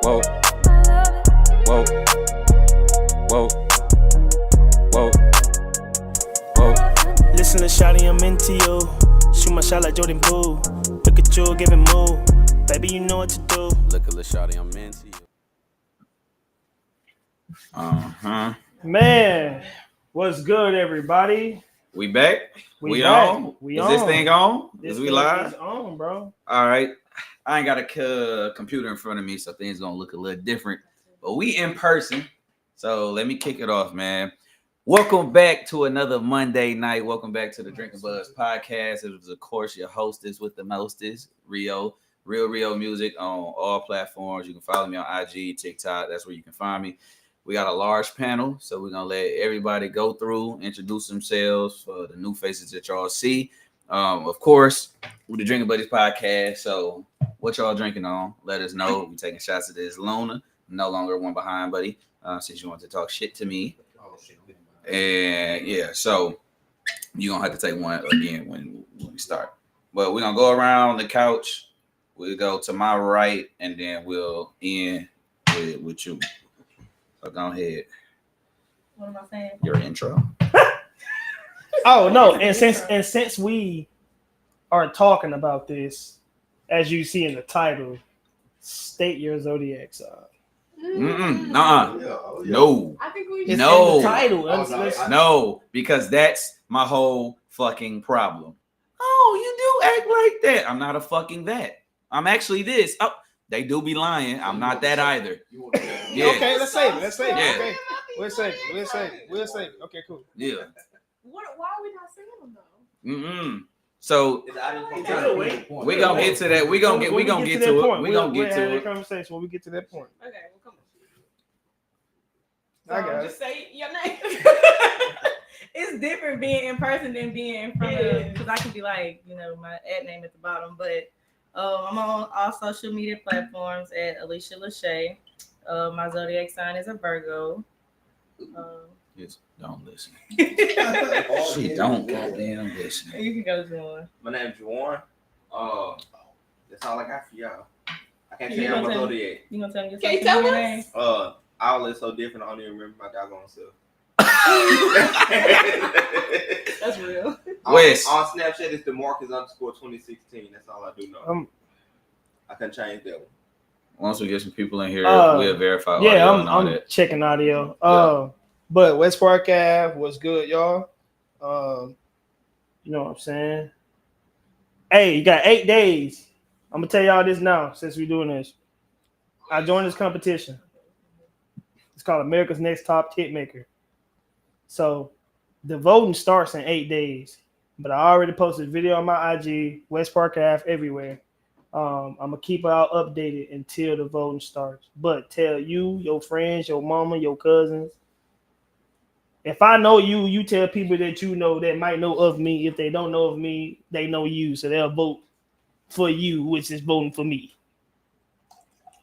Whoa, whoa, whoa, whoa, whoa. Listen to Shawty, I'm into you. Shoot my shot like Jordan Poole. Look at you, give it move. Baby, you know what to do. Look at Lil Shawty, I'm into you. Man, what's good, everybody? We back? We back. On? We Is on. this thing on? This Is we thing live? is on, bro. All right. I ain't got a computer in front of me, so things gonna look a little different. But we in person, so let me kick it off, man. Welcome back to another Monday night. Welcome back to the Drinking Buzz podcast. It was, of course, your hostess with the mostest, Rio Music on all platforms. You can follow me on IG, TikTok. That's where you can find me. We got a large panel, so we're gonna let everybody go through, introduce themselves for the new faces that y'all see. Of course, with the Drinking Buddies podcast. So, what y'all drinking on? Let us know. We taking shots at this. Luna, no longer one behind, buddy. Since you want to talk shit to me. And yeah, so you're gonna have to take one again when we start. But we're gonna go around the couch. We'll go to my right, and then we'll end with you. So go ahead. What am I saying? Your intro. Oh no, and since we are talking about this, as you see in the title, state your zodiac sign. No. I think we It's just in the title. No, because that's my whole fucking problem. Oh, you do act like that. I'm not a fucking that. I'm actually this. Oh, they do be lying. I'm not that either. Yeah. Okay, let's save it. Yeah. Okay, we'll save it. Okay, cool. Yeah. Why are we not saying them though? So we gonna get to that. We gonna get to it. We gonna get to it. Conversation when we get to that point. Okay, well come on. I got just say your name. It's different being in person than being in front of, because I can be like, my ad name at the bottom, but I'm on all social media platforms at Alicia Lachey. My zodiac sign is a Virgo. Yes, don't listen. She don't goddamn listen. You can go, Juwan. My name's Juwan. That's all I got for y'all. I can't tell you my zodiac. You gonna tell me your Can't social tell name? All is so different. I don't even remember my doggone self. That's real. On Snapchat, it's DeMarcus_2016. That's all I do know. I can change that one. Once we get some people in here, we'll verify. Yeah, audio I'm checking audio. But West Park Ave was good, y'all. You know what I'm saying? Hey, you got 8 days. I'm gonna tell y'all this now since we're doing this. I joined this competition. It's called America's Next Top Tip Maker. So the voting starts in 8 days. But I already posted a video on my IG, West Park Ave, everywhere. I'm gonna keep it all updated until the voting starts. But tell you, your friends, your mama, your cousins. If I know you, you tell people that you know that might know of me. If they don't know of me, they know you, so they'll vote for you, which is voting for me.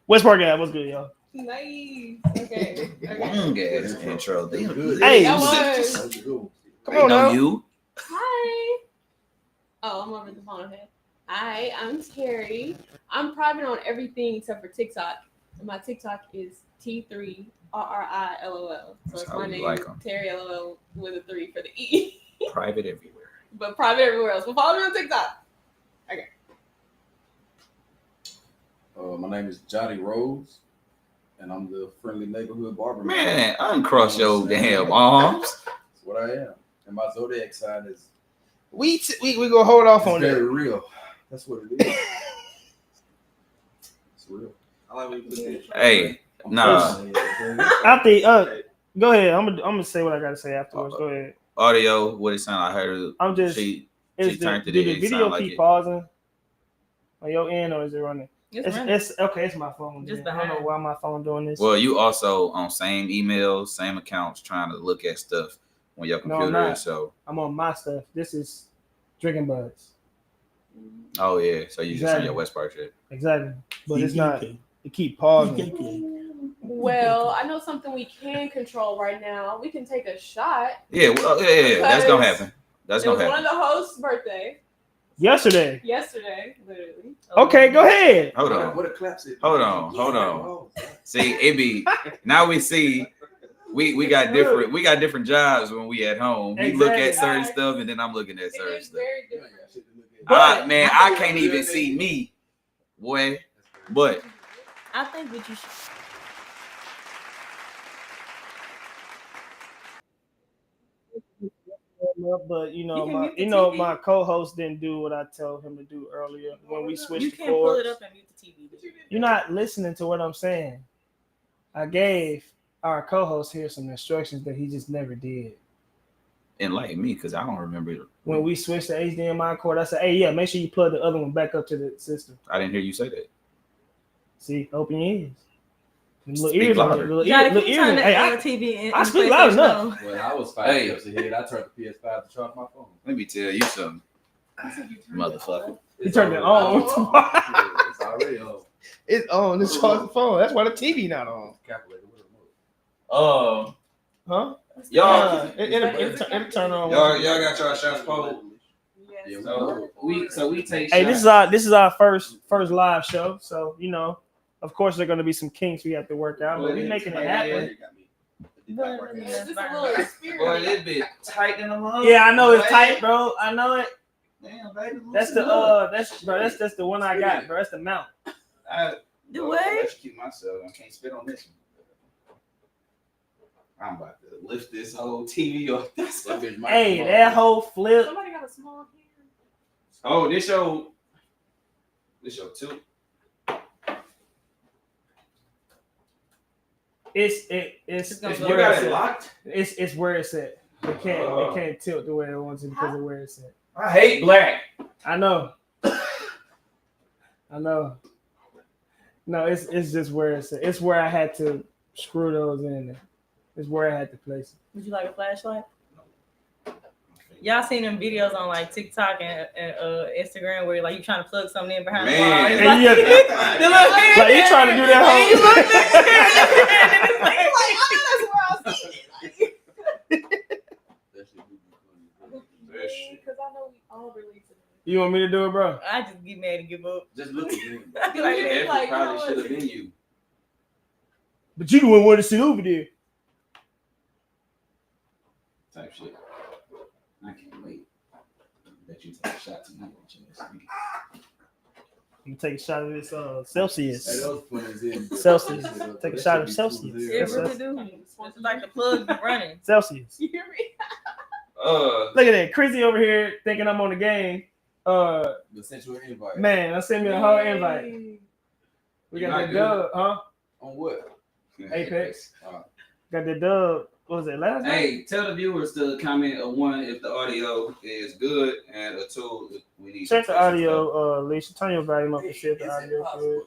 West Park Ave, what's good, y'all? Nice. Okay. Long ass intro. Hey, come on now. You. Hi. Oh, I'm over the phone. Okay. Hi, I'm Terry. I'm private on everything except for TikTok. My TikTok is T3RRILOL. So it's my name, Terry LOL with a 3 for the E. Private everywhere. But private everywhere else. But follow me on TikTok. Okay. My name is Johnny Rose, and I'm the friendly neighborhood barber. Man, uncross your damn arms. That's what I am. And my zodiac sign is We gonna hold off on very that. real. That's what it is. It's real. I like when you put this. Hey, nah. After, go ahead. I'm gonna say what I gotta say afterwards. Go ahead. Audio, what it sound? I heard. I'm just. She Did turned it the in. video Sound like keep it. pausing on your end, or is it running? It's Okay. It's my phone. Just I don't know why my phone doing this. Well, you also on same emails, same accounts, trying to look at stuff when your computer No, I'm not. is so. I'm on my stuff. This is Drinking Buzz. Oh yeah, so you just on Exactly. your West Park shit. Exactly, but it's not. It keep pausing. Well, I know something we can control right now. We can take a shot. Yeah, well, yeah. That's gonna happen. That's It was gonna one happen. of the hosts' birthday Yesterday. literally. Okay, go ahead. Hold on. What a claps it. Hold on. See, it be now we see we got different jobs when we at home. We look at certain stuff and then I'm looking at certain It's stuff. very different. Man, I can't even see me, boy. But I think that you should. But You can mute the TV. my co-host didn't do what I told him to do earlier when we switched You the can't pull it cords. up and mute the TV. You're not listening to what I'm saying. I gave our co-host here some instructions that he just never did. enlighten me because I don't remember it. When we switched to HDMI cord, I said, "Hey, yeah, make sure you plug the other one back up to the system." I didn't hear you say that. See, open your ears. Speak louder. Johnny, can you turn the TV I speak loud enough. enough. When I was 5 steps ahead, I turned the PS5 to charge my phone. Let me tell you something, motherfucker. You turned it on. It's already on. It's on. It's on the phone. That's why the TV not on. Calculator with a remote. Huh? Y'all, It'll turn on. y'all got y'all shots pulled. Yes. So we take. Hey, shots. this is our first live show, so of course there are gonna be some kinks we have to work out, but we making it happen. It's just a little experience. Boy, it be tight in the lung. Yeah, I know it's tight, bro. I know it. Damn, baby. That's just the one I got, bro. That's the mount. The way? I keep myself. I can't spit on this one. I'm about to lift this whole TV off. Hey, that whole flip. Somebody got a small hand. Oh, this show too. It's You where got it's it at. locked. It's where it's at. It can't tilt the way it wants to because of where it's at. I hate black. I know. No, it's just where it's at. It's where I had to screw those in there. It's where I had to place it. Would you like a flashlight? Y'all seen them videos on like TikTok and Instagram where like you trying to plug something in behind the wall. Man. It's And you have- like you trying to do that Because I know we all relate to them. You want me to do it, bro? I just get mad and give up. Just look at him. I feel like It Like, probably you know should have what? been you. But you the one want to sit over there. Type shit. I can't wait. Bet you take a shot tonight. You take a shot of this Celsius. Hey, those funnies in. Celsius. Take a shot of Celsius. it really do. It's like the plug be running. Celsius. You hear me? Look at that. Chrissy over here thinking I'm on the game. The sensual invite. Man, I sent me a whole invite. Yay. We You got not that good? dub, huh? On what? Apex. Got that dub. What was it, last night? Hey, tell the viewers to comment a 1 if the audio is good and a 2 if we need. Check the audio, Alicia. Turn your volume up and see if the audio is good.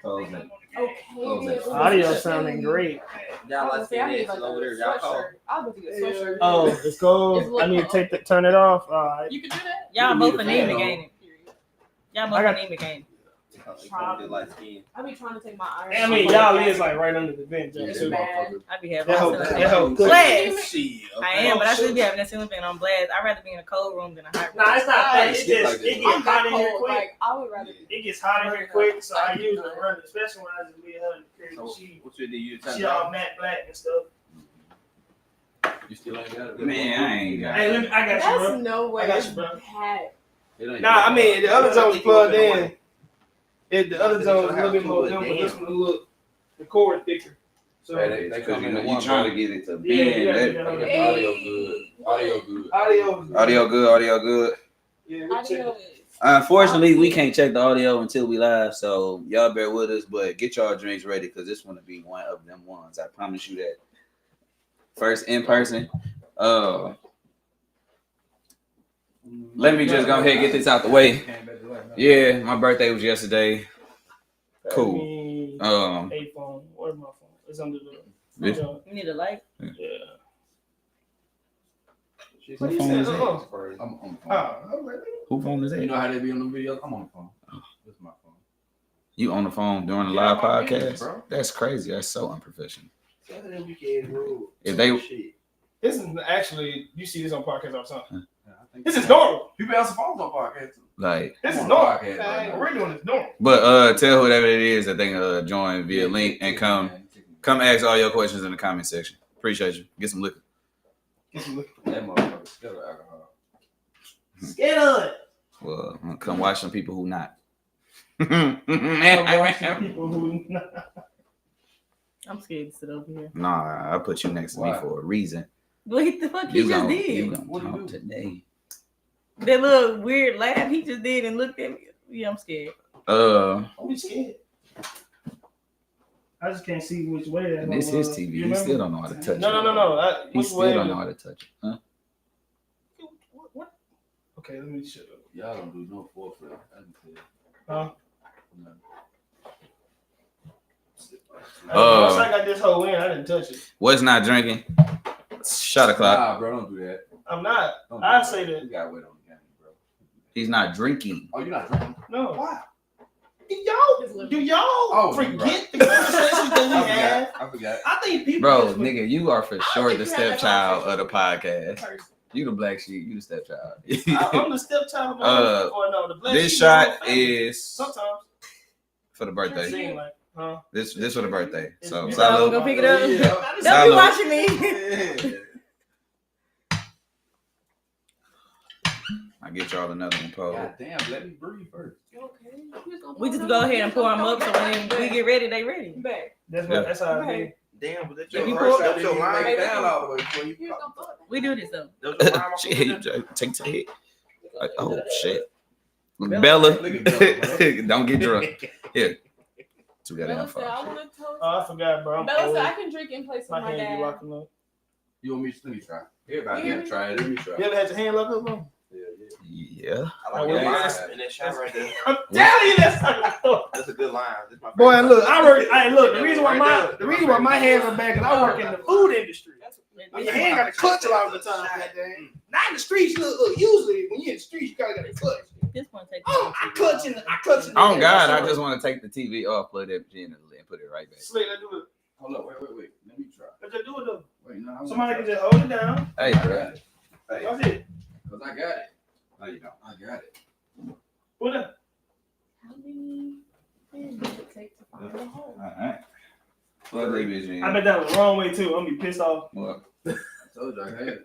Close it. Okay. Audio sounding great. Y'all like this over there. Y'all call. I'll go to get a sweatshirt. Oh, it's gold. I need to turn it off. All right. You can do that? Y'all You both need a anemic, fan, ain't it? Y'all both I got- anemic, ain't it? Like skin. I be trying to take my iron. I mean, y'all is like right under the bench. Yeah, It's too. bad. I be having That whole- that that whole- blast. Shit. I am, but I should be having that ceiling fan on blast. I'd rather be in a cold room than a hot room. Nah, it's not that. It Shit just like it this. gets I'm hot that in here cold. quick. Like, I would rather. It gets hot in here quick, so I usually run it, especially when I just be her in the crib. She all matte black and stuff. You still ain't got it. Man, I ain't got Hey, I got you, That's bro. no way. I got It's you, bro. bad. Nah, I mean the other zone's plugged in. The other zone's a little bit more dim, but this one look the cord thicker. So Hey, they come in the you one. trying to get it to Yeah, bend. yeah, that- yeah. Audio good. Audio good. audio Audio good. Yeah, we check Audio it. is. Unfortunately, we can't check the audio until we live, so y'all bear with us. But get y'all drinks ready because this one will be one of them ones. I promise you that. First in person. Let me just go ahead and get this out the way. Yeah, my birthday was yesterday. Cool. Me, Um, a phone. Where's my phone? It's under the. This- You need a light? Yeah. What phone is that? I'm on the phone. Oh, Who phone is You that? know how they be on the videos? I'm on the phone. This is my phone. You on the phone during the Yeah, live I'm on podcast? music, bro. That's crazy. That's so unprofessional. If If they this is actually you see this on podcast all the time. Yeah, I think This is normal. People answer phones on podcast too. Like, This is I'm on a normal. podcast right now. We're doing this normal. but tell whoever it is that they can join via link and come ask all your questions in the comment section. Appreciate you. Get some liquor. That motherfucker still alcohol. Scared of it. Well, come watch some people who not. I'm watching people who. I'm scared to sit over here. Nah, I put you next to me Why? for a reason. What the fuck he You just gonna, did? you gonna What do you talk do? today. That little weird laugh he just did and looked at me. Yeah, I'm scared. I'm scared. I just can't see which way that. And this is TV. You You still remember? don't know how to touch it. No. He Which still way? don't know how to touch it. Huh? What? Okay, let me shut up. Y'all don't do no foreplay. I can tell you. Huh? No. Once I got this whole in, I didn't touch it. What's not drinking? Shot o'clock. Nah, bro, don't do that. I'm not. Don't do I that. say that. You gotta wait on the game, bro. He's not drinking. Oh, you're not drinking? No. Why? Do y'all Oh, forget the conversations that we had? I forgot. I think people. Bro, just- nigga, you are for sure the think we had that stepchild of the conversation. podcast. You the black sheep. You the stepchild. I'm the stepchild. Or no, the black This sheep shot of the family. is Sometimes. for the birthday. Seem like, huh? This for the birthday. So You thought I was salute. gonna pick it up? Yeah. Don't be Salute. watching me. I get y'all another one, Paul. God damn, let me breathe first. Okay. We just go ahead and pour them up so when we get ready, they ready. Back. That's how I do. Damn, but that's If you your pull- first. That was your Make line. it down all the way before you Here's pop. gonna put it We do this though. That was your line. She hit you, take to the head. Like, oh shit. Bella. Bella, Look at Bella, don't get drunk. Here. Too goddamn Bella said, I far. want to toast. Oh, I forgot, bro. I'm Bella old. said, I can drink in place of My my hand be dad. locking up. You want me to let me try? Everybody Yeah. gotta try it. Let me try. You ever had your hand locked up, bro? Yeah. I like Oh, your yeah. line and that shot right there. I'm telling you, That's a good line. That's my Boy, favorite look, line. I work. Hey, look. The Yeah, reason why right the there. reason why my hands are back is I work in the food industry. This Your hand got a clutch a lot of the time. Goddamn. Not in the streets. Look. Usually, when you're in the streets, you gotta get a clutch. one takes. Oh, I clutch in. Oh God, I just want to take the TV off, plug that in, and put it right back. Slick, let's do it. Hold up, wait. Let me try. Let's just do it though. Wait, no. I wanna Somebody try. can just hold it down. Hey, I bro. got it. Hey, That's it. Cause I got it. no, you don't. I got it. Put it. How many things does it take to find a hole? All right. Plug that bitch in. I bet that was the wrong way too. I'm gonna be pissed off. Well, I told you I had it.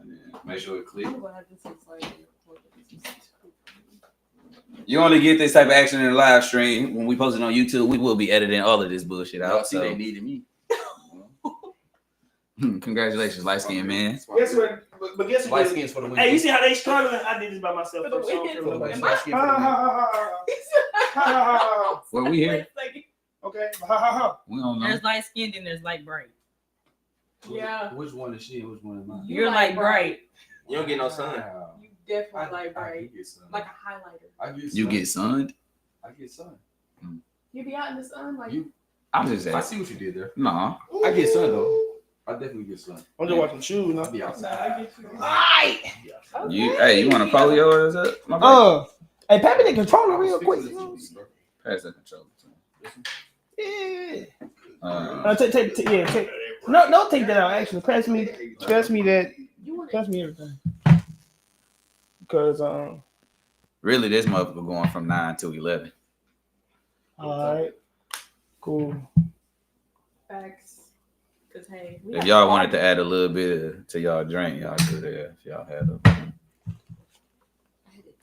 and then make sure it clear. I'm gonna have to say slightly. You only get this type of action in the live stream when we post it on YouTube. We will be editing all of this bullshit Y'all out. see they So, needed me. congratulations, light skinned man. Guess what? But guess Light what? skins for the win. Hey, you see how they struggling? I did this by myself. For the first, so I don't win. feel For the like- win. Am I- Light skin Ha for the ha win. ha ha. Were we here? Wait a second. Okay. Ha ha ha. We don't know. There's light skinned and there's light bright. Yeah. Which one is she and which one is mine? You're light bright. You don't get no sun. Wow. You definitely like I bright. get sun. Like a highlighter. I get sun. You get sunned? I get sun. You be out in the sun like You- I'm just I asking. see what you did there. No. I get sun though. I definitely get sun. I'm just watching shoes now. I'll be Nah, I outside. get you. Alright. Okay. You want to pull yours up? My boy? Hey, pass me the controller I was real quick. fixing this TV, bro. Pass that controller to me. Yeah. Take. No, don't take that out. Actually, pass me that. You want Pass me everything. Because Really, this motherfucker going from 9 to 11. all right, cool. facts? Cause hey, we If got y'all five- wanted to add a little bit to y'all drink, y'all could have. If y'all had a.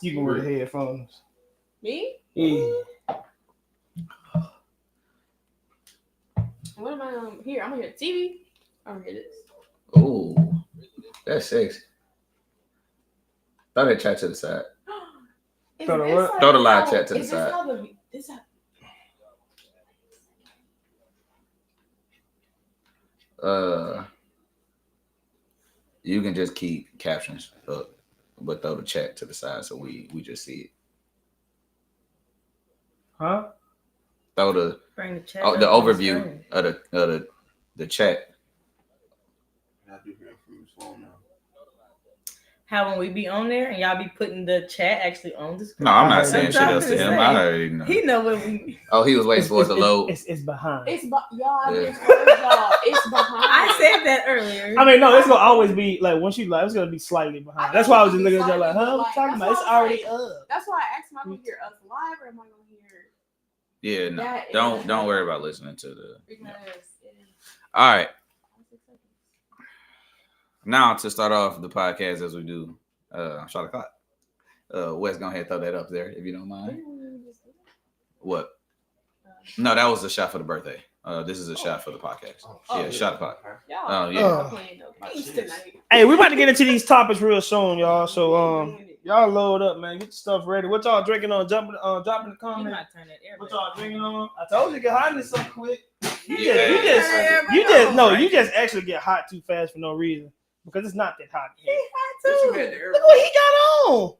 You can wear the headphones. Me? Yeah. What am I here? I'm gonna hear TV. I'm gonna hear this. Oh, that's sexy. Throw that chat to the side. Is Throw the this what? like Throw the live how- chat to the is this side. how this how- You can just keep captions up, but throw the chat to the side so we just see it. Huh? Throw the Bring the chat. the up on the overview screen. of the chat. I do hear from his phone now. how when we be on there and y'all be putting the chat actually on the screen. No, I'm not That's saying what shit I'm else to gonna him. say. I already know. He know what we. Oh, he was waiting for it to load. It's behind. Y'all. I Yeah. just heard y'all. It's behind. I said that earlier. I mean, no, it's gonna always be like once you live, it's gonna be slightly behind. That's why I was just looking at you like, huh? What you talking about? It's already up. That's why I asked him, am I gonna hear us live or am I gonna hear Yeah, no. that? Don't worry about listening to the. Because All right. Now to start off the podcast as we do, shot o'clock. Wes, go ahead and throw that up there if you don't mind. What? No, that was a shot for the birthday. This is a shot for the podcast. Yeah, shot o'clock. y'all yeah. playing no games tonight. Hey, we about to get into these topics real soon, y'all. So y'all load up, man. Get your stuff ready. What y'all drinking on? Dropping the You comment. might turn that air What back. y'all drinking on? I told you to get hot in this so quick. You just actually get hot too fast for no reason because it's not that hot. But you had the air. Look what he got on.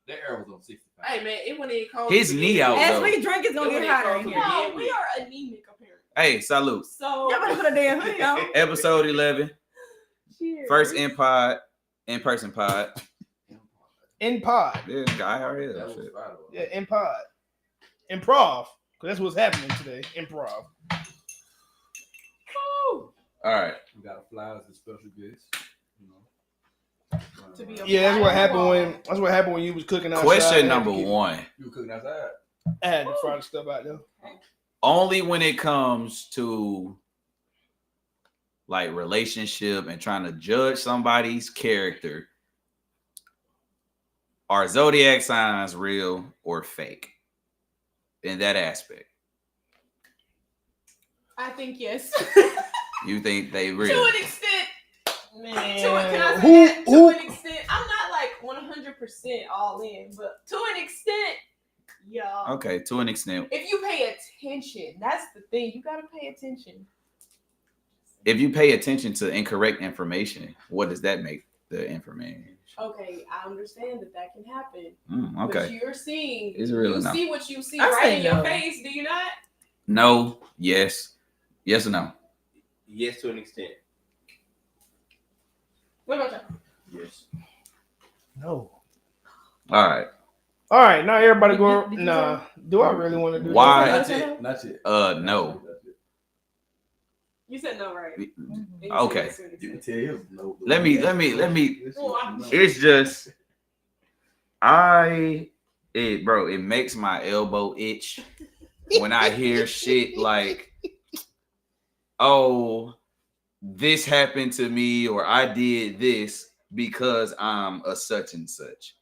The air was on 65. Hey man, it went in cold. His knee out As though. we drink, it's gonna get hotter in here. No, we are anemic apparently. Hey, salute. So Y'all better put a damn hoodie on. Episode 11. cheers. First in-person pod. In pod. Yeah, IRL. That was Shit. fire, though. Yeah, in pod. Improv. Because that's what's happening today. Improv. Woo. All right. We got a flowers and special guests. You know. To be a Yeah, that's what happened when you was cooking outside. Question I had to number keep- 1. You were cooking outside. I had to fry the stuff out there. Only when it comes to like relationship and trying to judge somebody's character, are zodiac signs real or fake in that aspect? I think yes. You think they To real? an extent. Man, Can I say who- that? who- To an extent. I'm not like 100% all in, but to an extent, y'all. Okay, to an extent. If you pay attention, that's the thing. You gotta pay attention. If you pay attention to incorrect information, what does that make the information? Okay, I understand that can happen. But Okay. you're seeing. Is it real or You not? see what you see I right say in your no. face. Do you not? No, yes. Yes or no? Yes, to an extent. What about y'all? Yes. No. All right. All right, now everybody go. Did you Nah. Do I really want to do Why? that? Not yet. Not yet. No. Not yet. You said no, right? Mm-hmm. And you Okay. said yes to an You can extent. tell him no. Let me. Well, It's just, it makes my elbow itch when I hear shit like, oh, this happened to me or I did this because I'm a such and such.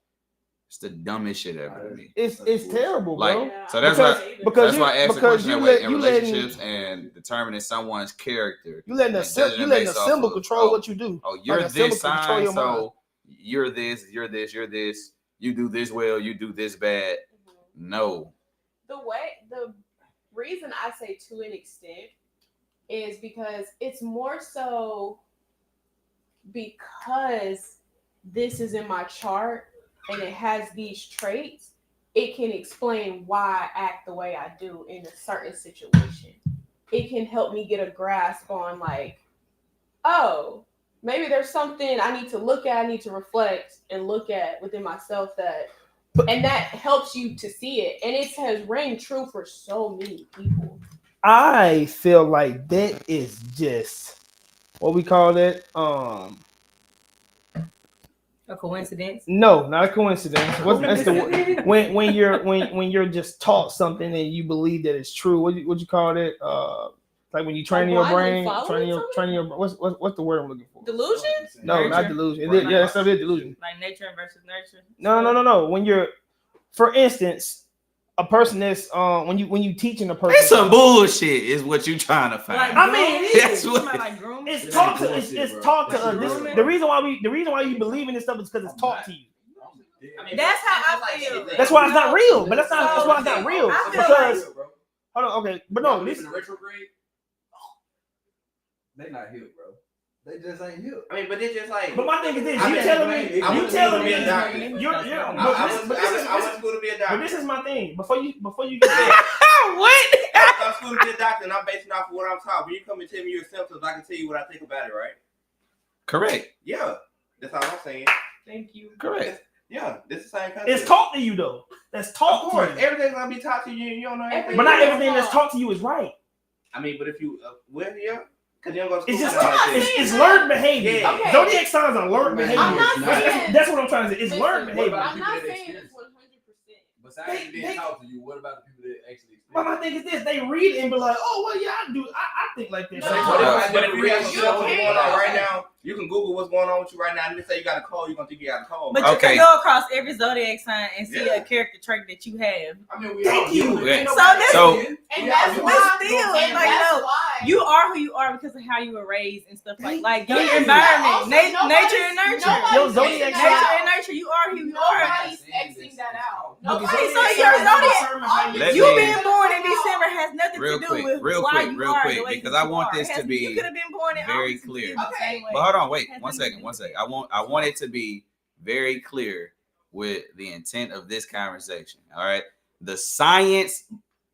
It's the dumbest shit ever to me. It's terrible, bro. Like, so that's why Because that's why I asked the because question you that way let- in you letting- relationships and determining someone's character. you letting the and judging them letting the based off symbol of, control oh, what you do. Oh, you're Like a symbol this control sign, your mind. so you're this, you're this, you're this. You do this well, you do this bad. No. The reason I say to an extent is because it's more so because this is in my chart and it has these traits, it can explain why I act the way I do in a certain situation. It can help me get a grasp on like, oh, maybe there's something I need to look at, I need to reflect and look at within myself and that helps you to see it. And it has rang true for so many people. I feel like that is just what we call that. A coincidence. No, not a coincidence. That's the when you're just taught something and you believe that it's true. What you call that? Like when you train your brain, training your what's the word I'm looking for? Delusion? No, Nurture. not delusion. Yeah, that's not it. Delusion. Like nature versus nurture. No. When you're, for instance, a person that's when you teaching a person. It's some bullshit, is what you trying to find. Like, I mean, that's what- like grooming. It's taught to bullshit, it's bro. taught to That's us. bullshit, The bro. reason why you believe in this stuff is because it's taught to you. That's how I feel. That's why it's not real. But that's why it's not real. I feel Because like- hold on, okay, but no, This this in retrograde. They not healed, bro. They just ain't healed. I mean, but it's just like. but my thing is this: I you mean, telling I me, went you to telling school me, to be a doctor. you're I but went to school to be a doctor. but this is my thing. Before you get there, What? I went to school to be a doctor, and I'm basing off of what I'm taught. When you come and tell me your symptoms, I can tell you what I think about it, right? Correct. Yeah, that's all I'm saying. Thank you. Correct. Yeah, this is the same concept. It's taught to you though. That's Of taught course, to you. everything's gonna be taught to you. You don't know everything. But not everything that's taught to you is right. I mean, but if you, yeah, because you don't go to school. It's just like this. it's learned behavior. Yeah. Okay. Zodiac signs are learned behavior. I'm not saying- That's what I'm trying to say. It's Listen, learned what behavior. about- I'm not saying it's 100%. Besides you being taught to you, what about the people that actually But my thing is this: they read it and be like, "Oh, well, yeah, I think like this." No. But if you have You what's going on can't. right now, you can Google what's going on with you right now. And let's say you got a cold, you're gonna think you got a cold. But you Okay. can go across every zodiac sign and see Yeah. a character trait that you have. I mean, we Thank all you. do it. Yeah. So And that's why. still, and like, that's no, why. You are who you are because of how you were raised and stuff like your Yes, environment, also, nature and nurture. nobody's Your zodiac Xing Nature that and out. nurture. You are who you are. Nobody's Xing that out. Because Nobody's so zodiac you're signs zodiac. determine how Let You me- being born in December has nothing Real to do quick, with real why quick, you real are quick, the way because that I you want are. this It to has- be you could have been born in very August and clear. still be the Okay. same way. But hold on, wait, Has one nothing to second, do one with second. I want it to be very clear with the intent of this conversation. All right, the science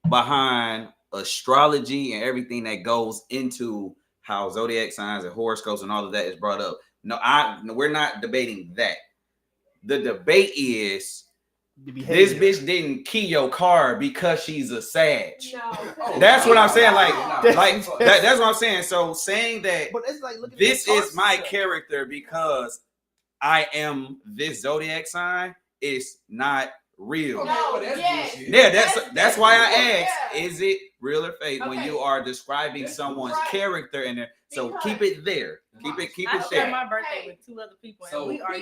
behind astrology and everything that goes into how zodiac signs and horoscopes and all of that is brought up. No, we're not debating that. The debate is the this behavior. bitch didn't key your car because she's a Sag. No. That's what I'm saying. Like, That's- that's what I'm saying. So saying that But it's like looking at this the charts is my and stuff. character because I am this zodiac sign is not real. No, that's yes. bullshit. Yeah, that's why I asked, Yeah. is it real or fake when Okay. you are describing That's someone's right. character in there? So Because- keep it there. Keep I it share there. my birthday Hey. with two other people, So- and we are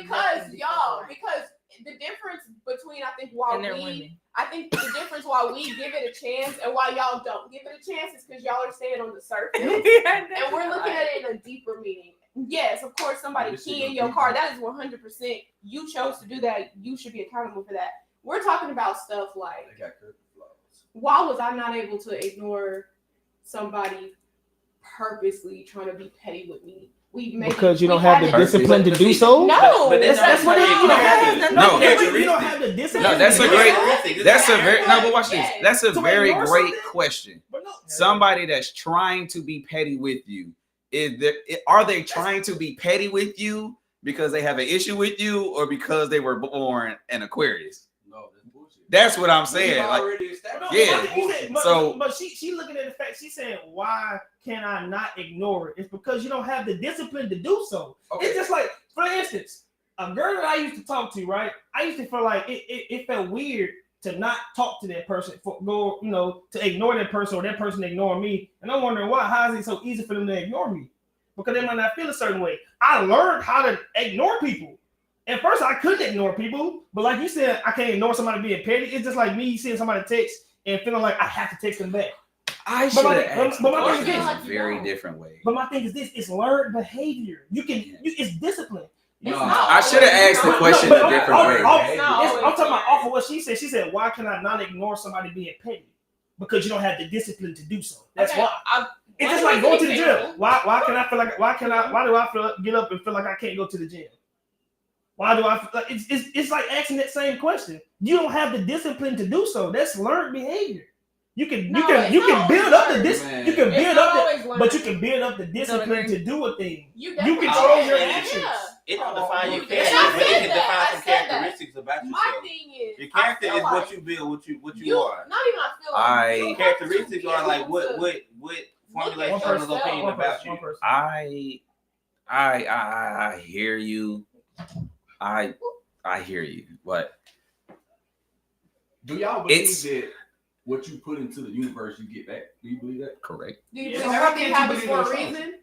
Because the difference between I think why and they're we women. I think the difference why we give it a chance and why y'all don't give it a chance is because y'all are staying on the surface. And we're looking at it in a deeper meaning. Yes, of course, somebody This is keying a your big car. one. That is 100%. You chose to do that. You should be accountable for that. We're talking about stuff like, They got character flaws. why was I not able to ignore somebody purposely trying to be petty with me? Because you don't have the had to- discipline to do so. No, But That's what it is. You don't have No. you don't have the discipline. No, that's a to do great- so. That's a very no, but watch this. Yes. That's a To very ignore great something? question. But no, Somebody that's trying to be petty with you, are they trying to be petty with you because they have an issue with you or because they were born an Aquarius? No, that's bullshit. That's what I'm saying. We've Like, already established Yeah. that's bullshit. But she looking at the fact. She's saying, "Why can I not ignore it?" It's because you don't have the discipline to do so. Okay. It's just like, for instance, a girl that I used to talk to, right? I used to feel like it felt weird to not talk to that person, to ignore that person or that person ignore me. And I'm wondering why. How is it so easy for them to ignore me? Because they might not feel a certain way. I learned how to ignore people. At first, I couldn't ignore people, but like you said, I can't ignore somebody being petty. It's just like me seeing somebody text and feeling like I have to text them back. I But should my- have asked but my the thing is question this. in a very different way. But my thing is this: it's learned behavior. It's discipline. It's No, not I should have asked the always- question No, a but different I'm- way. I'm- not I'm always talking about learned. off of what she said. She said, "Why can I not ignore somebody being petty? Because you don't have the discipline to do so. That's Okay, why." It's just like going to the gym. Why can I feel like why do I feel get up and feel like I can't go to the gym? Why do I feel like it's like asking that same question. You don't have the discipline to do so. That's learned behavior. You can No, it's not build always up the learned. discipline. You can It's build not up always the, learned. but you can build up the discipline agree. to do a thing. You control definitely your can. actions. Yeah. It don't define your And character, I but it said can that. define I some said that. characteristics about My yourself. thing is, Your character I feel is what like you build, what you you are. not even I feel like I- you have to Characteristics be are like able what to- formulates One someone's person, opinion about you. One person. I hear you. I hear you. But Do y'all believe It's- that what you put into the universe, you get back? Do you believe that? correct. Do you Yeah. believe So how everything can't you happens believe for a in reason?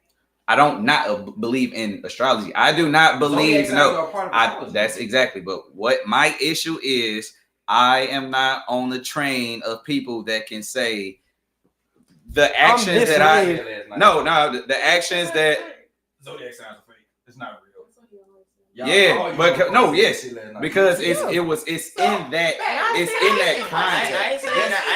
I don't not believe in astrology. I do not believe. Zodiac signs No, are a part of astrology. that's exactly. But what my issue is, I am not on the train of people that can say the actions that I. misled. No, the actions that. Zodiac signs are fake. It's not real. Yeah, but no, yes, because it's it's in that it's in that context. I ain't saying that. I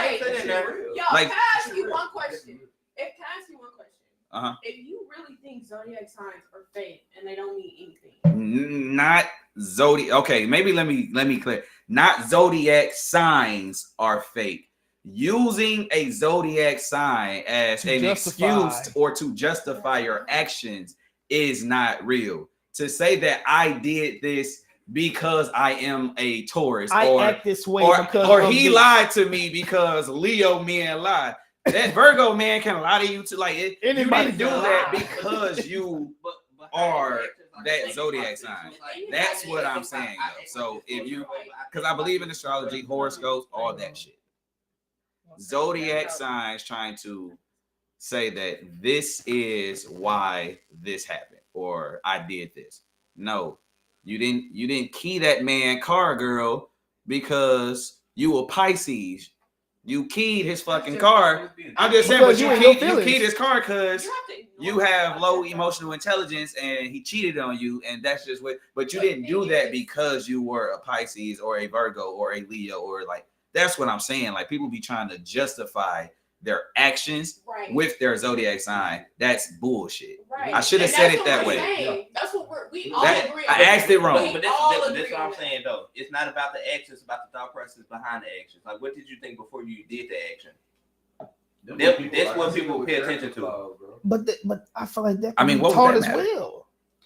ain't saying that. Yo, Like- can I ask you one question? Can I ask you one question? Uh-huh. If you really think zodiac signs are fake and they don't mean anything, Not zodiac. Okay, maybe let me clear. Not zodiac signs are fake. Using a zodiac sign as To an justify. excuse or to justify your actions is not real. to say that I did this because I am a Taurus, I or act this way or because he of this. lied to me because Leo men lie. That Virgo man can lie to you to like it. You Anybody didn't do can that lie. because you are that zodiac sign. That's what I'm saying though. So if you, because I believe in astrology, horoscopes, all that shit. Zodiac signs trying to say that this is why this happened or I did this. No, you didn't key that man car, girl, because you were Pisces. You keyed his fucking car. I'm just saying, but Because you you ain't no keyed feelings. his car because you have have low emotional intelligence and he cheated on you, and that's just what. But you didn't do that because you were a Pisces or a Virgo or a Leo or like. That's what I'm saying. Like people be trying to justify their actions with their zodiac sign. That's bullshit. Right. I should have And said that's it what that we're way. saying. That's what we all That- agree. I asked it wrong. But all that's agree what on I'm that. saying though. It's not about the actions, it's about the thought process behind the actions. Like, what did you think before you did the action? That's what people pay attention to. But I feel like that I can mean, be what would taught that as matter? well.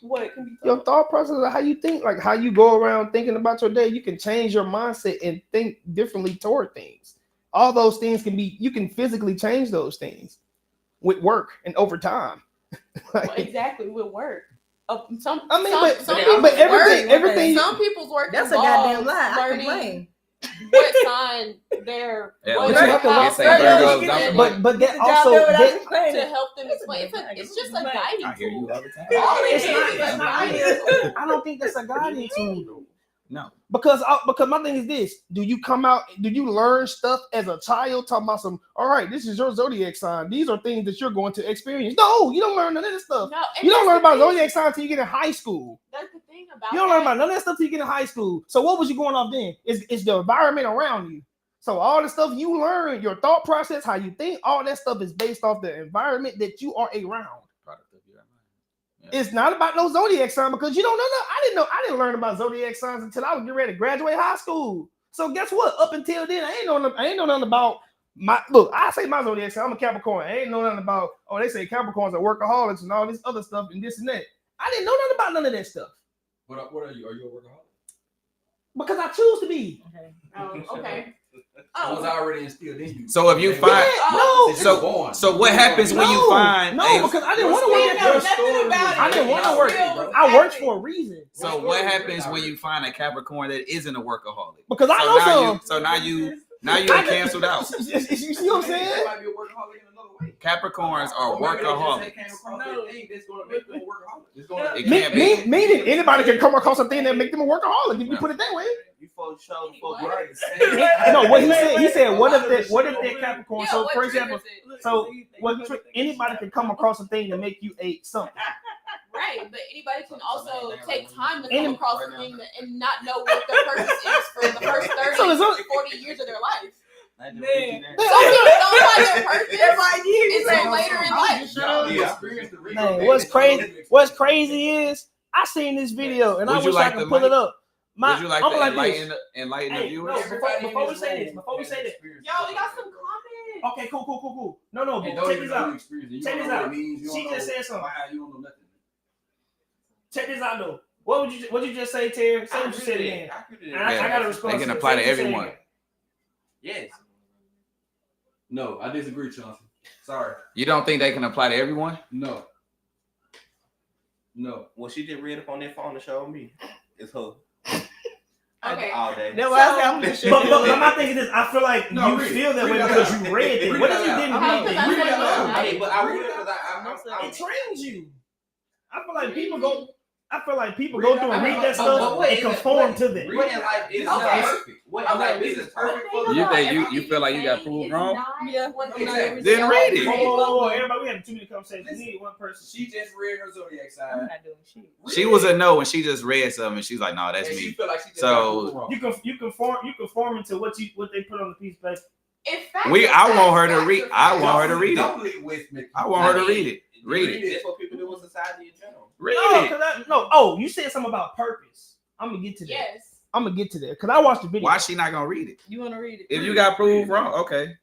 What can be Your taught? thought process of how you think, like how you go around thinking about your day, you can change your mindset and think differently toward things. All those things can be, you can physically change those things with work and over time. Well, exactly with work. Some everything. Some people's work That's a involves goddamn lie. I learning complain. what sign they're Yeah, what but you have to how learn- Virgos Virgos, and But Get that the job also done without that, complaining. to help them explain. It's just a guiding I hear you tool. all the time. All it It's is not- is it's a not- guiding tool. I don't think that's a guiding tool. No. Because my thing is this: do you learn stuff as a child? Talking about some, all right, this is your zodiac sign. These are things that you're going to experience. No, you don't learn none of this stuff. No, and You don't that's learn the about thing. zodiac sign until you get in high school. That's the thing about You don't learn that. about none of that stuff till you get in high school. So what was you going off then? It's the environment around you. So all the stuff you learn, your thought process, how you think, all that stuff is based off the environment that you are around. Product of your mind. It's not about no zodiac sign because you don't know. I didn't learn about zodiac signs until I was getting ready to graduate high school. So guess what? Up until then, I ain't know nothing about my look. I say my zodiac sign. I'm a Capricorn. I ain't know nothing about. Oh, they say Capricorns are workaholics and all this other stuff and this and that. I didn't know nothing about none of that stuff What are you? Are you a workaholic? because I choose to be. Oh, okay. It was already instilled in you. So if you Yeah, find no. since you were born. so what happens when you find no, a- because I didn't want to We work. know nothing about it. I didn't want to work. I worked for a reason so what happens when you find a Capricorn that isn't a workaholic? because I So know now some. you now you're canceled out. You see what I'm saying? They might be a workaholic in another way. Capricorns are Or maybe they just workaholics. came across that thing that's gonna make them a workaholic. It's gonna It can't be. Meaning anybody can come across a thing that make them a workaholic if you put it that way. You folks show the folks What? right. No, what he said, what if that Capricorn? Yeah, So what for example, triggers it? so anybody can come across a thing to make you a something. Right, but anybody can also take time to Any- come across something and not know what their purpose is for the first 30, So it's only- 40 years of their life. Man. Some people don't find their purpose until later in life. Man, what's crazy is I seen this video and I Would you wish like I could the pull mic? it up. Would you like I'm to like enlighten the Hey, viewers? no, before we say this, Yo, we got some comments. Okay, cool. No, And but don't check even this know out. the experience. You Check don't this know what out. it means. You She don't just know said something. why, you don't know nothing. Check this out though. What you just say, Terry? Say what you said again. I gotta respond. They can Say apply what to you said everyone. again. Yes. No, I disagree, Chauncey. Sorry. You don't think they can apply to everyone? No. Well, she just read up on that phone and showed me. It's her Okay. all day. That's why I said I'm just But my thing is this: I feel like No, you read it. feel that way Read it because out. you read it. Read What it if you out. didn't Okay, read because it? I Read it don't out. know. Hey, but I read it because It trains you. I feel like people go. I feel like people Read go it through out. and read that But stuff wait, and conform wait. to that. What in life is Okay. perfect? What in life is perfect for You you? think you feel like you got proved wrong? Yeah. Exactly. Then read it. Whoa. Everybody, we had too many conversations. We need one person. She just read her zodiac I'm sign. not doing shit. She was a no and she just read something and she's like, no, that's and she me. feel like she just So, got proven wrong. You conform into what they put on the piece of paper. If facts I are want her facts, to read. facts I are want her to facts. read it. Don't lead with me. I want her to read it. Read it. That's what people do in society in general. Read No, it. Oh, you said something about purpose. I'm gonna get to that. Yes. I'm gonna get to that because I watched the video. Why is she not gonna read it? You want to read it? If you got proved wrong, okay.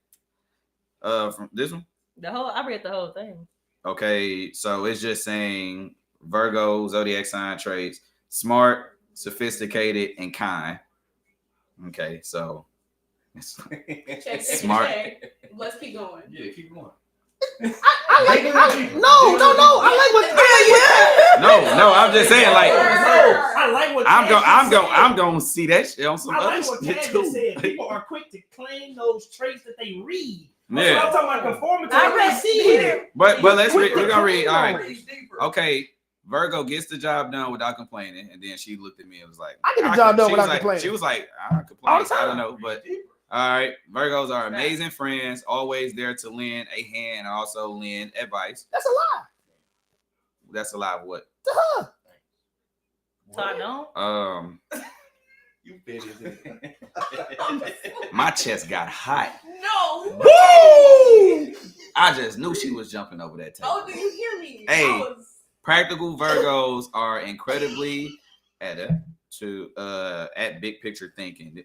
From this one. I read the whole thing. Okay, so it's just saying Virgo zodiac sign traits: smart, sophisticated, and kind. Okay, so Check, Smart. check. Let's keep going. Yeah, keep going. I like. I like what. no, I'm just saying, like, I like what. I'm gonna see that shit on some I other like what shit Cash too. just said. People are quick to claim those traits that they read. Yeah. So I'm talking about conformity. I read see it. But let's read. We're gonna read. All Come right. on. Okay. Virgo gets the job done without complaining, and then she looked at me and was like, I get the job done she was without like- complaining. She was like, I All complain. the time. I don't know, but all right. Virgos are amazing friends, always there to lend a hand and also lend advice. That's a lie. That's a lie of what? To her. So I don't. You fit it. My chest got hot. No. Woo! I just knew she was jumping over that table. Oh, do you hear me? Hey. I was- Practical Virgos are incredibly adept at big picture thinking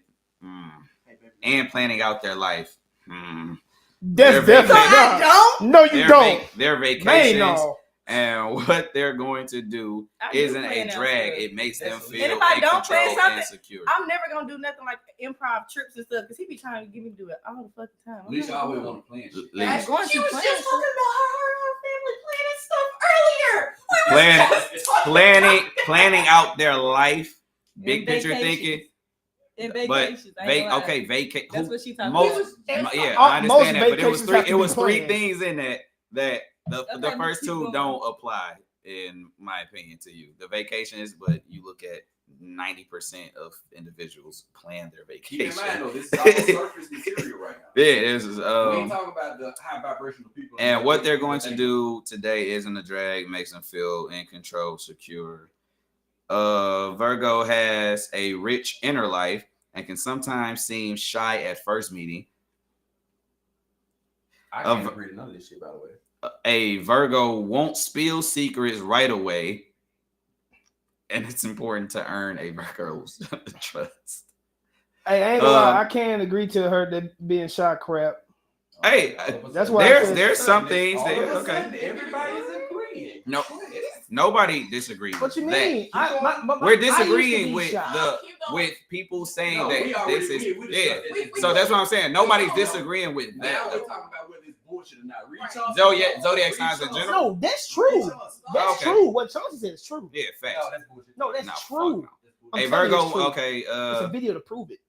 and planning out their life. That's They're definitely. I don't. No, you don't. Their Man, vacations no. and what they're going to do I do isn't plan a out drag. good. It makes them feel And if I in don't plan control something, and secure. I'm never gonna do nothing like improv trips and stuff because he be trying to get me to do it all the fucking time. I'm Lisa never always doing want to plan shit. Listen. I'm going She to was plan just stuff. talking about her family planning stuff earlier. We were just planning out their life, big And picture vacations. thinking. And But vacations. I ain't gonna lie. vacate. That's what she talking Most, about. yeah, All- I most understand that, but it was vacations three. have to It be was three planned. things in that the Okay, the first keep two going. don't apply, in my opinion, to you. The vacations, but you look at 90% of individuals plan their Keep in vacation. mind though, this is all surface material right now. Yeah, this is We ain't talking about the high vibrational people. and what they're going to do today isn't a drag, makes them feel in control, secure. Virgo has a rich inner life and can sometimes seem shy at first meeting. I can't agree to none of this shit, by the way. A Virgo won't spill secrets right away, and it's important to earn a Virgo's trust. Hey, I ain't gonna lie. I can't agree to her that being shy crap. Hey, That's why I said- there's some things that All of a okay. sudden, everybody's agreeing. No, nobody disagrees. What you with that. mean? We're I used to disagreeing be with shy. with people saying No, we that already- this is we discussed that. So that's what I'm saying. Nobody's disagreeing with Now that. we're talking about whether it's bullshit or not. Read Chaucer. Zodiac signs in general. No, that's true. That's Okay. true. What Chaucer said is true. Yeah, facts. No, that's bullshit. No, that's No, true. fuck no. I'm Hey, telling you it's Virgo. true. Okay. It's a video to prove it.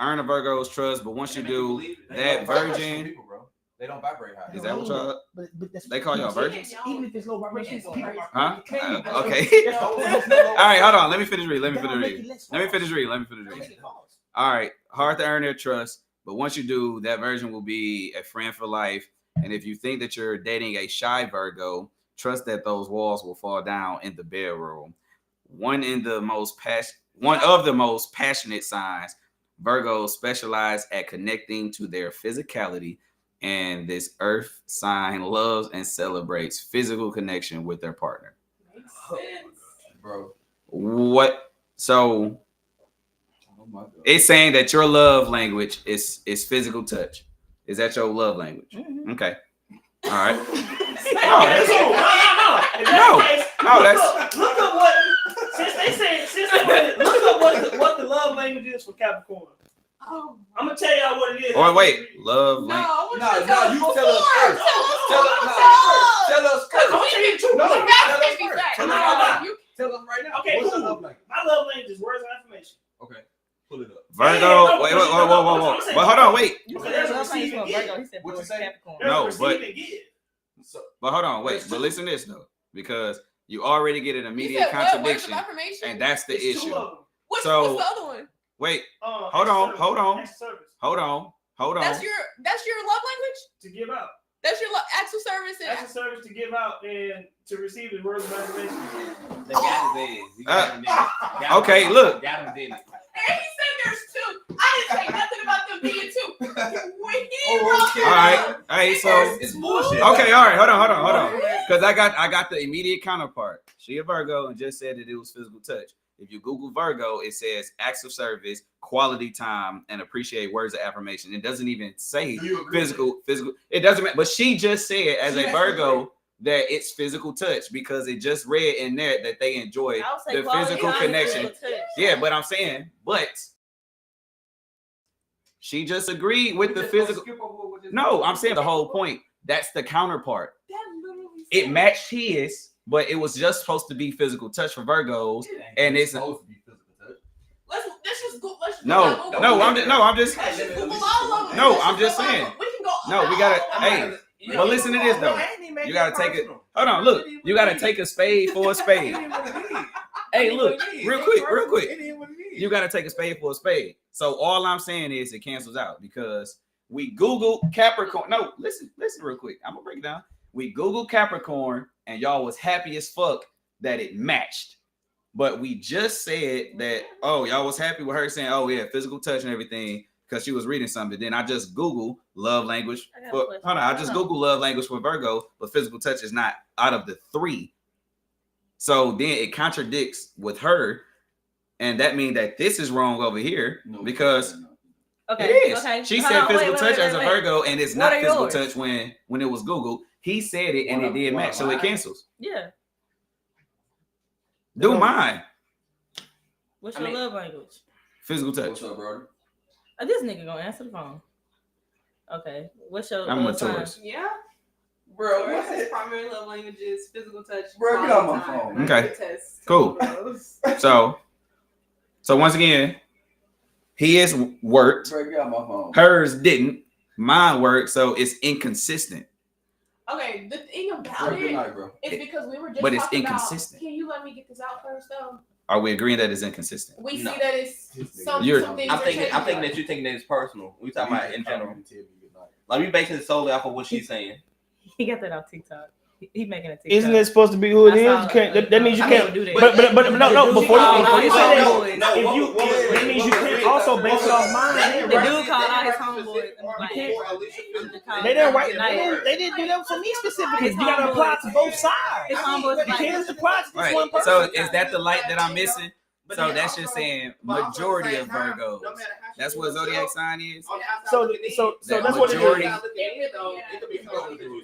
Earn a Virgo's trust, but once you do They that, don't vibrate virgin. people, bro. They don't vibrate high. Is that what y'all? But that's They call y'all virgins? Even if it's low vibration, people are Huh? claiming that. Okay. That's All the point. It's low right, hold on. Let me finish reading. That don't make it less Let me false. finish reading. Don't make it false. All right, hard to earn their trust, but once you do, that virgin will be a friend for life. And if you think that you're dating a shy Virgo, trust that those walls will fall down in the bedroom. One of the most passionate signs, Virgos specialize at connecting to their physicality, and this earth sign loves and celebrates physical connection with their partner. Bro. What? So Oh my God. it's saying that your love language is physical touch. Is that your love language? Mhm. Okay. All right. No, that's true. No, that's- look up what since they say look up what the love language is for Capricorn. Oh. I'm gonna tell y'all what it is. Or wait, love No, language. I want No, you to tell us you before. tell us first. Tell us Tell us Because first. we need to. No, We tell got us to be first. back. Tell No, us you- Tell us right now. Okay, What's cool. your love language? My love language is words of affirmation. Okay, pull it up. Virgo. no, Wait, no, whoa. I'm saying- But hold on, wait. You Okay, said that's love what language for Stephen Virgo. He said What you for say? Capricorn. There's No, receive but- and give. So, But hold on, wait. But listen to this though, because you already get an You immediate said what? Words of contradiction, affirmation? and that's the It's two issue. of them. What's So- the other one? Wait, Hold Hold on. Acts of service hold on. That's your love language? to give out. That's your acts of service Acts and of service to give out and to receive is words of affirmation. The guy is in. You got him in. Okay, look. Got him in. And he said there's two. I didn't say nothing about them being two. okay. All right. Hey, so it's bullshit. okay, all right. Hold on. Because I got the immediate counterpart. She a Virgo and just said that it was physical touch. If you Google Virgo, it says acts of service, quality time, and appreciate words of affirmation. It doesn't even say Do you agree physical. It doesn't matter. But she just said, as She a has to Virgo, that it's physical touch because it just read in there that they enjoy I would say the quality physical time is connection. physical touch. Yeah, but I'm saying, but she just agreed with the physical. No, I'm saying the whole point. That's the counterpart. That literally It said- matched his, but it was just supposed to be physical touch for Virgos, and it's supposed to be physical touch. Let's just go. Let's no. go. I'm just. Let's just Google all of them. No, Let's I'm just go all saying. of them. We can go. No, we gotta. all Hey, of them. but listen to this though. You gotta take it. Hold on, look. You gotta take a spade for a spade. Hey, look, real quick. You gotta take a spade for a spade. So all I'm saying is it cancels out because we Google Capricorn. No, listen real quick. I'm gonna break it down. We Google Capricorn and y'all was happy as fuck that it matched. But we just said that, oh, y'all was happy with her saying, oh yeah, physical touch and everything because she was reading something. Then I just Google love language. I just Google love language for Virgo, but physical touch is not out of the 3. So then it contradicts with her, and that means that this is wrong over here because Okay. it is. Okay. She Hold said on, physical wait, touch wait, as a wait. Virgo, and it's What not are physical yours? touch when it was Googled. He said it, and it did match, so it cancels. Yeah. Do mine. What's your love language? Physical touch. What's up, brother? This nigga gonna answer the phone. Okay. What's your I'm a sign? Taurus. Yeah. Bro, Taurus what? is primary love languages, physical touch. Bro, get quality off my time. phone. Okay. Test. Cool. So once again, his worked, Bro, get off my phone. hers didn't, mine worked, so it's inconsistent. Okay, the thing Bro, about good it night, bro. is because we were just But it's talking inconsistent. about. Can you let me get this out first, though? Are we agreeing that it's inconsistent? We No. see that it's some You're- things I are think changing. that you think that it's personal. We talking about in general. Like we basing it solely off of what she's saying. He got that off TikTok. He making a TikTok. Isn't it supposed to be who it I is? saw You can't. That means you I can't. do that. But no. Before you say that, homeboys. if you that means you can't also base it off mine. The dude called out his homeboys. and was like, They didn't write. They didn't do that for me specifically. You gotta apply to both sides. His homeboys You like, can't just apply to this one Right. person. So is that the light that I'm missing? So that's just saying majority of Virgos. That's what zodiac sign is. So That that's what it majority- is. It don't hit for every.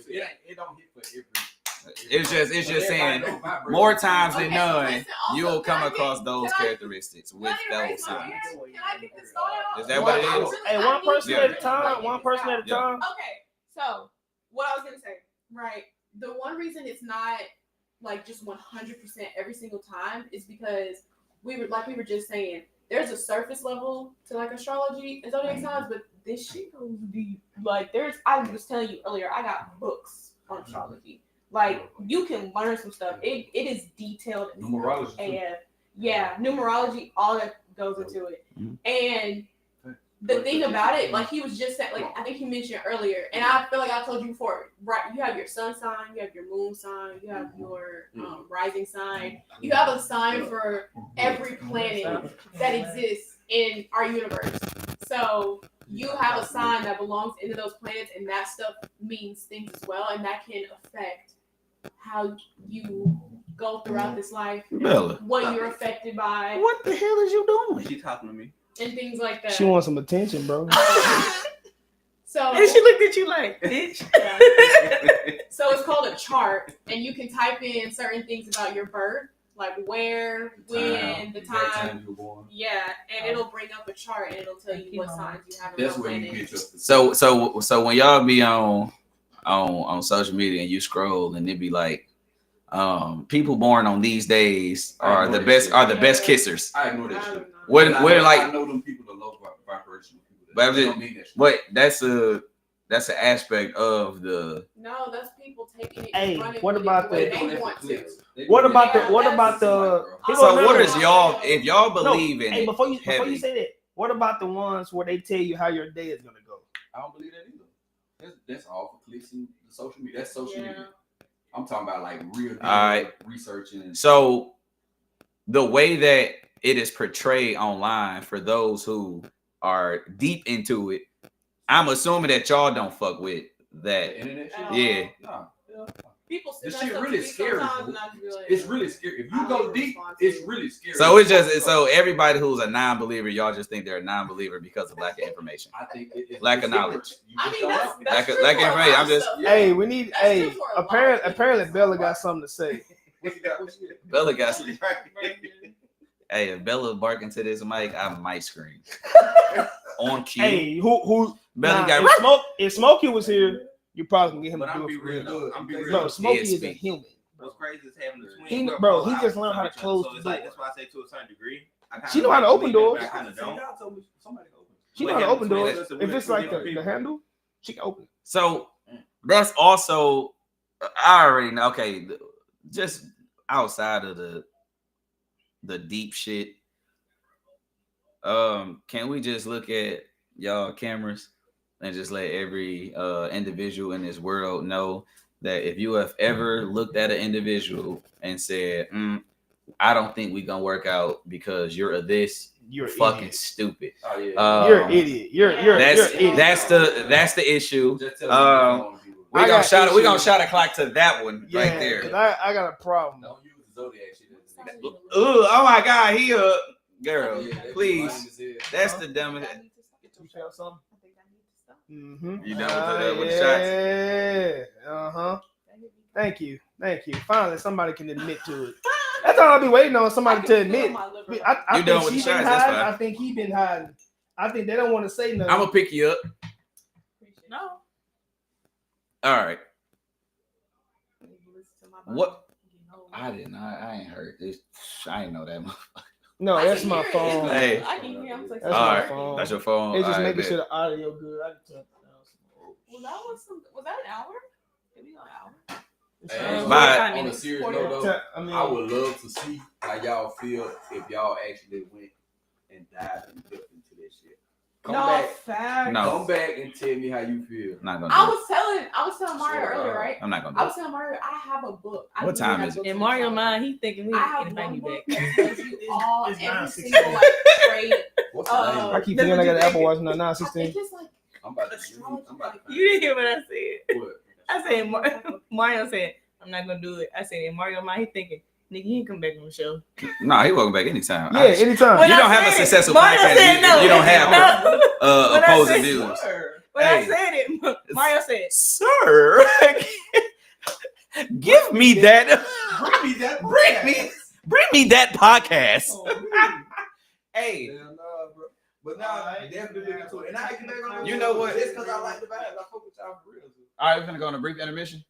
It's just saying more times than none, you'll come across those characteristics with those signs. Can I get this thought out? Is that what it is? Hey, one person at a time. One person at a Yeah. time. Okay, so what I was gonna say, right? The one reason it's not like just 100% every single time is because we were just saying there's a surface level to like astrology and zodiac signs, but this shit goes deep. Like I was telling you earlier, I got books on astrology. Like you can learn some stuff. It is detailed Numerology, too. and yeah, numerology, all that goes into it. Mhm. And the thing about it, like he was just saying, like I think he mentioned earlier, and I feel like I told you before, right? You have your sun sign, you have your moon sign, you have your rising sign. You have a sign for every planet that exists in our universe. So you have a sign that belongs into those planets, and that stuff means things as well, and that can affect how you go throughout this life, Bella, what you're affected by, what the hell is you doing? She talking to me. and things like that. She wants some attention, bro. So And she looked at you like, bitch. So it's called a chart, and you can type in certain things about your birth, like where, when, the time. you were born. Yeah, and it'll bring up a chart, and it'll tell you what signs you have in That's those where you planets. get your. So when y'all be on social media and you scroll and it be like, people born on these days are the best kissers. I ignore I that don't shit. know. What I like, know them people are low vibrational people. But They don't mean that shit. but that's an aspect of the. No, that's people taking it. Hey, and running what with about it the way the- they want to? What about the? Yeah, What that's- about the? So No, what no, is y'all? If y'all believe in Hey, it, before you heavy. say that, what about the ones where they tell you how your day is gonna go? I don't believe that either. That's all for clicks and social media. That's social Yeah. media. I'm talking about like real deal Alright. researching. And So the way that it is portrayed online for those who are deep into it, I'm assuming that y'all don't fuck with the that. internet shit. Yeah. Nah. People This That's shit up to really me scary. sometimes, Fool. and I just be like, It's really scary. If I you go don't deep, respond to it's it. really scary. So it's just so everybody who's a non-believer, y'all just think they're a non-believer because of lack of information. I think it's Lack of scary. knowledge. You I just mean, don't that's know. Lack true of- lack of for a information, lot I'm of just- stuff. Hey, we need. That's true Hey, for a lot of apparently things. Bella got something to say. What you got? What you got? Bella got some. Brandon. Hey, if Bella barking to this mic, I might scream. On cue. Hey, who? Bella Nah, got. if Smokey was here, you probably can get him But to I'm do be it for real real. though. I'm be real. Bro, though. Smokey is a DSP. human. What's crazy is having the twins. He- we're bro, polar he just learned how to opposites of each other. close So the it's like door. that's why I say to a certain degree. I kinda She know how to like open believe it, doors. but I kinda don't. Y'all told me somebody open. She But know how to having open twins, doors. that's a If weird it's like different the people. handle, she can open it. So that's also. I already know. Okay, just outside of the deep shit. Can we just look at y'all cameras and just let every individual in this world know that if you have ever looked at an individual and said, I don't think we gonna work out because you're a this, You're fucking idiot. stupid. Oh yeah. You're an idiot. You're That's an idiot. that's the issue. Just tell me what's going on, people. We I gonna got shout. We gonna issues. shout a clock to that one Yeah, right 'cause there. I got a problem. Don't use the Zodiac shit as an excuse. Oh my God, he girl, Yeah, that be please. lame as hell. That's Huh? the dumbest. You feel something? I think I need to stop. Mm-hmm. You done with the shots? Yeah. Uh-huh. Thank you. Finally, somebody can admit to it. That's all I'll be waiting on, somebody to admit. I You done think with she the been shots, that's hiding. fine. I think he been hiding. I think they don't want to say nothing. I'm gonna pick you up. No. All right. What? I didn't. I ain't heard this. I ain't know that. No, I that's can my hear it. phone. Hey. I can hear. I'm like, That's All my right. phone. That's your phone. It's just All right, making bet. sure the audio good. I can turn it Well, that was that an hour? Maybe an hour. Hey, Bye. on a serious note, though, down. I mean, I would love to see how y'all feel if y'all actually went and dived and dipped into that shit. fact. No. Come back and tell me how you feel. I'm not gonna. I Do it. was telling Mario Sure, earlier, right? I'm not gonna. I Do was telling Mario I have a book. I What literally time have is it? books In on Mario my mind, he thinking we I have invite one you book back. that tells you all It's every 9:16. single like trade. What's the name? I keep That's thinking I what got you an Apple thinking. Watch now. I 9:16. think it's like I'm about to astrology. I'm about to You didn't hear what I said. what? I said Mario said I'm not gonna do it. I said in Mario mind he thinking nigga he ain't come back on the show. No, he welcome back anytime. Yeah, anytime. When You I don't have a said it, successful Mario podcast. said no. You don't have No. When I opposing said- views. When Hey. I said it, Mario said Sir, give me that. Bring me that. Bring me that podcast. Hey, Hell nah, bro. But now I definitely look into it. And I can make on You know what? Just because I like the vibe, I fuck with y'all for real. all right, we're gonna go on a brief intermission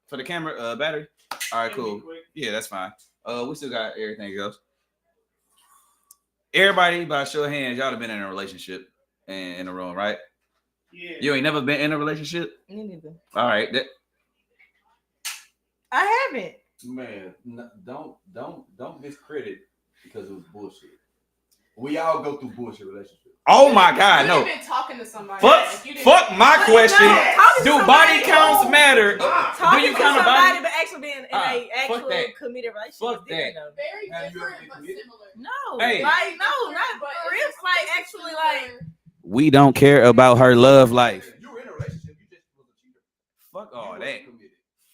for the camera battery. All right, cool. Yeah, that's fine. We still got everything else. Everybody, by show of hands, y'all have been in a relationship in a room, right? Yeah. You ain't never been in a relationship. me neither. All right, I haven't. Man, don't discredit because it was bullshit. We all go through bullshit relationships. oh my God, no. You've been talking to somebody. Fuck, If you didn't- fuck my But question. no, talking to Do somebody- body counts matter? Talking Do you to count a somebody body? but actually being in Ah, a fuck actual that. committed relationship Fuck is different though. Very Have you ever different been but committed? similar. No, Hey. like no, not But for real. it's Like actually, like We don't care about her love life. You were in a relationship, you just was a cheater. Fuck You all wasn't that. committed.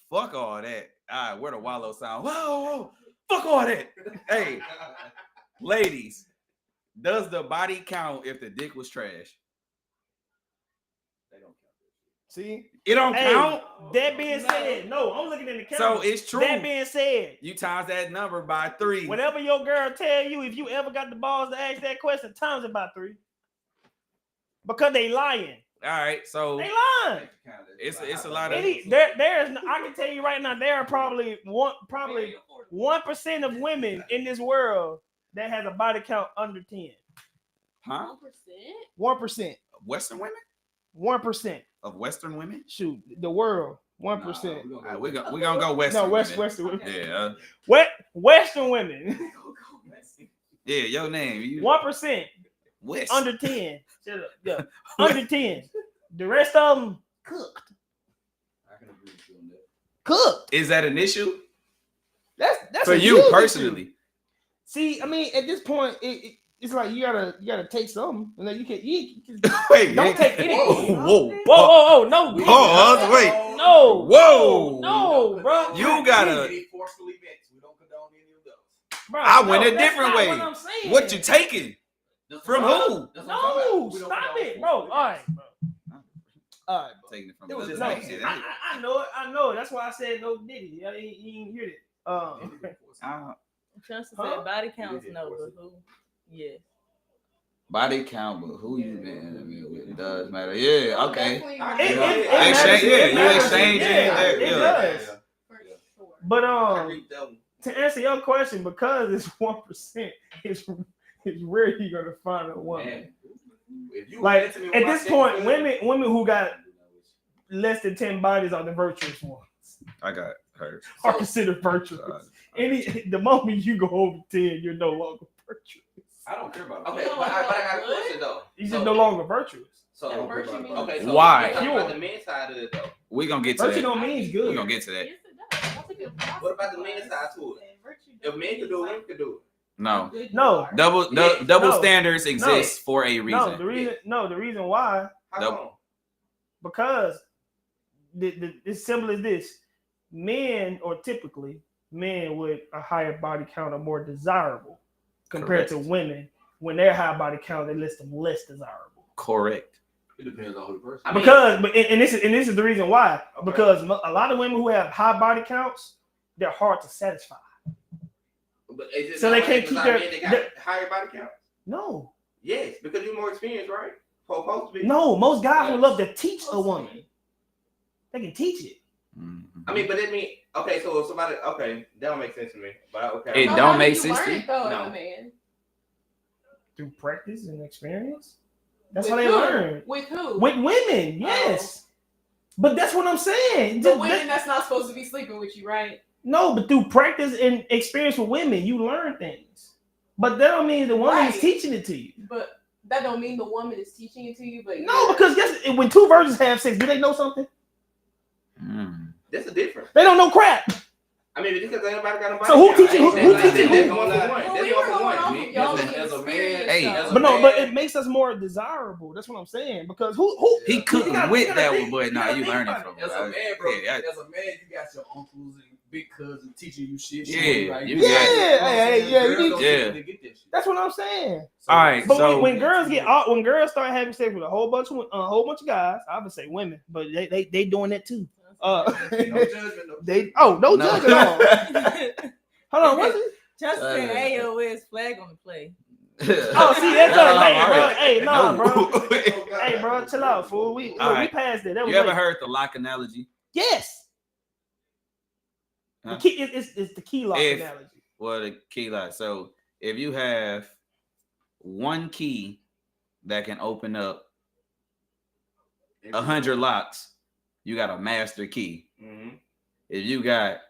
Fuck all that. All right, where the wallow sound? Whoa. Fuck all that. Hey, ladies, does the body count if the dick was trash? They don't count. See? It don't Hey, count. that being said, no, I'm looking in the camera. So it's true. That being said, You times that number by 3. whatever your girl tell you, if you ever got the balls to ask that question, times it by 3. Because they lying. All right, so They lying. It's a lot of- There is. I can tell you right now, there are probably 1% of women in this world that has a body count under 10. huh? 1%? 1%. Western women 1%. of Western women. Shoot, the world. 1%. All right, we're gonna go Western. No, women. Western women. Yeah, Western women. yeah. Your name, you 1% West. under 10. Shut up. Yeah, under 10. The rest of them cooked. I can agree with you on that. Cooked. Is that an issue That's for a you huge issue. personally? See, I mean, at this point, it's like you gotta take something, and then you can Wait, don't take anything. Whoa, Whoa, no, Pause. Wait. No. Whoa. No, bro. You gotta. Any forceful events. We don't condone any of those. Bro, I went a that's different not way. What I'm saying. What you taking? From who? No, stop it, bro. All right, bro. All right, bro. Taking it from It was the just No, man. like- I know it. I know it. That's why I said no Diddy. You didn't hear it. Chance Huh? said body counts no, but who? Yeah. Body count, but who you been with? It does matter. Yeah, okay. Definitely It not. Exchange, yeah, you matters. exchanging Yeah, it, it yeah. does. For sure. But I agree with that one. to answer your question, because it's 1%, it's rare you're gonna find a woman. Man, if you Like, went to me with at my this point, second women who got less than 10 bodies are the virtuous ones. I got hurt. Are considered virtuous. The moment you go over 10, you're no longer virtuous. I don't care about Okay, You but don't I feel got a good? question though. You're just no longer virtuous. So That virtue means- okay, so Why? let's talk about the men's side of it though. We gonna get to Virtue that. don't mean We good. gonna get to that. Yes, it does. I took a philosophy What about the class, men's side to it? and virtue If men could do it, women could do it. No. good you No. are. Double Yeah. double No. standards exist for a No, reason. the reason why, How Nope. come? because it's simple as this. Men, or typically men with a higher body count, are more desirable compared to Correct. women. When their high body count, they list them less desirable. Correct. It depends on who the person. I mean- This is the reason why. Okay. Because a lot of women who have high body counts, they're hard to satisfy. But is it So not they like can't it's keep not their- men that got higher body count? No, Yes, because you're more experienced, right? Supposed to be. no, most guys would love to teach a woman. They can teach it. Mhm. I mean, but it mean okay. So if somebody that don't make sense to me. But okay. It So don't how make did you sense learn to it, though, No. as a man? Through practice and experience. That's With how they who? learn. With who? With women, yes. But that's what I'm saying. the Just- women that's not supposed to be sleeping with you, right? no, but through practice and experience with women, you learn things. But that don't mean the woman is Right. teaching it to you. But that don't mean the woman is teaching it to you. But No, you're- because guess when two virgins have sex, do they know something? Mm. That's a difference. They don't know crap. I mean, because anybody got a body So who count, teaching- ain't who that- teaching that's who? one for one. Well, That's we one were for going one. off of Me- y'all as a- being as a man- experienced, hey, though. as a But no, man- but it makes us more desirable. That's what I'm saying. Because who He you couldn't gotta- with you gotta that think- one, but nah, gotta you think learning about from it. it. As a man, bro, Yeah, as a man, you got your uncles and big cousins teaching you shit. Yeah, showing you how you do got- it. Yeah, hey, yeah, you Girls need- don't Yeah. typically get that shit. That's what I'm saying. So- All right, But so- when girls start having sex with a whole bunch of guys, I would say women, but they doing that too. No judgment, no. No No. judging at all. Hold on, what's it? Chance said AOS flag on the play. Oh, see, that's No, hey, all bro, right. hey, nah, No. bro. Hey, bro, chill out, fool. We right. passed it. That was You ever late. heard the lock analogy? Yes. Huh? The key, it's the key lock If- analogy. Well, the key lock. So if you have one key that can open up 100 locks, you got a master key. Mhm. If you got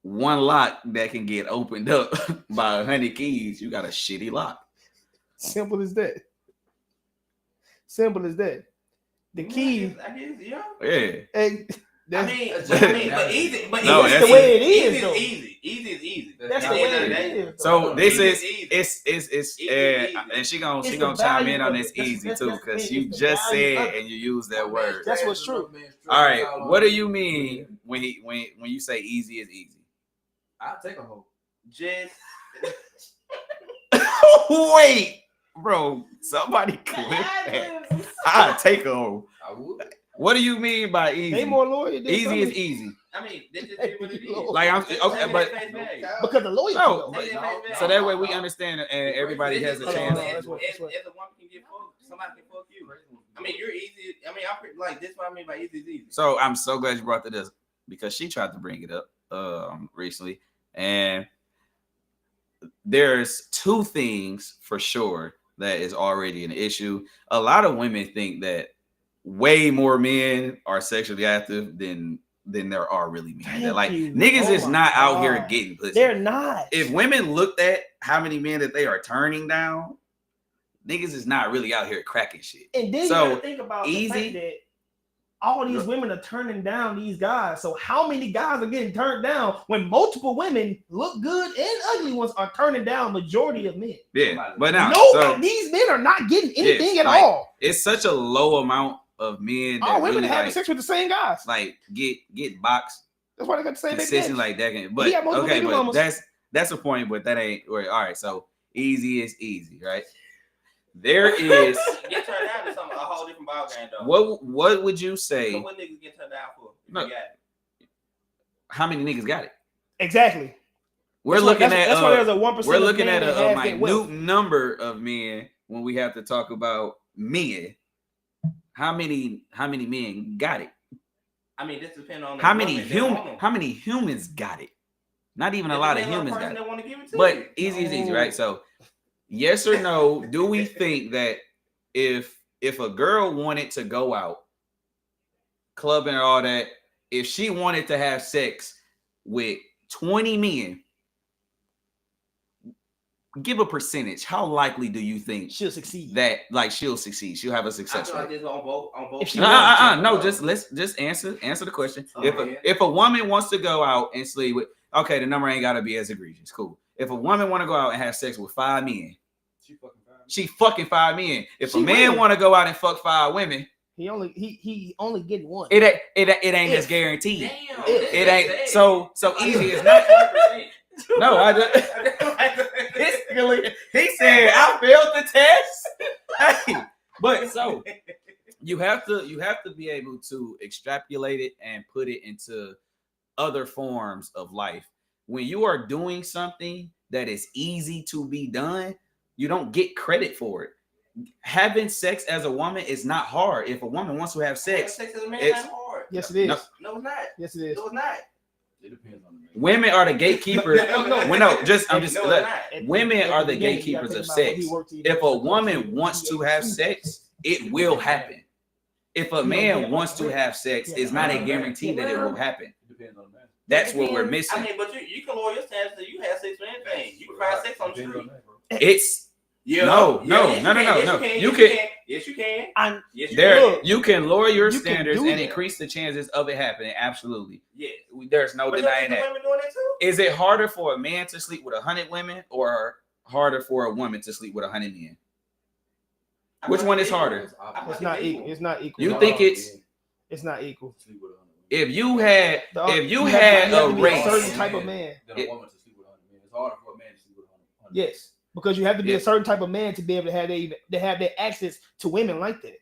one lock that can get opened up by 100 keys, you got a shitty lock. Simple as that. Simple as that. The key. I guess, yeah. Yeah. Hey, I mean, but easy. But No, easy. that's the way it is, Easy though. is easy. Easy is easy. That's At the the way end of the it day. is. So this Easy is is easy. it's Easy is easy. and she gonna It's the chime value in on of this it. That's- easy that's- too, that's the because thing. you It's the just value said of it. and you used that word. That's what's true. All right, what do you mean when you say easy is easy? I'll take a hoe. Just Wait, bro, somebody clip that. I'll take a hoe. I would. What do you mean by easy? They more loyal than Easy some is of- easy. I mean, this is what it is. Like I'm Just okay, take but it at face value. because the loyalty. No, though. but- Take it at face value. so that way we understand and everybody has a Hold on, chance. hold on. That's what- As a woman can get fucked, somebody can fuck you. I mean, you're easy. I mean, I'm like this. What I mean by easy is easy. So I'm so glad you brought this because she tried to bring it up recently, and there's two things for sure that is already an issue. A lot of women think that way more men are sexually active than there are really men. Thank That like you. niggas Oh is my not out here God. getting pussy. They're not. If women looked at how many men that they are turning down, niggas is not really out here cracking shit. And then So, you gotta think about the easy. fact that all these women are turning down these guys. So how many guys are getting turned down when multiple women look good and ugly ones are turning down majority of men? Yeah, but now No, so these men are not getting anything Yes, at like- all. it's such a low amount of men that All women really having like, sex with the same guys. like get boxed That's why they got the same baby consistent daddies. like that. He But got multiple okay, baby but mamas. that's the point. But that ain't all right. So easy is easy, right? There is Get turned down to something a whole different ball game though. what would you say? So what niggas get turned down for? If No. you got it? How many niggas got it? Exactly. We're That's why- looking that's, at that's why there's a 1%. we're looking of men at that a have that wealth. minute number of men when we have to talk about men. How many men got it? I mean, this depends on the How woman many that want 'em. how many humans got it? Not even It a lot of depends on the humans person got it. that wanna give it to But you. easy is easy, right? So yes or no, do we think that if a girl wanted to go out clubbing and all that, if she wanted to have sex with 20 men, give a percentage, how likely do you think She'll succeed. that like she'll succeed, she'll have a I success feel like rate? this on both If she No, let's answer the question. Oh, If man. if a woman wants to go out and sleep with, okay, the number ain't gotta be as egregious. Cool. If a woman want to go out and have sex with 5 men, she fucking 5 men. If She a man will. want to go out and fuck 5 women, He only getting one. it ain't as If. guaranteed. Damn, It ain't so easy. It's not. No, I just. He said I failed the test. Hey, but so you have to be able to extrapolate it and put it into other forms of life. When you are doing something that is easy to be done, you don't get credit for it. Having sex as a woman is not hard. If a woman wants to have sex, Sex as a man it's- is hard. Yes, it is. No. No, it's not. Yes, it is. No, it's not. It depends on the man. women are the gatekeepers. I'm just No, look, it's not. women are the gatekeepers of sex. If a woman wants to have sex, it will happen. If a man wants to have sex, it's not a guarantee that it will happen. It depends on the man. That's what we're I missing. mean, but you can lower your standards so you have sex for anything. You can find sex on the Depends street. on that, bro. It's Yeah. No. Yes, You you can- can. Yes, you can. I'm Yes, you there. can. You can lower your You can standards do and that. increase the chances of it happening. Absolutely. Yes. There's no But denying there's that. women doing that too. Is it harder for a man to sleep with 100 women or harder for a woman to sleep with 100 men? Which one is harder? It's not equal. It's not equal. You think it's It's not equal. if you had You had have a to be race, certain type of man. Than a woman to sleep with 100 men. It's harder for a man to sleep with 100. Yes, because you have to be Yeah. a certain type of man to be able to have their access to women like that.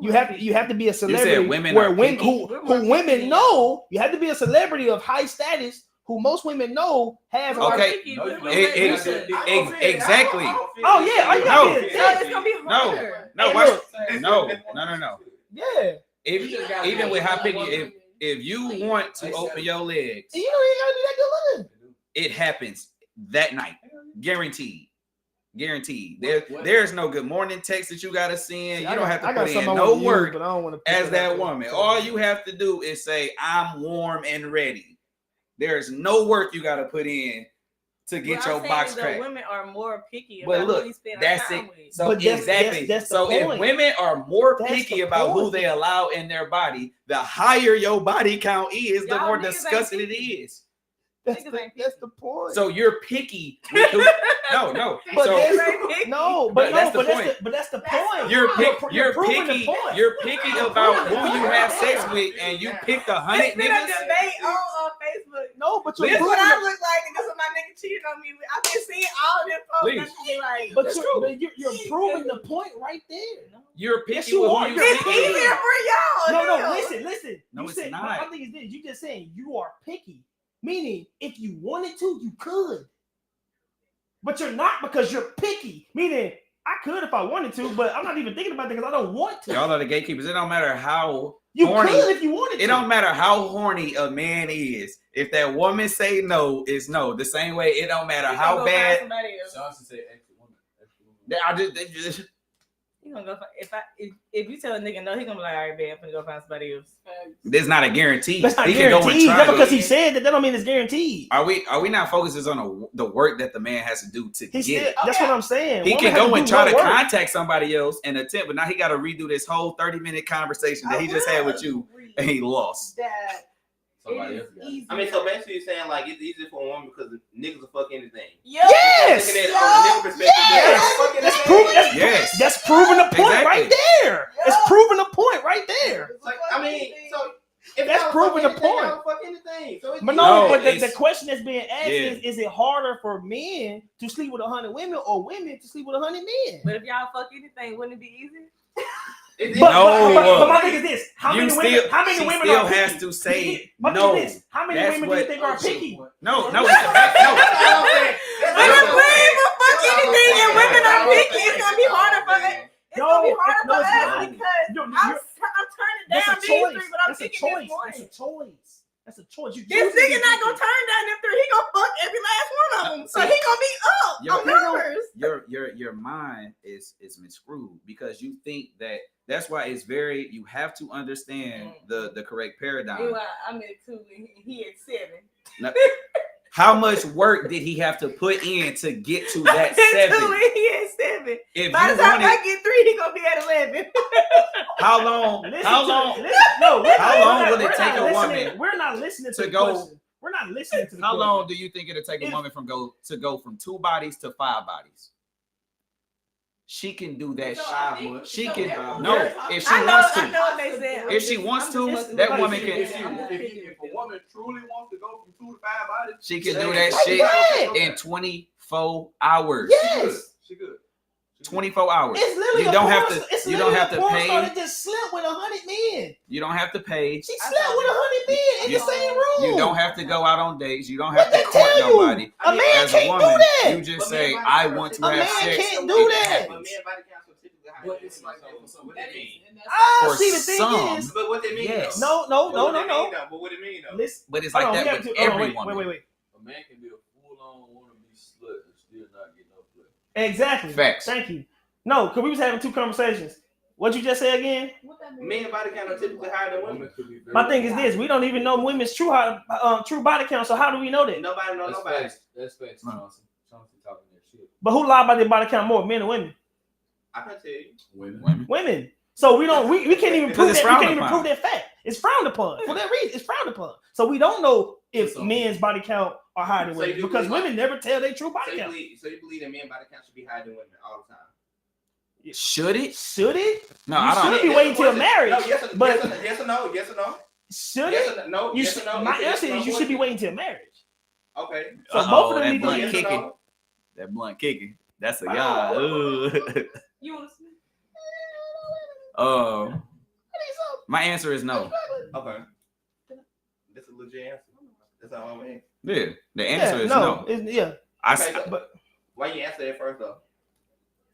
You have to be a celebrity women where are women picky? who women know. You have to be a celebrity of high status who most women know has a lot of. Okay. Exactly. Oh, yeah, I No. know. It's gonna be harder. Hey, watch- look. No. Yeah, If even with how picky, if you want to open your legs, and you know you ain't gotta do that good looking. it happens that night, guaranteed. What- There's no good morning text that you gotta send. You I don't got- have I to got put in something I no wanna use, work but I don't want to as that woman. All you have to do is say, "I'm warm and ready." There's no work you gotta put in to get What your I'm saying box is that cracked. Women are more picky But about look, who we spend our that's time it. with. So But that's exactly. the So if point. women are more That's picky the about who point. they allow in their body, the higher your body count is, the Y'all more niggas ain't disgusting it picky. is. That's Niggas ain't that's the point. So you're picky. With who, no. But So that's- no, but that's the but point. that's the That's point. the you're point. you're proving the picky. point. You're picky about who you have sex with, and you picked 100 It's been a niggas. debate on Facebook. No, but you're This This proving what I the- look like, and this what my nigga cheated on me with. I've been seeing all them folks. Please. that be like, But That's you're, true. but you're proving the point right there. You're picky Yes, you with are. who you it's sleep easier with. for y'all. No, Hell. listen. No, You it's said, not. My thing is this: you just saying you are picky, meaning if you wanted to, you could, but you're not because you're picky. Meaning I could if I wanted to, but I'm not even thinking about it because I don't want to. Y'all are the gatekeepers. It don't matter how You horny. could if you wanted to. It don't matter how horny a man is. If that woman say no, it's no. The same way it don't matter You how gonna go find bad. somebody else. Johnson said extra woman. They just You gonna go find, if you tell a nigga no, he gonna be like, all right, babe, I'm gonna go find somebody else. there's not a guarantee. That's not He can go and guaranteed. try That's it. because he said that. That don't mean it's guaranteed. Are we not focusing on the work that the man has to do to He get still, it? that's what I'm saying. He Woman can has go do and try no to work. contact somebody else and attempt, but now he got to redo this whole 30-minute conversation that he just had with you, and he lost. That somebody It else is got it. easy. I mean, so basically you're saying like it's easy for a woman because niggas will fuck anything. Yes. Looking at it from a nigga perspective, Yes. they'll fuck That's anything. proven. Yes. That's proving the point Exactly. right there. It's proving the point right there. Like, I mean, so if That's y'all proving fuck the anything, point. y'all fuck anything. So it's But No, no, but the it's- question that's being asked Yeah. is it harder for men to sleep with 100 women or women to sleep with 100 men? But if y'all fuck anything, wouldn't it be easy? But my thing is this: how You many still, women? How many she women still are has picky? to say My thing no. is this: how many That's women do what- you think are picky? No, it's a fact. No. But if women will fuck anything and women are picky, it's gonna be harder for us. It's gonna be harder for it's us not. because I'm turning That's down a these choice. three, but I'm That's a picking choice. this one. That's a choice. That's a choice. You This choose to nigga be not picky. gonna turn down them three. He gonna fuck every last one of them. So he gonna be up Your- on numbers. Your mind is miscrewed because you think that's why it's very, you have to understand the correct paradigm. Meanwhile, I'm at 2 and he at 7. Now, how much work did he have to put in to get to I'm that at 2 7? and he at 7. If By you the time I wanted, get 3, he gonna be at 11. how long? Listen How to- long? listen- no, we're How not- long we're will not- it we're take not a listening- woman We're not listening to to the go- question. We're not listening to the How question. long do you think it'll take a woman to go from 2 bodies to 5 bodies? She can do that. So shit. I think- She so can therefore no. we're talking- If she I know wants to, what they said. if she wants to, It's- that like, woman if can. If a woman truly wants to go from 2 to 5 bodies, She can do then- that shit Right. in 24 hours. Yes. She good. 24 hours. It's literally You a don't porn have star- to. It's You don't literally have a to porn star pay. that just slept with 100 men. You don't have to pay. She slept with 100 men in the same room. You don't have to go out on dates. You don't What have to they court tell you? nobody. A man As a can't woman, do that. you just say, "I want to A have man sex." can't It do that. happens. But men body count so typically higher. But it's like that for some what That it is, mean? and that's For See, the thing some, is, But what they mean? Yes. though? no. But what they mean, though? But what it mean though? Listen, But it's hold like on, we that have with to- hold on, every wait, woman. Wait. A man can be a full-on wannabe slut and still not get no play. Exactly. Facts. Thank you. No, because we was having 2 conversations. What'd you just say again? what that means. Men body count are typically higher than women. Women could be very My thing is this: we don't even know women's true body count. So how do we know that? Nobody knows That's nobody. facts. That's facts, Chauncey. Chauncey talking that shit. But who lie about their body count more, men or women? I can tell you. Women. Women. So we don't. We can't even prove it's that. We frowned can't even upon. prove that fact. It's frowned upon for that reason. It's frowned upon. So we don't know if So- men's body count are higher than So women you because believe- women never tell their true So body you count. believe that men body count should be higher than women all the time? Should it? Should it? No, You I don't. should be waiting till marriage. No, yes or, but- yes or no? Yes or no? Should Yes it? or no? You Yes should, or no? my Yes or answer no is you should be question? waiting till marriage. Okay. So Uh-oh, both of them that need to blunt be. Yes or kicking. no? That blunt kicking. That's a Wow. y'all. You want to see? My answer is no. Okay. That's a legit answer. That's all I'm saying. Yeah, the answer is no. Yeah. I Okay, s- so but- why you answer that first though?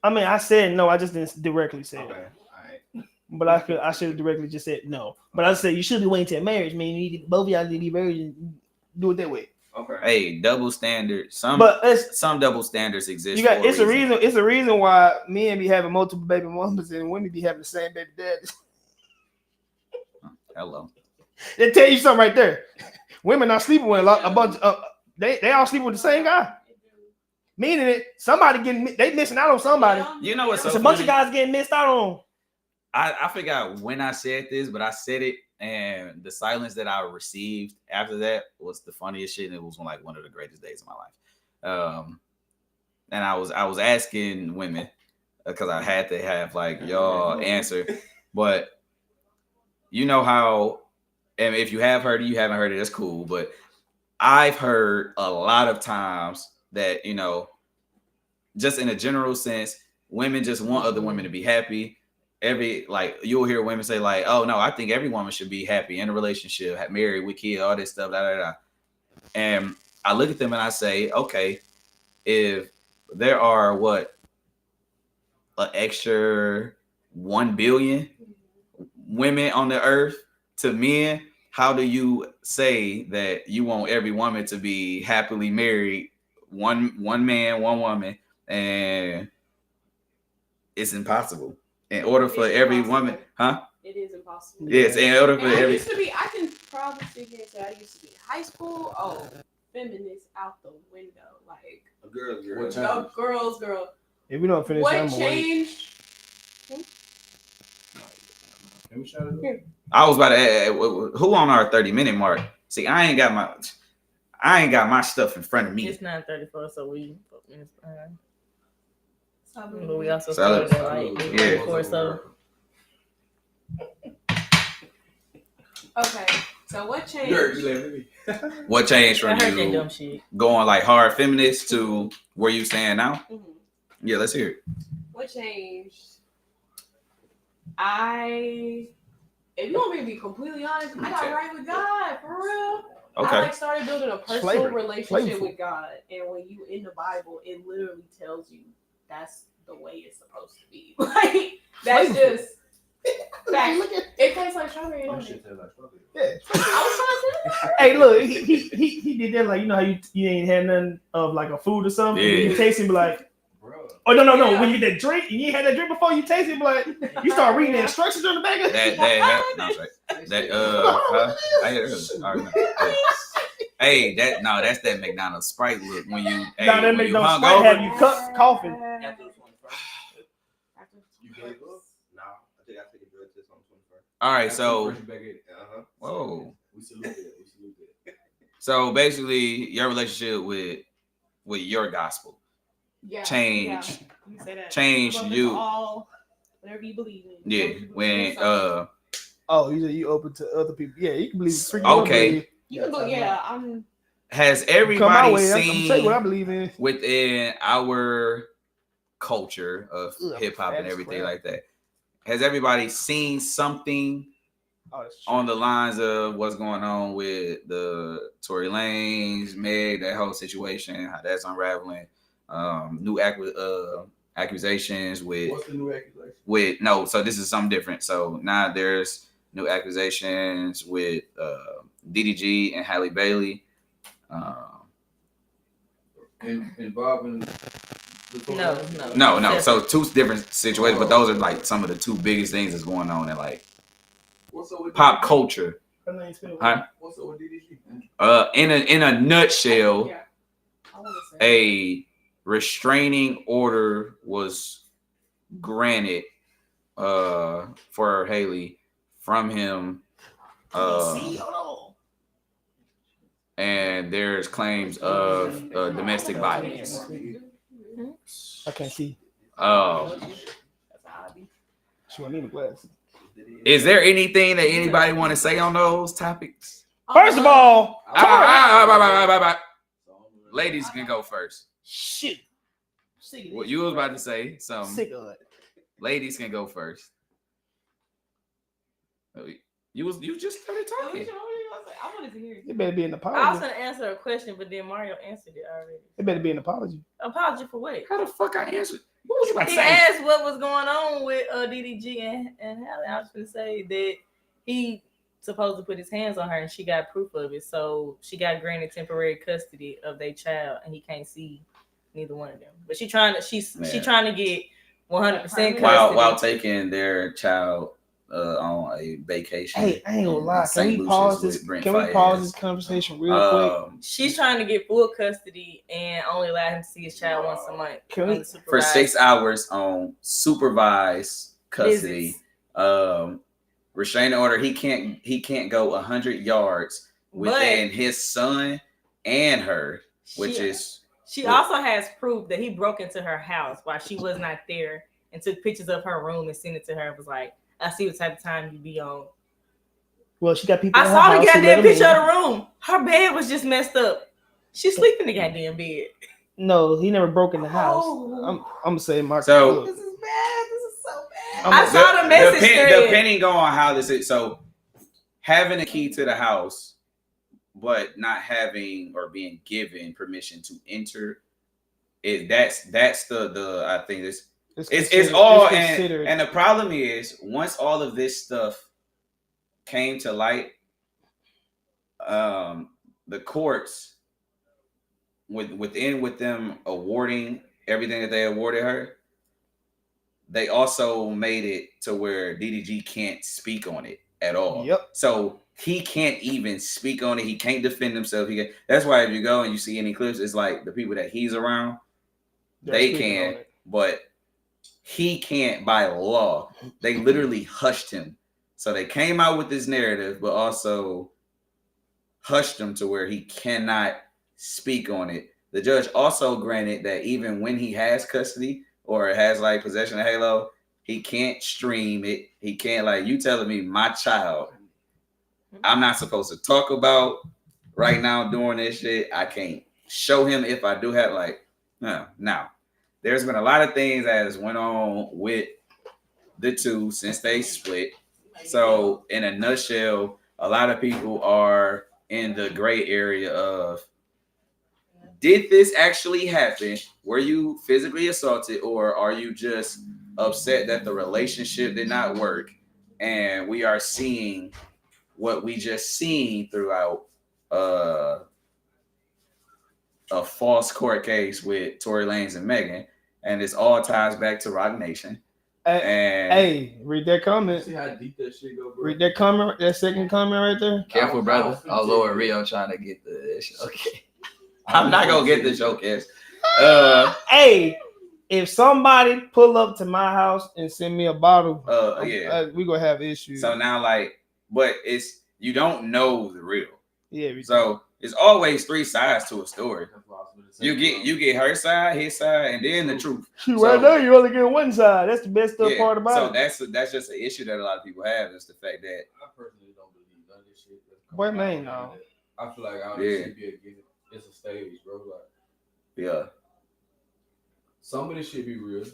I mean, I said no. I just didn't directly say Okay. it. All right. But I should have directly just said no. But I said you should be waiting till marriage. Man, you need, both of y'all need to be married and do it that way. Okay. hey, double standard. But it's Some double standards exist. you got for it's a reason. It's a reason why men be having multiple baby mamas and women be having the same baby daddies. Hello. They tell you something right there. Women not sleeping with a bunch of they all sleep with the same guy. Meaning it somebody they missing out on somebody. You know what's so It's a bunch of funny? guys getting missed out on. I forgot when I said this, but I said it, and the silence that I received after that was the funniest shit, and it was like one of the greatest days of my life. And I was asking women because I had to have like y'all answer, but you know how, and if you have heard it, you haven't heard it, that's cool. But I've heard a lot of times that, just in a general sense, women just want other women to be happy. You'll hear women say like, oh no, I think every woman should be happy in a relationship, married with kids, all this stuff, And I look at them and I say, okay, if there are an extra 1 billion women on the earth to men, how do you say that you want every woman to be happily married, one man, one woman, and it's impossible. In order for every woman, It is impossible. Yes, in order for And I every. used to be. I can probably sit here and say I used to be in high school. Oh, feminist out the window. Like A girl. What time? girl. If we don't finish, What I'm gonna wait. changed? Can we shout it out? I was about to add, who on our 30-minute mark? See, I ain't got my stuff in front of me. It's 9:34, so we. Salud. But we also Salud. started at like 8:34, so. Okay, so what changed? Dirt, you laughing at me? What changed I from heard that you dumb shit. going like hard feminist to where you stand now? Mhm. Yeah, let's hear it. What changed? If you want me to be completely honest, I got right with God, for real. Okay. I like started building a personal Flavor. relationship Flavorful. with God, and when you in the Bible, it literally tells you that's the way it's supposed to be. Like that's Flavorful. just facts. It tastes like strawberry. Oh, Don't shit, it? tastes like strawberry. Yeah. I was trying to say that. Hey, look, he did that like you know how you ain't had none of like a food or something. Yeah. You taste it, be like, Bro. oh no. Yeah. When you get that drink, and you ain't had that drink before, you taste it, be like, you start reading the instructions on the back of it. I hear it. All right, no. Hey, that's that McDonald's Sprite look when you Nah, that when make you no hung Sprite over. have you coughing. After the 21st. You gave up? No, I think I take a drug test on the 21st. All right, so First you back at it. whoa. We salute that. We salute that. So basically, your relationship with your gospel Yeah. change. Yeah. You say that. Change Welcome to you. all whatever you believe in. Yeah, Whatever you believe when in, so Oh, you said you open to other people. Yeah, you can believe. freaking Okay. believe. you can believe. Yeah, I'm. has Come my everybody way. I'm gonna tell you what I seen believe in. within our culture of Ugh, hip hop and that's everything crap. like that? Has everybody seen something Oh, that's true. on the lines of what's going on with the Tory Lanez, Meg, that whole situation, how that's unraveling? New accusations with What's the new accusation? so this is something different. So now there's new accusations with DDG and Halle Bailey. Involving No. So two different situations, but those are like some of the two biggest things that's going on in like What's up with pop DDG? culture. Huh? What's up with DDG, man? In a nutshell, Yeah. I want to say. a restraining order was granted for Haley from him. And there's claims of domestic violence. I can't see. She won't need a glass. Is there anything that anybody want to say on those topics? First of all, Ladies can go first. shit. What you was about to say? Sick of it. Ladies can go first. You just started talking. I wanted to hear It you. better be an I was apology. gonna answer a question, but then Mario answered it already. It better be an apology. Apology for what? How the fuck I answered? What was you about to He say? asked what was going on with DDG and Halle. I was gonna say that he supposed to put his hands on her and she got proof of it. So she got granted temporary custody of their child and he can't see neither one of them. But she's trying to get 100% custody. While taking their child on a vacation. Hey, I ain't gonna lie. Can St. we pause Lucia's this? with Brent Can we Fayez. pause this conversation real quick? She's trying to get full custody and only allow him to see his child once a month. Can we- unsupervised. For 6 hours on supervised custody. Visits. Restraining order. He can't go 100 yards within his son and her, which is. She also has proof that he broke into her house while she was not there and took pictures of her room and sent it to her. It was like, I see what type of time you be on. Well, she got people. I in her saw the house who let goddamn them picture in. of the room. Her bed was just messed up. She's sleeping in the goddamn bed. No, he never broke in the house. Oh. I'm gonna say Mark. So- This is bad. This is so bad. I'm- I saw the message thread. Depending on how this is, so having a key to the house, but not having or being given permission to enter, that's the I think it's all and the problem is once all of this stuff came to light, the courts with them awarding everything that they awarded her, they also made it to where DDG can't speak on it at all. Yep. So he can't even speak on it. He can't defend himself. That's why if you go and you see any clips, it's like the people that he's around, they can, but he can't by law. They literally hushed him. So they came out with this narrative, but also hushed him to where he cannot speak on it. The judge also granted that even when he has custody or has like possession of Halo, he can't stream it. He can't like you telling me my child. I'm not supposed to talk about right now doing this shit. I can't show him if I do have like no. Now, there's been a lot of things that has went on with the two since they split. So in a nutshell, a lot of people are in the gray area of did this actually happen? Were you physically assaulted, or are you just upset that the relationship did not work? And we are seeing what we just seen throughout a false court case with Tory Lanez and Megan, and this all ties back to Rock Nation. Hey, read that comment. See how deep that shit go, bro? Read that comment. That second comment right there. Careful, brother. Oh Lord, Rio trying to get the okay. I'm not gonna get the showcase. Hey, if somebody pull up to my house and send me a bottle, we gonna have issues. So now, like, but it's you don't know the real. Yeah. So it's always three sides to a story. You get her side, his side, and then the truth. Right now, you only get one side. That's the best part about it. So that's just an issue that a lot of people have. Is the fact that I personally don't believe none of this shit. Boy, man, no. I feel like all this shit be a gimmick. It's a stage, bro. Like, yeah. Some of this shit be real.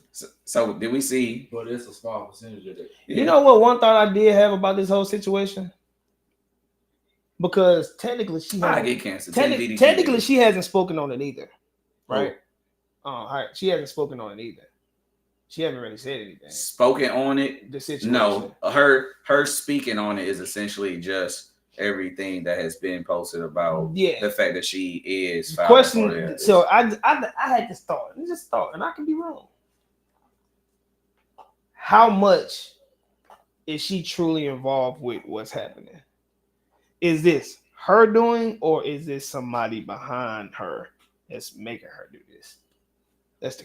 So did we see? But it's a small percentage of it. You know what? One thought I did have about this whole situation, because technically she I get cancer. Technically, she hasn't spoken on it either, right? She hasn't spoken on it either. She hasn't really said anything. Spoken on it? The situation. No, her speaking on it is essentially just everything that has been posted about the fact that she is question. So I had this thought, and I can be wrong. How much is she truly involved with what's happening? Is this her doing, or is this somebody behind her that's making her do this? That's the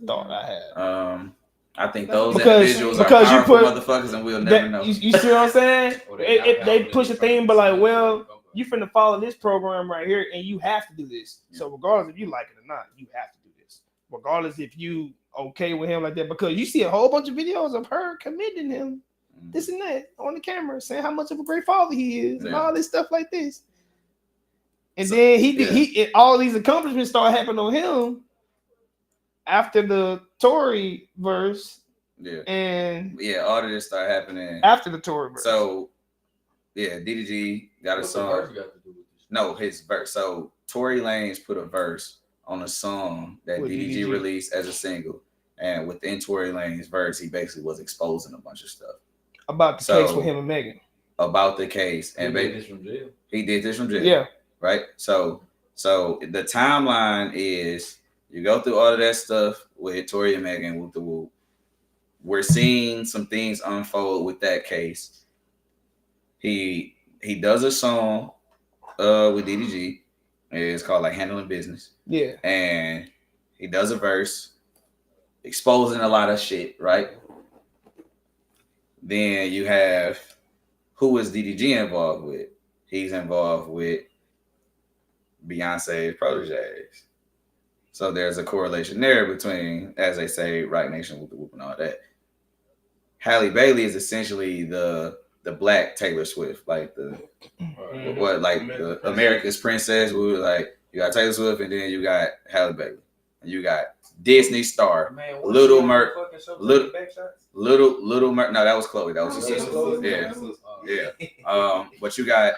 thought I had. I think those individuals are powerful motherfuckers, and we'll never know. You see what I'm saying? If they push a thing, but like, well, you finna follow this program right here, and you have to do this. So regardless if you like it or not, you have to do this. Regardless if you okay with him like that, because you see a whole bunch of videos of her commending him, this and that on the camera, saying how much of a great father he is, and all this stuff like this. And so, then he all these accomplishments start happening on him after the Tory verse. And all of this started happening after the Tory verse. So DDG got a song. No, his verse. So Tory Lanez put a verse on a song that DDG released as a single, and within Tory Lanez's verse, he basically was exposing a bunch of stuff about the case with him and Megan. About the case, and he did this from jail. He did this from jail. Yeah. Right. So the timeline is. You go through all of that stuff with Tory and Megan with the whoop. We're seeing some things unfold with that case. He does a song with DDG. It's called like Handling Business. Yeah. And he does a verse exposing a lot of shit, right? Then you have who is DDG involved with? He's involved with Beyonce's proteges. So there's a correlation there between, as they say, Rock Nation with the whoop and all that. Halle Bailey is essentially the black Taylor Swift, like the America's Princess. We were like, you got Taylor Swift, and then you got Halle Bailey, and you got Disney star Little Merc. No, that was Chloe. That was her sister. Yeah. But you got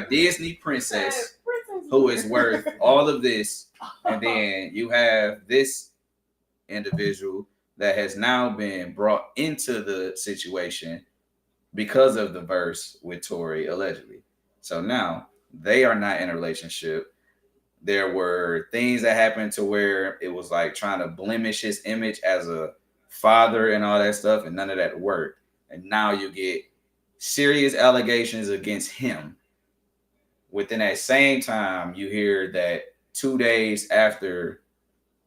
a Disney princess who is worth all of this, and then you have this individual that has now been brought into the situation because of the verse with Tory allegedly. So now they are not in a relationship. There were things that happened to where it was like trying to blemish his image as a father and all that stuff, and none of that worked. And now you get serious allegations against him. Within that same time, you hear that 2 days after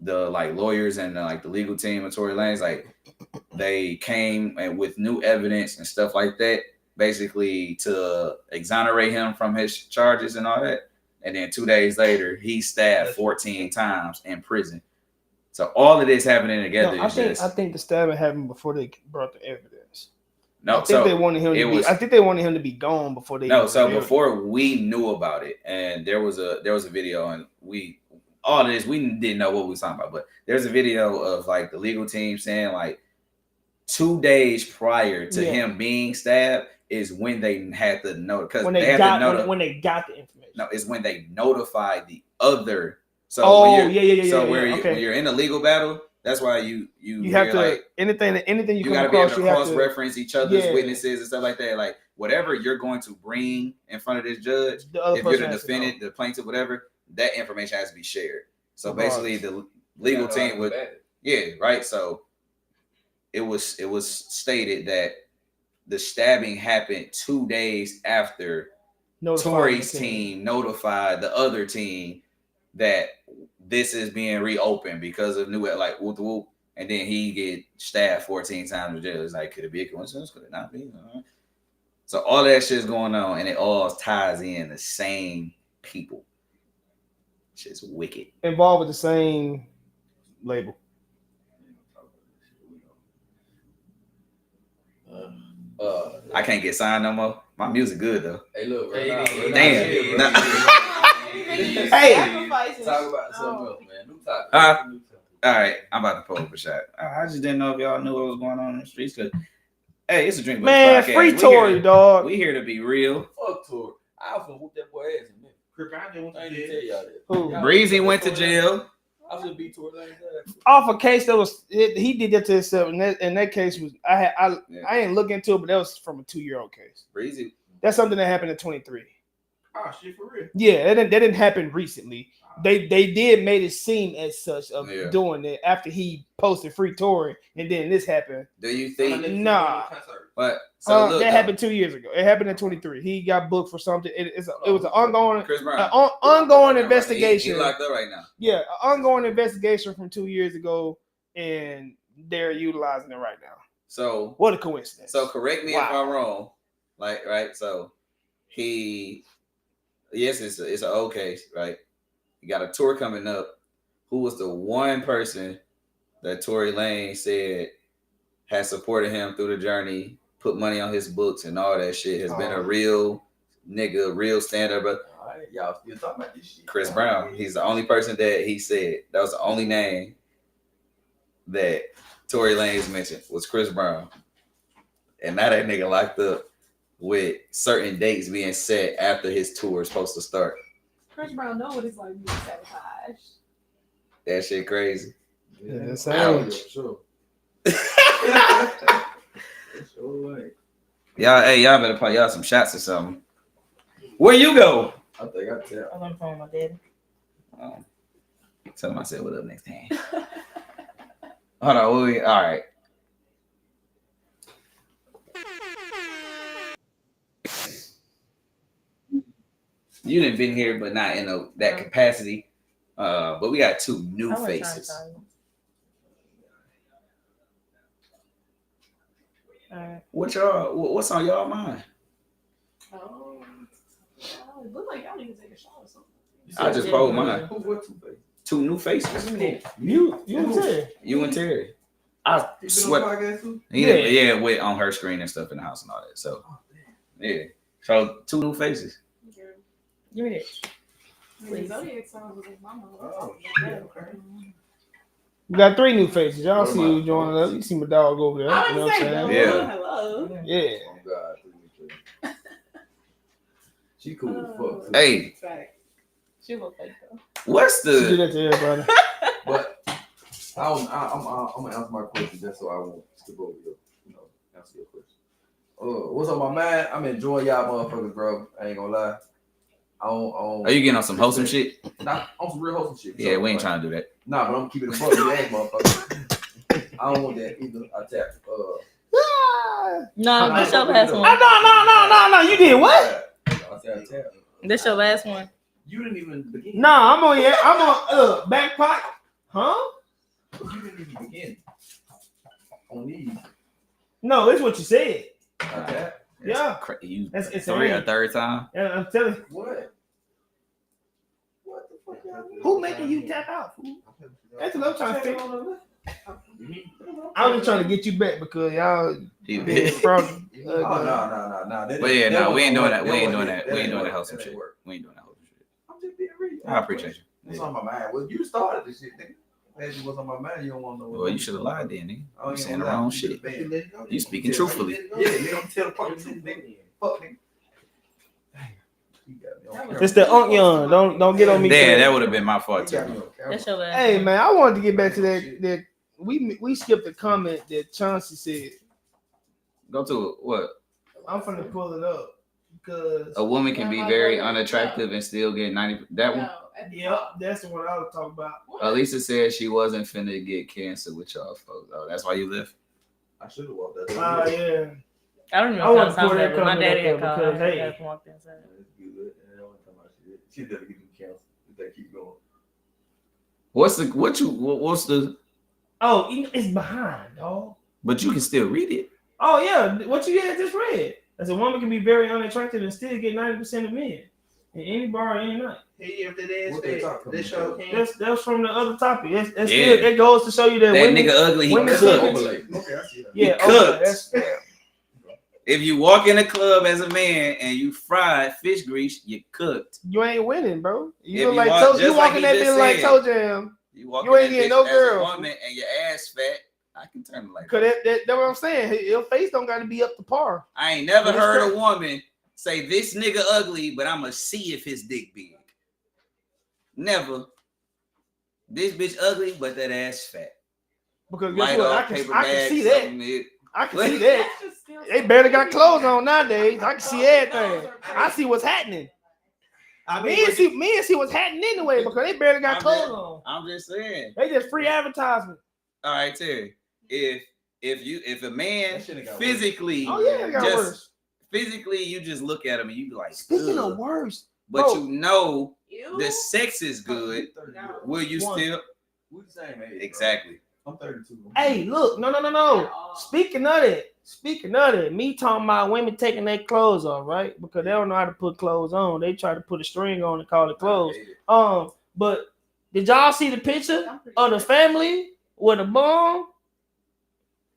the like lawyers and the legal team of Tory Lanez, like they came and with new evidence and stuff like that, basically to exonerate him from his charges and all that. And then 2 days later, he's stabbed 14 times in prison. So all of this happening together No, I is think the stabbing happened before they brought the evidence. no. I think they wanted him to be. I think they wanted him to be gone before they. No, so revealed before we knew about it, and there was a video, and all of this we didn't know what we was talking about, but there's a video of like the legal team saying like 2 days prior to him being stabbed is when they had to know because when they got when they got the information. No, it's when they notified the other. So when you're in a legal battle, that's why you have to like, anything you come gotta across, be able to cross reference each other's witnesses and stuff like that. Like whatever you're going to bring in front of this judge, if you're the defendant, the plaintiff, whatever, that information has to be shared. So basically, the legal team would, right. So it was stated that the stabbing happened 2 days after Tory's team notified the other team that this is being reopened because of new like whoop whoop, and then he get stabbed 14 times in jail. It's like, could it be a coincidence? Could it not be? So all that shit's going on, and it all ties in the same people. Shit's wicked. Involved with the same label. I can't get signed no more. My music good though. Hey, look, damn. Hey, talk about something else, man. New topic. All right, I'm about to pull up a shot. I just didn't know if y'all knew what was going on in the streets. Cause hey, it's a drink. Man, free Tory, dog. We here to be real. Fuck Tory. I was gonna whoop that boy ass in there. I didn't tell y'all that. Who? Breezy went to jail. I was gonna beat Tory like that. Off a case that was he did that to himself, and that case was I ain't look into it, but that was from a 2-year-old case. Breezy. That's something that happened at 23. Oh shit, for real? Yeah, that didn't happen recently. They did made it seem as such of doing it after he posted free Tory, and then this happened. Do you think? Nah. But so look, that happened 2 years ago. It happened in 23. He got booked for something. It was an ongoing ongoing investigation. He locked up right now. Yeah, an ongoing investigation from 2 years ago, and they're utilizing it right now. So what a coincidence. So correct me if I'm wrong. Like right, so it's an old case, right? You got a tour coming up. Who was the one person that Tory Lanez said has supported him through the journey, put money on his books and all that shit, has been a real nigga, real stand-up. But y'all still talking about this shit. Chris Brown. He's the only person that he said. That was the only name that Tory Lanez mentioned was Chris Brown. And now that nigga locked up with certain dates being set after his tour is supposed to start. Chris Brown know what it's like being sabotaged. That shit crazy. Yeah, that's sure. Y'all better play y'all some shots or something. Where you go? I think I tell. I'm on the phone with my daddy. Tell him I said what up next time. Hold on, all right. You didn't been here, but not in that capacity. But we got two new faces. What's on y'all mind? It look like y'all need to take a shot or something. I just pulled mine. What two faces? Two new faces. You and Terry. You and Terry. I swear. Yeah, with on her screen and stuff in the house and all that. So yeah. So two new faces. Give me that. Zodiac song was his mama. We got three new faces. Y'all see who joining us. You see my dog over there. You know what I'm saying? Yeah. Hello. Yeah. Oh God. She cool as fuck. Hey. She look fake though. What's the? She do that to everybody. But I'm gonna answer my question just so I won't skip over your, answer your question. What's on my mind? I'm enjoying y'all motherfuckers, bro. I ain't gonna lie. Are you getting on some wholesome shit? Nah, on some real wholesome shit. Yeah, we ain't trying to do that. Nah, but I'm keeping it fuck you ass, motherfucker. I don't want that either. I tap. No, that's your last one. No. You did what? I said I tap. That's your last one. You didn't even begin. Nah, I'm on back pocket. Huh? You didn't even begin. On these. No, it's what you said. I tap. Yeah. You That's a insane. third time. Yeah, I'm telling you. What? What the fuck y'all doing? Who making you tap out, fool? That's what I'm trying to figure out. I was just trying to get you back because y'all He- been from. Oh, no. But yeah, no, we ain't doing that. We ain't doing wasn't that. We ain't doing that work. wholesome That shit. ain't work. We ain't doing that wholesome shit. I'm just being real. I appreciate you. What's on my mind? Well, you started this shit, nigga. As you was on my mind, you don't want to know. Well, you should have lied then, nigga. Oh, You saying the wrong shit. You speaking truthfully. Yeah, nigga, I'm telling fucking truth, nigga. Fuck, nigga. You got me on camera. It's the Unk Young. Don't get on me. Damn, today. that would have been my fault You got too. me on camera. That's your last. Hey one. man, I wanted to get back to that we skipped a comment that Chauncey said. Go to it. What? I'm finna pull it up because A woman can be very unattractive and still get 90. That one? yep, that's the one I was talking about. Elisa said she wasn't finna get cancer with y'all folks. Oh, that's why you left? I should have walked that. Oh yeah. I don't even I know wanna if I was pull that talking about. My comment daddy up had there called. because, I hey. had to walk inside. That's good. And I want to talk about shit. She better get them cancer if they keep going. What's the Oh, it's behind, dog. but you can still read it. Oh yeah, what you had just read. As a woman can be very unattractive and still get 90% of men in any bar or any night. Hey, if that ass What they fat, talking that about? show can. That's from the other topic. That's Yeah. still, it goes to show you that That women, nigga ugly, he women cooked. Overlay. Okay, I see that. yeah, He okay, cooked. that's If you walk in a club as a man and you fried fish grease, you cooked. you ain't winning, bro. You If look you like walk- you just walking like he that just bitch like said. toe jam. You walk You in ain't that getting bitch no as girl. a woman and your ass fat, I can turn it like Cause that. that's what I'm saying. Your face don't got to be up to par. I ain't never But it's heard crazy. a woman say this nigga ugly, but I'ma see if his dick big. Never. This bitch ugly, but that ass fat. Because guess Light what? off I paper can bag, see that. something. I can see that. They barely got clothes on nowadays. I can see everything. I see what's happening. I Me mean, and see what's happening anyway because they barely got clothes on. I'm just saying. They just free advertisement. All right, Terry. If a man That shit got physically, Oh yeah, it got just worse. physically, you just look at him and you be like, Speaking "Ugh." of worse, But bro, you know Ew. the sex is good. Will you One. still? We the same age. Bro. Exactly. I'm 32. hey, look, no. Speaking of that, me talking about women taking their clothes off, right? Because they don't know how to put clothes on. They try to put a string on and call it clothes. But did y'all see the picture of the family with the mom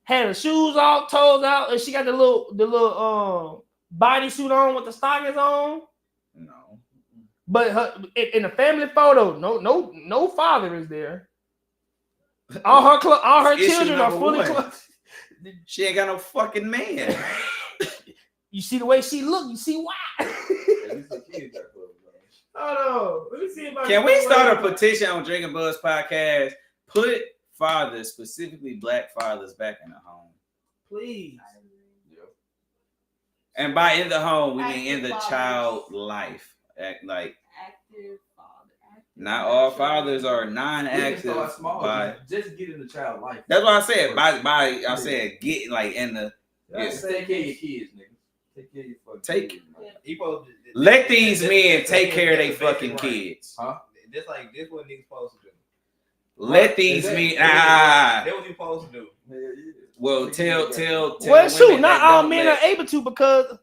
had her shoes off, toes out, and she got the little bodysuit on with the stockings on? No. But her in the family photo, no father is there. All her Issue children are number fully one. clothed. She ain't got no fucking man. You see the way she look, you see why. At least the kids got clothes on. Hold on. Let me see if I Can we start a put? petition on Drinking Buzz Podcast? Put fathers, specifically black fathers, back in the home. Please. And by in the home, we mean in the Active child fathers. life. Like Active father. Active not all nurturing. fathers are We can non-active. start small. By Just get in the child life. that's what I said. By I said get like in the Just take care of your kids, nigga. Take care of your fucking Take- kids, man. he supposed to- let these men take care of their that's the basic fucking right. kids. Huh? Just like this, what niggas supposed to do. Let these Exactly. men. That what you supposed to do. Hell yeah. Well, tell Well, shoot, women not that all don't men let- are able to because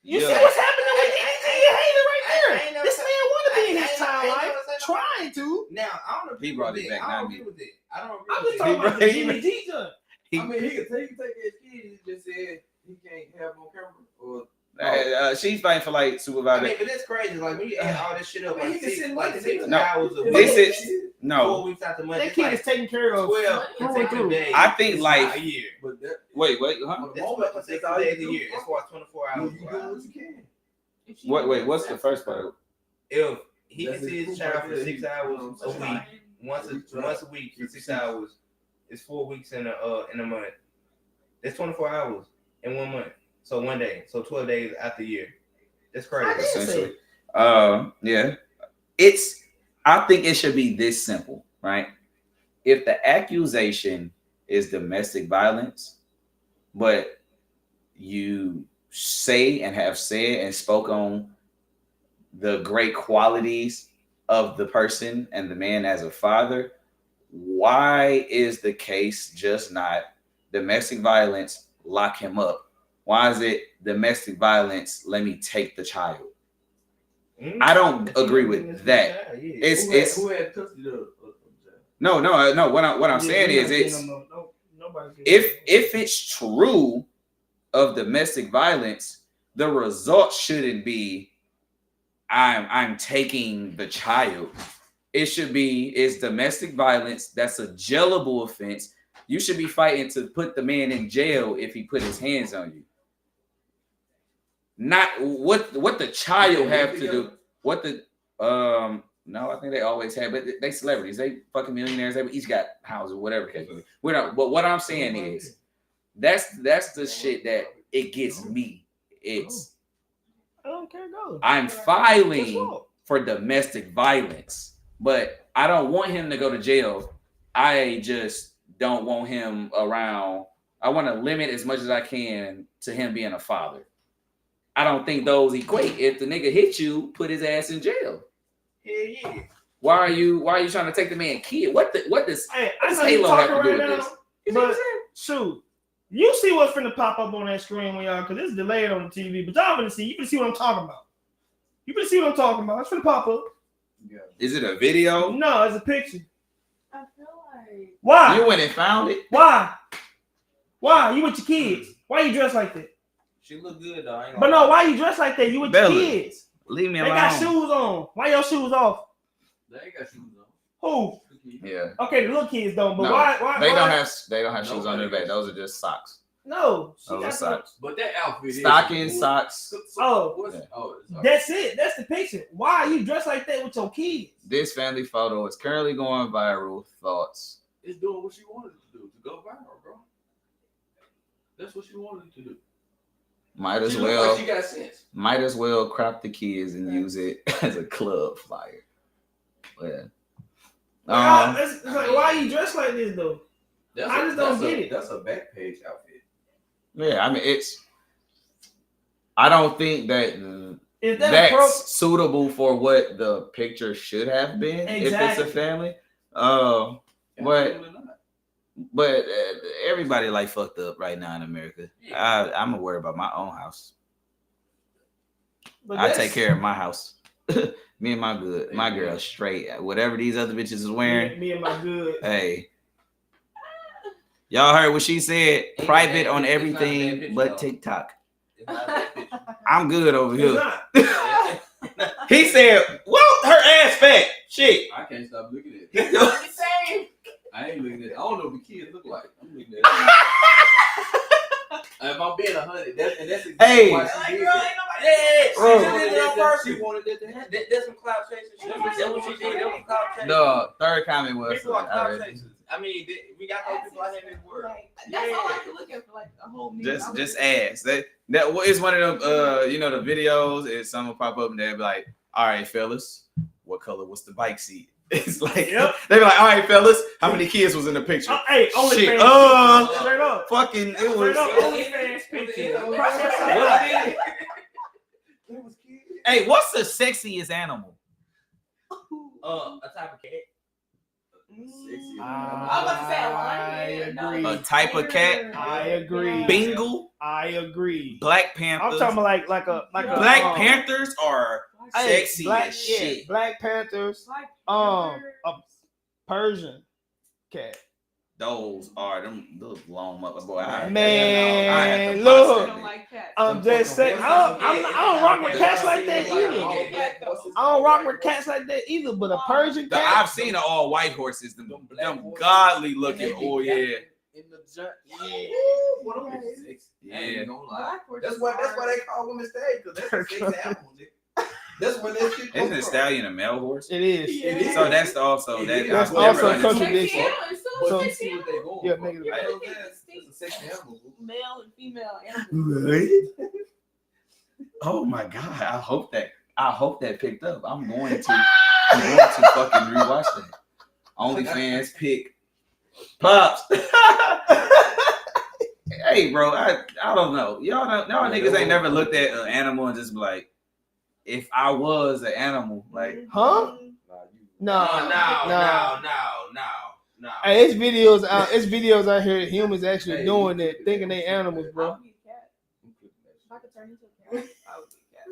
you see Yeah. what's happening with DDG and Haley right I there. ain't never This said- man want to be in I his ain't child never life, said no- trying to. Now I don't agree He brought with it that. back, I not don't me. agree with that. I don't agree I'm with just that. talking about the He- Jimmy D joint. He, I mean, he can take care of his kids. He just said he can't have no camera. Or she's fighting for like I supervisor. mean, but that's crazy. Like when you add all this shit up, I mean, like he can six, send like money 6 to No. hours a This week, is 4 no. weeks out the month. That It's kid like is taken care of. 12 through and consecutive through. days. I think a like year. But that, wait, huh? for the That's moment, 12 that's consecutive all you days a do. year. As far as 24 hours. You do what you can. If she Wait, what's the first part? If he That's can see his his proof child right for there. 6 hours a week, once a week for 6 hours, it's 4 weeks in a month. That's 24 hours in 1 month. So 1 day. So 12 days out the year. That's crazy. Essentially, yeah. I think it should be this simple, right? If the accusation is domestic violence, but you say and have said and spoke on the great qualities of the person and the man as a father, why is the case just not domestic violence, lock him up, Why is it domestic violence? Let me take the child. I don't agree with that. It's who had custody of no. What I'm saying is, it's if it's true of domestic violence, the result shouldn't be I'm taking the child. It should be it's domestic violence. That's a jailable offense. You should be fighting to put the man in jail if he put his hands on you. Not what the child have to do. What the no, I think they always have, but they celebrities, they fucking millionaires, they each got houses, whatever. We're not, but what I'm saying is that's the shit that it gets me. It's I don't care. Go. I'm filing for domestic violence, but I don't want him to go to jail. I just don't want him around. I want to limit as much as I can to him being a father. I don't think those equate. If the nigga hit you, put his ass in jail. Yeah. Why are you trying to take the man kid? What does Hey, I know Halo you have talking to do right with now, this? You see what I'm but saying? shoot, you see what's finna pop up on that screen when y'all, because it's delayed on the TV, but y'all finna see. You finna see what I'm talking about. You finna see what I'm talking about. It's finna pop up. Yeah. Is it a video? No, it's a picture. I feel like Why? You went and found it? Why? You with your kids? Why you dressed like that? She look good though. I ain't But gonna no, why you dressed like that? You with Bella, your kids? Leave me They alone. got shoes on. Why your shoes off? They ain't got shoes on. Who? Yeah. Okay, the little kids don't. But No, why? They why? don't have shoes on their back. Those are just socks. No, she Those are got some. socks. But that outfit Stocking is socks. Oh. it's all right. That's it. That's the picture. Why are you dressed like that with your kids? This family photo is currently going viral. Thoughts? It's doing what she wanted it to do, to go viral, bro. That's what she wanted it to do. Might as She look well. like she got sense. Might as well crop the kids and use it as a club flyer. Yeah. It's like, why are you dressed like this though? I just don't get it. That's a back page outfit. Yeah, I mean I don't think that Is that that's pro? suitable for what the picture should have been if it's Exactly. a family. Absolutely not. But everybody like fucked up right now in America. I'm gonna worry about my own house. But I that's- take care of my house. Me and my girl straight. Whatever these other bitches is wearing. Me and my good. Hey, y'all heard what she said? Private on it's not a bad everything picture, but though. TikTok. It's not that picture. I'm good over It's here. not. He said, "Well, her ass fat." Shit. I can't stop looking at it. He go- I ain't looking at it. I don't know what the kids look like. I'm looking at it. If I'm being 100, that's exactly Hey. why she did that. She wanted that to happen. That's some cloud chasing shit. That's what she did. That was cloud chasing. The third comment was People are cloud already. chasers. I mean, we got those people out here in this world. Like, that's all I can look at for like a whole minute. Just ass. That is one of them. You know the videos. Is someone will pop up and they'll be like, "All right, fellas, what color was the bike seat?" It's like Yep. they be like, "All right, fellas, how many kids was in the picture?" Hey, only Shit. fans. Straight up. Fucking it Straight was. up. Only fans picture. Hey, what's the sexiest animal? A type of cat. Sexy. I'm about to say a lion. I agree. A type of cat? I agree. Bengal, I agree. Black I'm Panthers. talking about like a Black Panthers are Hey, sexy Black, as shit. Black Panthers, Like, a Persian cat. Those are them little long mother boy. Man, I look. don't like cats. I'm just saying, I don't rock with cats like that either. I don't rock with cats like that either. But a Persian cat, I've seen all white horses. Them godly looking. Oh yeah, In the junk. Yeah. What am I sexy? yeah. I ain't gonna lie. Black horses That's why are- they call women stallions, because that's a sex animal. Nigga. That's where that shit comes Isn't a from. stallion a male horse? it is. It is. So that's also that. That's I've never also understood. contradiction. Sexy animal. It's still So- a You sexy see what they animal. going Yeah, for. nigga. You're Right. looking at It's a sexy animal. male and female animals. Right? Oh my god! I hope that picked up. I'm going to fucking rewatch that. OnlyFans pick Pops. Hey, bro, I don't know. Y'all niggas ain't never looked at an animal and just be like, if I was an animal, like, Huh? Nah, No. No. Hey, it's videos out. It's videos out here. Humans actually doing that, thinking they animals, bro. I'll be a cat. turn into a cat.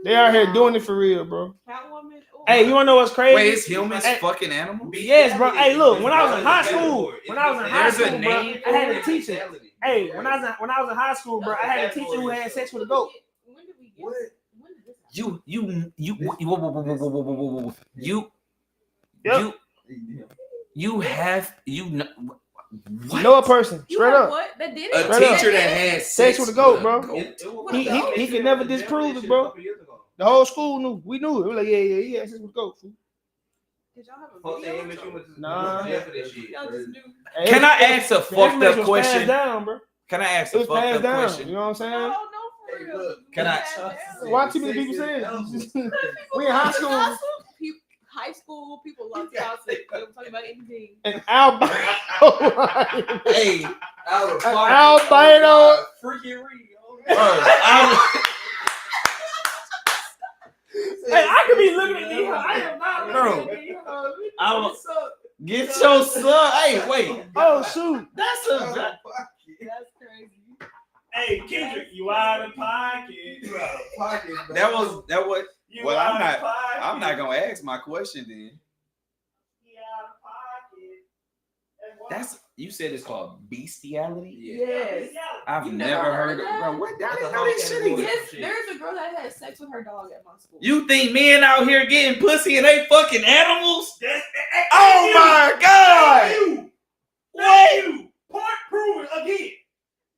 They out here doing it for real, bro. Catwoman. Ooh. Hey, you wanna know what's crazy? Wait, it's humans Hey, fucking animals? yes, bro. Hey, look, when I was in high school, There's a name I had a teacher. Hey, when I was in high school, bro, I had a teacher who had sex with a goat. When did we get? What? When did this happen? You know what? Know a person, You straight have up. what? That did A it? Straight up. teacher that had Sex with a goat, bro. It- He could never disprove it, bro. The whole school knew. We knew it. We were like, yeah, he had sex with a goat. Fool. Did y'all have a Fuck video? that image, you went to Nah. jail for this shit. Y'all just knew. Hey, Can I ask a the fucked information up was question? passed down, bro. Can I ask It a was fucked passed up down. question? You know what I'm saying? No, no, for Hey, real. look, Can I- Passed down. Why too many people saying it? We in high school. High school people love to gossip. They were talking about anything. And albino. Hey, albino. Freaking read. Hey, I could be looking at these. I am not Bro, looking at these. I'm- Get your son. Hey, wait. Oh shoot. That's a. That's crazy. Hey, Kendrick, you out of pocket. That was. You Well, out I'm of not. pocket. I'm not gonna ask my question then. You out of pocket. That's. You said it's called bestiality. Yes. I've You never never heard heard of. that? Bro, what? I That's didn't a know whole this shit category. existed. Yes, there's a girl that had sex with her dog at my school. You think men out here getting pussy and they fucking animals? Oh my god! What? Point proven again.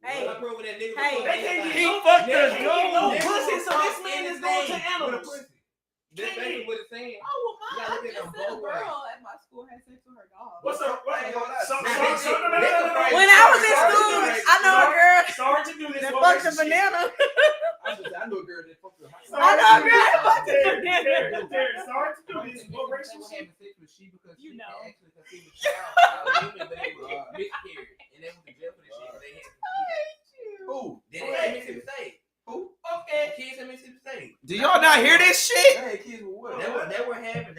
Hey, I'm proving that nigga Hey, was they can't He get fucked They us. can't get no Go. pussy, so this man is going to animals. That's basically what it's saying. Oh, well, You my gotta look at just them said a both girl at my school had sex with her dog. What's up? What? Ain't gonna lie. So- Nah, so- they- so- no, no, they no, no, surprised- no. when I was in Sorry, school, sorry, I know a girl Sorry to do this. that for fucked a relationship. banana. I know a girl that fucked her high Sorry. I know a girl that fucked a Terry, banana. Terry, sorry to do this. What race They was were she? having sex with she because You she know. actually conceived a child. But they were miscarried. And they went to jail for this shit. But they had kids. Who? Then they had Mississippi State. Who? Okay. Kids in Mississippi State. Do y'all not hear this shit? Hey, kids with what? They were having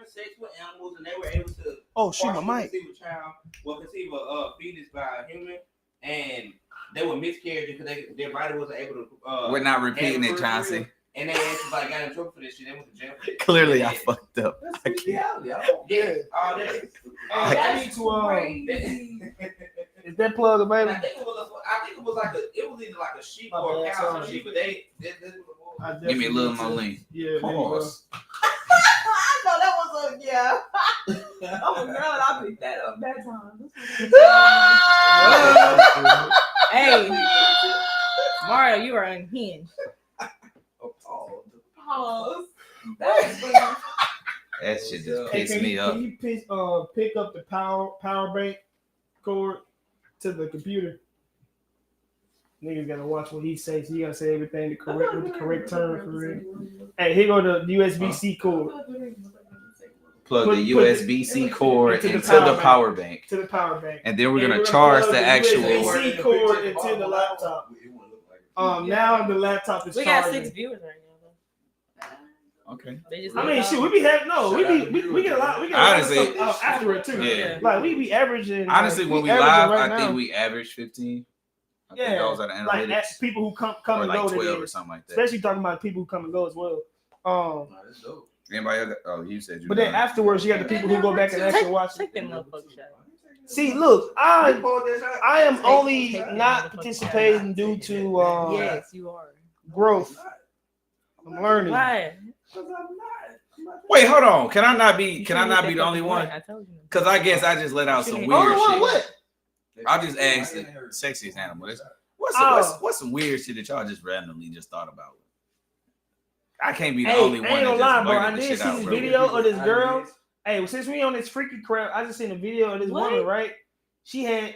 sex with animals and they were able to Oh, shoot, my partially mic. conceive a child, well conceive a fetus by a human, and they were miscarried because their body wasn't able to. We're not repeating have it, a Chauncey. And they actually like got in trouble for this shit. They went to jail for this. Clearly, I Yeah. fucked up. That's reality. I don't Yeah, all that. Hey, I need to Crazy. is that plug And available? I think it was like it was either like a sheep My or a bad, cow or some sorry. shit, but they this was I Give me a definitely little need more to- lean. Yeah, there you go. Pause. I know that was a yeah. I'm a girl and I picked that up that time. Hey, Mario, you are unhinged. Pause. That shit just Hey, pissed can me you, up. Can you pick up the power bank cord to the computer? Niggas gotta watch what he says. He gotta say everything with the correct term for real. Hey, here go the USB-C cord Plug the put USB-C cord into the into the power power bank, to the power bank. and then we're And gonna charge plug the actual. USB-C cord into the laptop. Now the laptop is We got charging. 6 viewers right now. Okay. They just I mean, shit, we be having we get a lot. We get a lot of Honestly, stuff after it too. yeah. Like we be averaging. Honestly, like, when we averaging live, right I think now. we average 15. I think Yeah, that was at the like analytics. people who come Or and like go. 12 that or is. something like that. Especially talking about people who come and go as well. That's dope. Anybody else? Oh, you said you. But then done. afterwards, you got the people who go back and actually watch. Take that motherfucker shot. See, look, I am only not participating due to Yes, you are. growth. I'm learning. Why? Wait, hold on. Can I not be? Can I not be the only one? I told you. Because I guess I just let out some weird Oh, shit. what? I just asked the sexiest animal. What's some weird shit that y'all just randomly just thought about? I can't be the Hey, only I one ain't that gonna lie, just bro. I blurted this did shit see out, this bro. video of this girl. Hey, since we on this freaky crap, I just seen a video of this What? woman, right? She had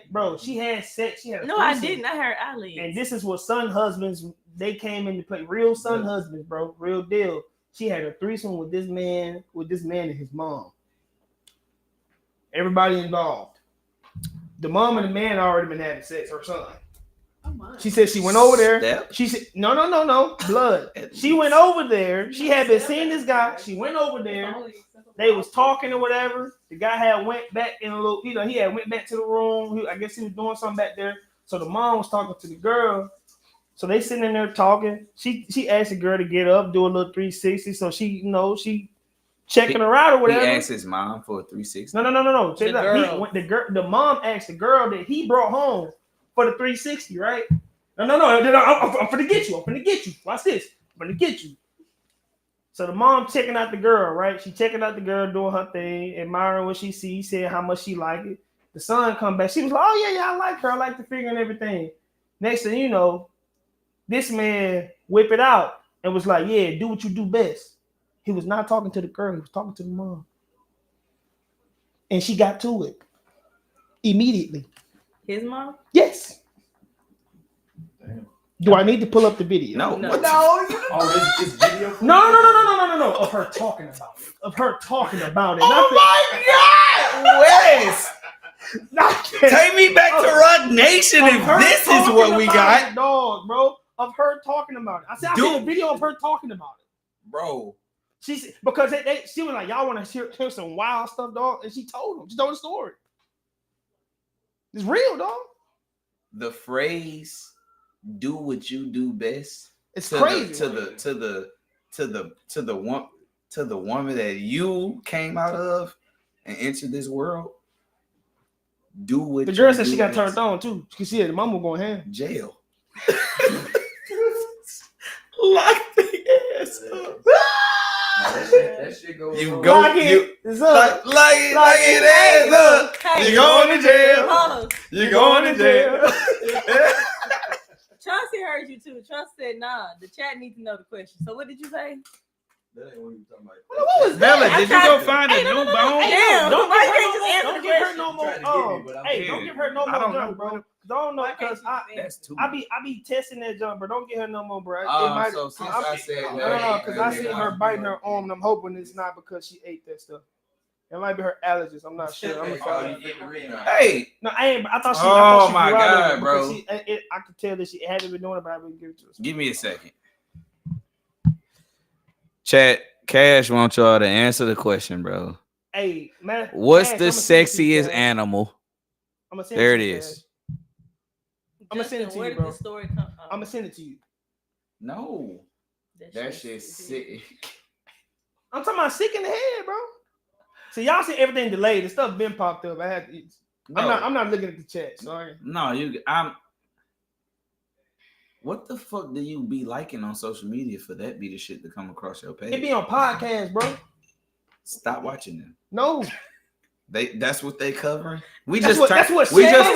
sex. She had a No, I threesome. didn't. I heard eyelids. And this is what son husbands, they came into play. Real son husbands, bro. Real deal. She had a threesome with this man and his mom. Everybody involved. The mom and the man already been having sex, her son. Oh my. She said she went over there. Step? She said, no, blood. She went over there. She had been seeing this guy. She went over there. They was talking or whatever. The guy had went back in a little, he had went back to the room. I guess he was doing something back there. So the mom was talking to the girl. So they sitting in there talking. She asked the girl to get up, do a little 360. So she checking her out or He whatever. asked his mom for a 360. No. Check The it out. girl. The mom asked the girl that he brought home for the 360, right? No. I'm finna get you. Watch this. I'm finna get you. So the mom checking out the girl, right? She checking out the girl doing her thing, admiring what she sees, saying how much she like it. The son come back. She was like, "Oh yeah, I like her. I like the figure and everything." Next thing you know, this man whip it out and was like, "Yeah, do what you do best." He was not talking to the girl. He was talking to the mom. And she got to it immediately. His mom? Yes. Damn. Do I need to pull up the video? No. No. What? Oh, it's video. No. Of her talking about it. Oh my God, Wes! Take me back to Rock Nation if this is what we got, dog, bro. Of her talking about it. I seen a video of her talking about it. bro. Because she was like, y'all want to hear some wild stuff, dog? And she told him. She told the story. It's real, dog. The phrase "do what you do best" It's crazy. to the woman that you came out of and entered this world. Do what The girl you said do she got best. turned on too. She said the mama going ham. Jail. Lock the ass up. That shit goes. You on. go. Lock it. It's up. Like it ass up. Hey, You going to jail. hold on. You going to jail. Chauncey heard you too. Chauncey said, "Nah, the chat needs to know the question." So what did you say? That ain't what you talking about. What was Bella, that? did you go find a new bone? Damn, Don't why give you can't just answer don't the give her question? no more. Trying to get me, but I'm Hey, here. don't give her no I more don't jump, know, bro. bro. I don't know Why can't because you just That's too. I be testing that jump, bro. Don't get her no more, bro. So since I said No, that, because I seen her biting her arm, and I'm hoping it's not because she ate that stuff. It might be her allergies. I'm not sure. I'm sorry. Hey, No, I ain't. I thought she. Oh, she my grew out of God, it bro. because I could tell that she hadn't been doing it, but I would give it to her. give me a second. Chat, Cash wants y'all to answer the question, bro. Hey, man. What's Cash, the I'ma send it to you, sexiest Cash. animal? I'ma send There to it you, is. Cash. I'ma send it to where you, did bro. the story come from? I'm gonna send it to you. No, that shit's sick. I'm talking about sick in the head, bro. See, y'all see everything delayed. The stuff been popped up. I'm not looking at the chat. Sorry. No, what the fuck do you be liking on social media for that be the shit to come across your page? It be on podcast, bro. Stop watching them. No. That's what they covering. We That's just what turned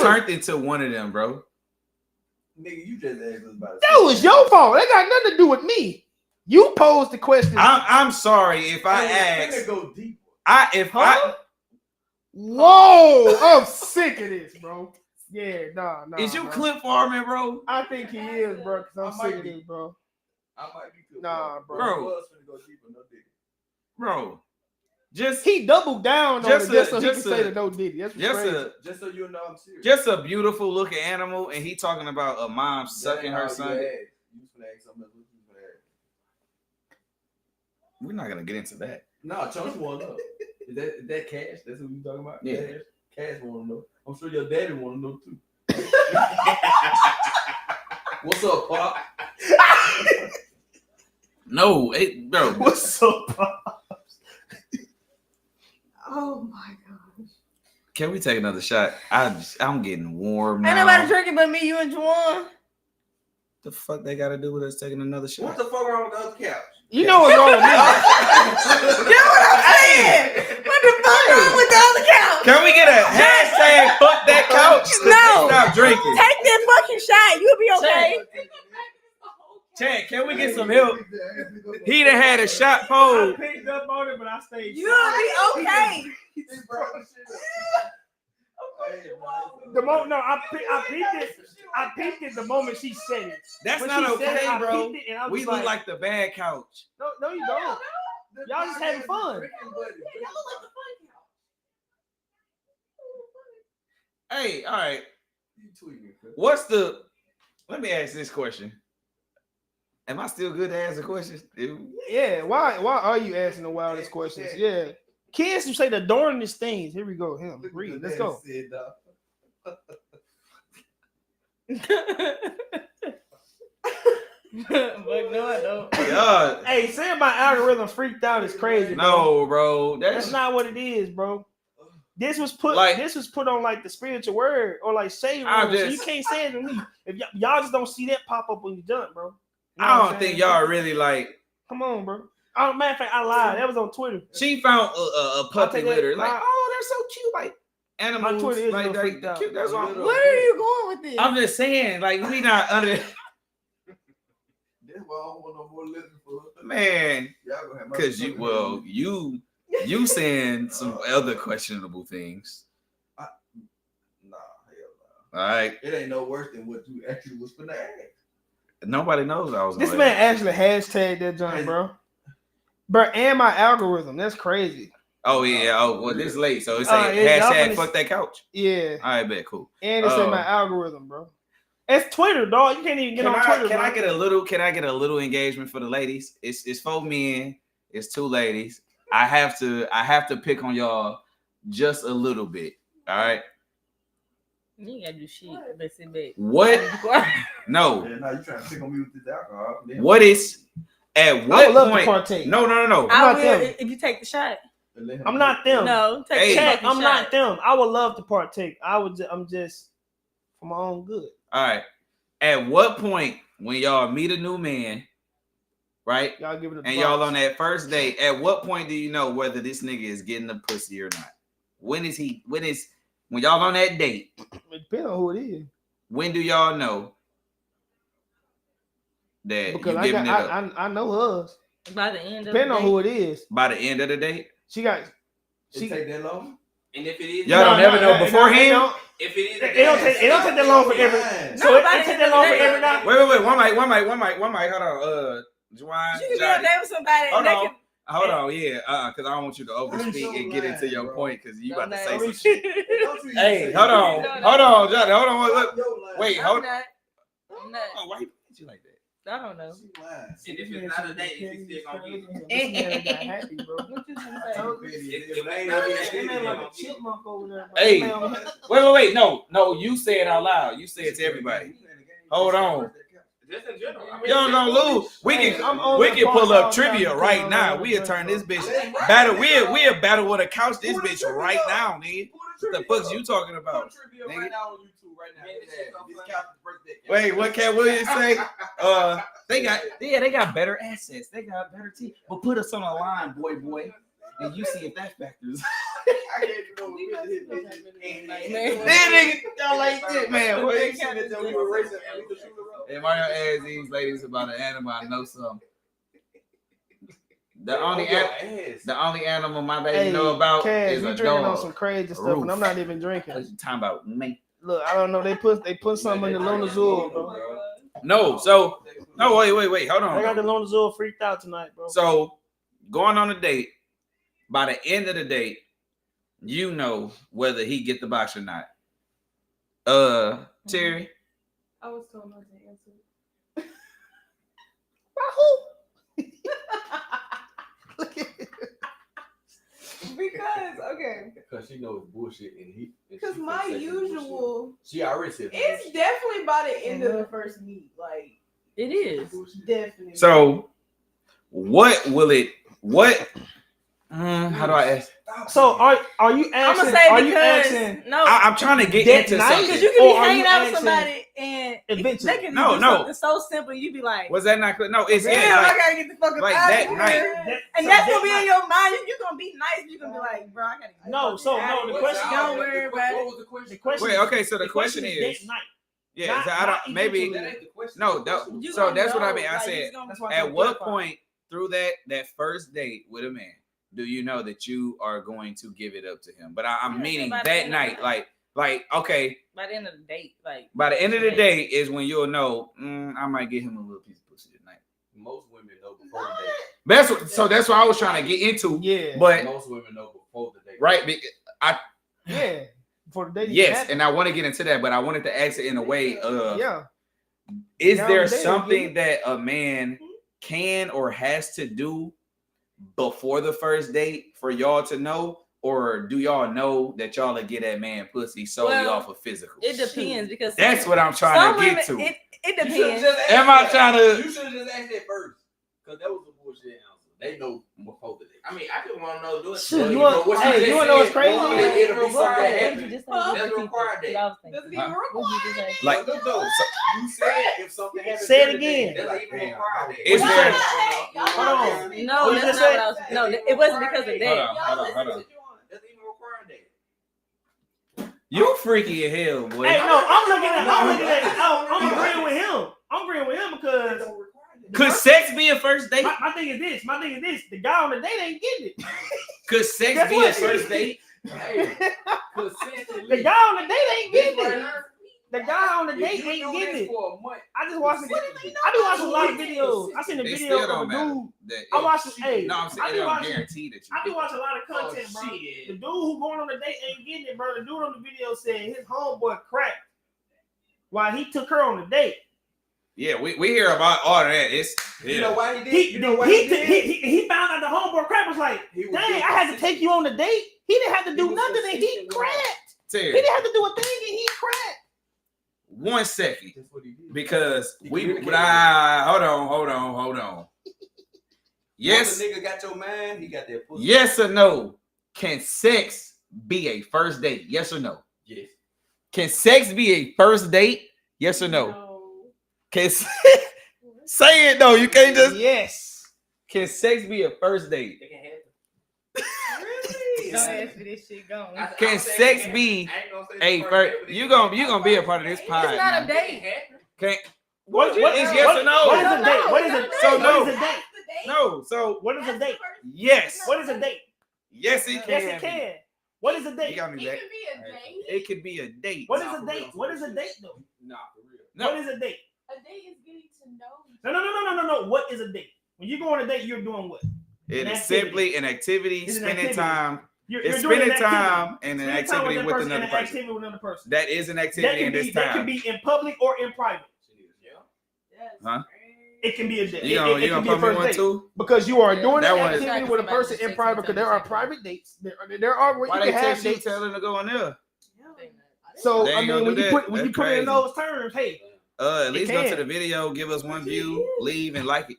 covering. into one of them, bro. Nigga, you just asked us about. That was your fault. That got nothing to do with me. You posed the question. I'm sorry if I asked. Go deep. Whoa, I'm sick of this, bro. Yeah, nah. Is you bro. clip farming, bro? I think he is, bro, because I'm I sick might of be. this, bro. I might be good. Nah, bro. I was finna go deeper, no dick. Bro, just He doubled down on Just it just a- so he just could say a- the no diddy. That's what's just crazy. a Just so you know I'm serious. just a beautiful looking animal, and he talking about a mom That sucking ain't her all son. You asked. You was finna ask something else. What you finna ask? We're not gonna get into that. Nah, Chunks wanna know. Is that Cash? That's what you talking about? Yeah. Cash wanna know. I'm sure your daddy wanna know too. What's up, Pop? No, bro. What's up? Oh my gosh. Can we take another shot? I'm getting warm Ain't now. nobody drinking but me, you, and Juwan. The fuck they got to do with us taking another shot? What the fuck wrong with the other couch? You know what's wrong with me. You know what I'm saying? What the fuck wrong with the other couch? Can we get a hashtag fuck that couch? No. Stop drinking. Take that fucking shot. You'll be okay. Chad, can we get some help? He done had a shot pole. I picked up on it, but I stayed. You'll be okay. The moment, no, I peeped it the moment she said it. That's When not she said it, okay, I bro. peeped it and I was We look like the bad couch. no, you don't. Y'all just having fun. Hey, all right. You tweaking, cuz. Let me ask this question. Am I still good to ask the question? Yeah, why are you asking the wildest questions? Yeah. Kids who say the darndest things. Here we go. Him. Read. Let's go. But no, I don't. Yeah. Hey, saying my algorithm freaked out is crazy. Bro. No, bro. That's not what it is, bro. This was put on like the spiritual word or like shade room. So you can't say it to me. If y'all just don't see that pop up when you done, bro. You know I don't think y'all really like. Come on, bro. Matter of fact, I lied. That was on Twitter. She found a puppy with her. Like, my- oh, they're so cute. Like animals. My Twitter is like freaked out. cute. That's why. Where are you going with this? I'm just saying, like, we not under. That's why I don't want no more living for her. Man, Y'all gonna have my because you saying some other questionable things. Nah, hell All right. no. It ain't no worse than what you actually was finna ask. Nobody knows I was. This man actually hashtag that junk, bro. Bro, and my algorithm. That's crazy. Oh yeah. Oh well, this late, so it's yeah, hashtag fuck that couch. Yeah. All right, bet cool. And it's in my algorithm, bro. It's Twitter, dog. You can't even get on Twitter. Can I get a little engagement for the ladies? It's 4 men. It's 2 ladies. I have to pick on y'all just a little bit. All right. You ain't gotta do shit. But sit back. What? No. Yeah, now you trying to pick on me with this alcohol. What is? At what point? To partake. No. I will if you take the shot. I'm not them. No, take the I'm not them. I would love to partake. I'm just for my own good. All right. At what point when y'all meet a new man, right? Y'all give it a and y'all on that first date, at what point do you know whether this nigga is getting the pussy or not? When y'all on that date? It depends on who it is. When do y'all know that because you giving it up? I know hers. By the end of Depending the on day. who it is. By the end of the date? She take that long? And if it is, y'all don't never know beforehand. If it is, It don't take that long for every. So it take that long for every night. Wait. One mic. Hold on. Juwan. You can be on there with somebody. Hold on. Yeah. Because I don't want you to overspeak and get into your point because you about to say some shit. Hey, hold on, Johnny. Hold on. Look. Wait. Hold on. I'm not. Why you you like that? I don't know. and if it's not a date, if it's still gonna be. This man got happy, bro. What you gonna I say? told you, If ain't That man like a chipmunk over there, bro. Hey. That man- Wait. No. You say it out loud. You say it to everybody. Hold on. Just in general. Y'all don't lose. We can pull up trivia right now. We'll turn this bitch battle. We'll battle with a couch this bitch right now, nigga. What the fuck's you talking about? Right now on YouTube right now. This couch is birthday. Wait, what Cat Williams say? They got better assets. They got better team. But put us on a line, boy, and you see if that factors. I can't even know Nigga, y'all like this, man. What Hey, Mario asked these ladies about an animal. I know some. The only animal my lady know about Kaz, is you a drinking on dog. some crazy stuff, and I'm not even drinking. What you talking about, me? Look, I don't know. They put something in the Luna Zoo, bro. No, so no, wait, hold on. I got the Luna Zoo freaked out tonight, bro. So going on a date, by the end of the date, you know whether he get the box or not. Terry. I was told not to answer. Because okay, Because she knows bullshit and he. because my usual, She already said. it's definitely by the end of the first meet, like It is. definitely. So what will it? What? How do I ask? So are you I'm asking? gonna say Are you because asking? no, I'm trying to get That into night? something. because you can Or be are you hanging out with asking somebody and eventually? they can No. do something so simple. You be like, Was that not clear? No, it's damn, yeah, I like, gotta get the fuck like out that of here. night. And So that's that gonna be night- in your mind. You're gonna be nice. You're gonna be like, bro, I gotta get No, the so fuck out no, of the here. question- Don't worry about What it. was the question? The question. Wait, okay, so the question is, that night. yeah, Not- so I not don't maybe eventually. That ain't the question. no. You So gonna that's what I know, mean. I like, said, it's gonna- That's why I at told what clarify. point through that first date with a man do you know that you are going to give it up to him? But I'm Yeah, meaning by the that end of the night, night. like okay, By the end of the date, like by the end of the day is when you'll know. I might get him a little piece of pussy tonight. Most women know before the date. That's what I was trying to get into. Yeah. But Most women know before the date. right, Yeah. For the day. yes, and I want to get into that, but I wanted to ask it in a way of Yeah. is Now there they don't something that a man can or has to do before the first date for y'all to know, or do y'all know that y'all will get that man pussy solely Well, off of physical? It depends because That's what I'm trying to get to. It You should've depends. just asked Am I that. trying to? You should have just asked that first, because that was a bullshit answer. They know before the day. I mean, I just want to know do it. Shoot, you Well, want? what Hey, just you want to know what's said, crazy? well, it'll be something that What did happens. you just say? Well, Just that's repeat required that. that. I was thinking. Doesn't even What did you just say? Like, Look, though, you said if something happens, Say it during the day, again. they're like, Doesn't even damn, require I that. Is was- there- Hold on. No, What you that's just not said? what I was. No, it wasn't because of Hold that. on, hold on, hold on. Doesn't even require that. You freaky as hell, boy. Hey, no, I'm looking at. I'm agreeing with him. I'm agreeing with him because Could sex be a first date? my thing is this. The guy on the date ain't getting it. Could sex Guess be what? a first date? Hey, The consistently. guy on the date ain't getting This it. right here, The guy on the if date you ain't do getting this it. for a month, I just watched. consistently, I be watching a lot of videos. I seen a They video still of a don't matter. dude. That I it- watched. Hey, No, I'm saying I it be don't watching. guarantee that you I be get watching a lot of content, Oh, bro. shit. The dude who going on the date ain't getting it, bro. The dude on the video said his homeboy cracked while he took her on the date. Yeah, we hear about all of that. It's You know why he did? He You know why he did? he found out the homeboy cracked was like, He was dang, being I had to consistent. take you on the date. He didn't have to He do was nothing and he consistent with cracked. He Terry, didn't have to do a thing and he cracked. 1 second. That's what he did. Because He we communicated. hold on. Yes, Once a nigga got your mind, he got that pussy. yes or no? Can sex be a first date? Yes or no? Yes. Can sex be a first date? Yes or no? Can say it though. You can't just. Yes. Can sex be a first date? They can have it. Don't ask me this shit going. Can sex be a first? You gonna be a part of this pod? It's not a now. date. Can What is yes or no? What is a date? What is a So no. What is a date? No. So What is a date? yes, What is a date? yes it can. Yes, it can. What is a You date? got me back. be a date. It could be a date. What is a date? What is a date though? Nah, for real. No. What is a date? A date is getting to know each No. What is a date? When you go on a date, you're doing what? It An is activity. simply an activity, It's an spending activity. time. You're It's doing an spending activity. time and an Spending time activity that with person another and an person. activity with another person. That is an That activity can in be this that can time. be in public or in private. Huh? It can be a date. You It gonna can be a put me first one date. too? Because you are doing That that one- activity with a person in private. Because there are private dates. There are where Why you they can have text you dates. tell them to go in there? So They I ain't mean, gonna when do you that. put That's it in crazy. those terms, hey, At least go can. to the video, give us 1 view, leave and like it,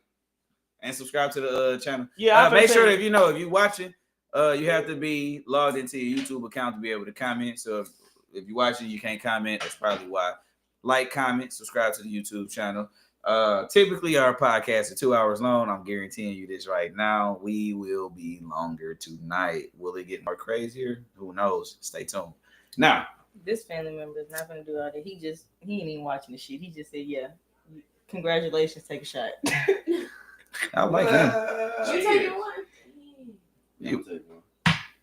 and subscribe to the channel. yeah, I Make sure that if you watching, you have to be logged into your YouTube account to be able to comment. So if you're watching, you can't comment. That's probably why. Like, comment, subscribe to the YouTube channel. Typically our podcasts are 2 hours long. I'm guaranteeing you this right now. We will be longer tonight. Will it get more crazier? Who knows? Stay tuned. Now, This family member is not gonna do all that. He ain't even watching the shit. He just said, "Yeah, congratulations, take a shot." I like him. You taking one?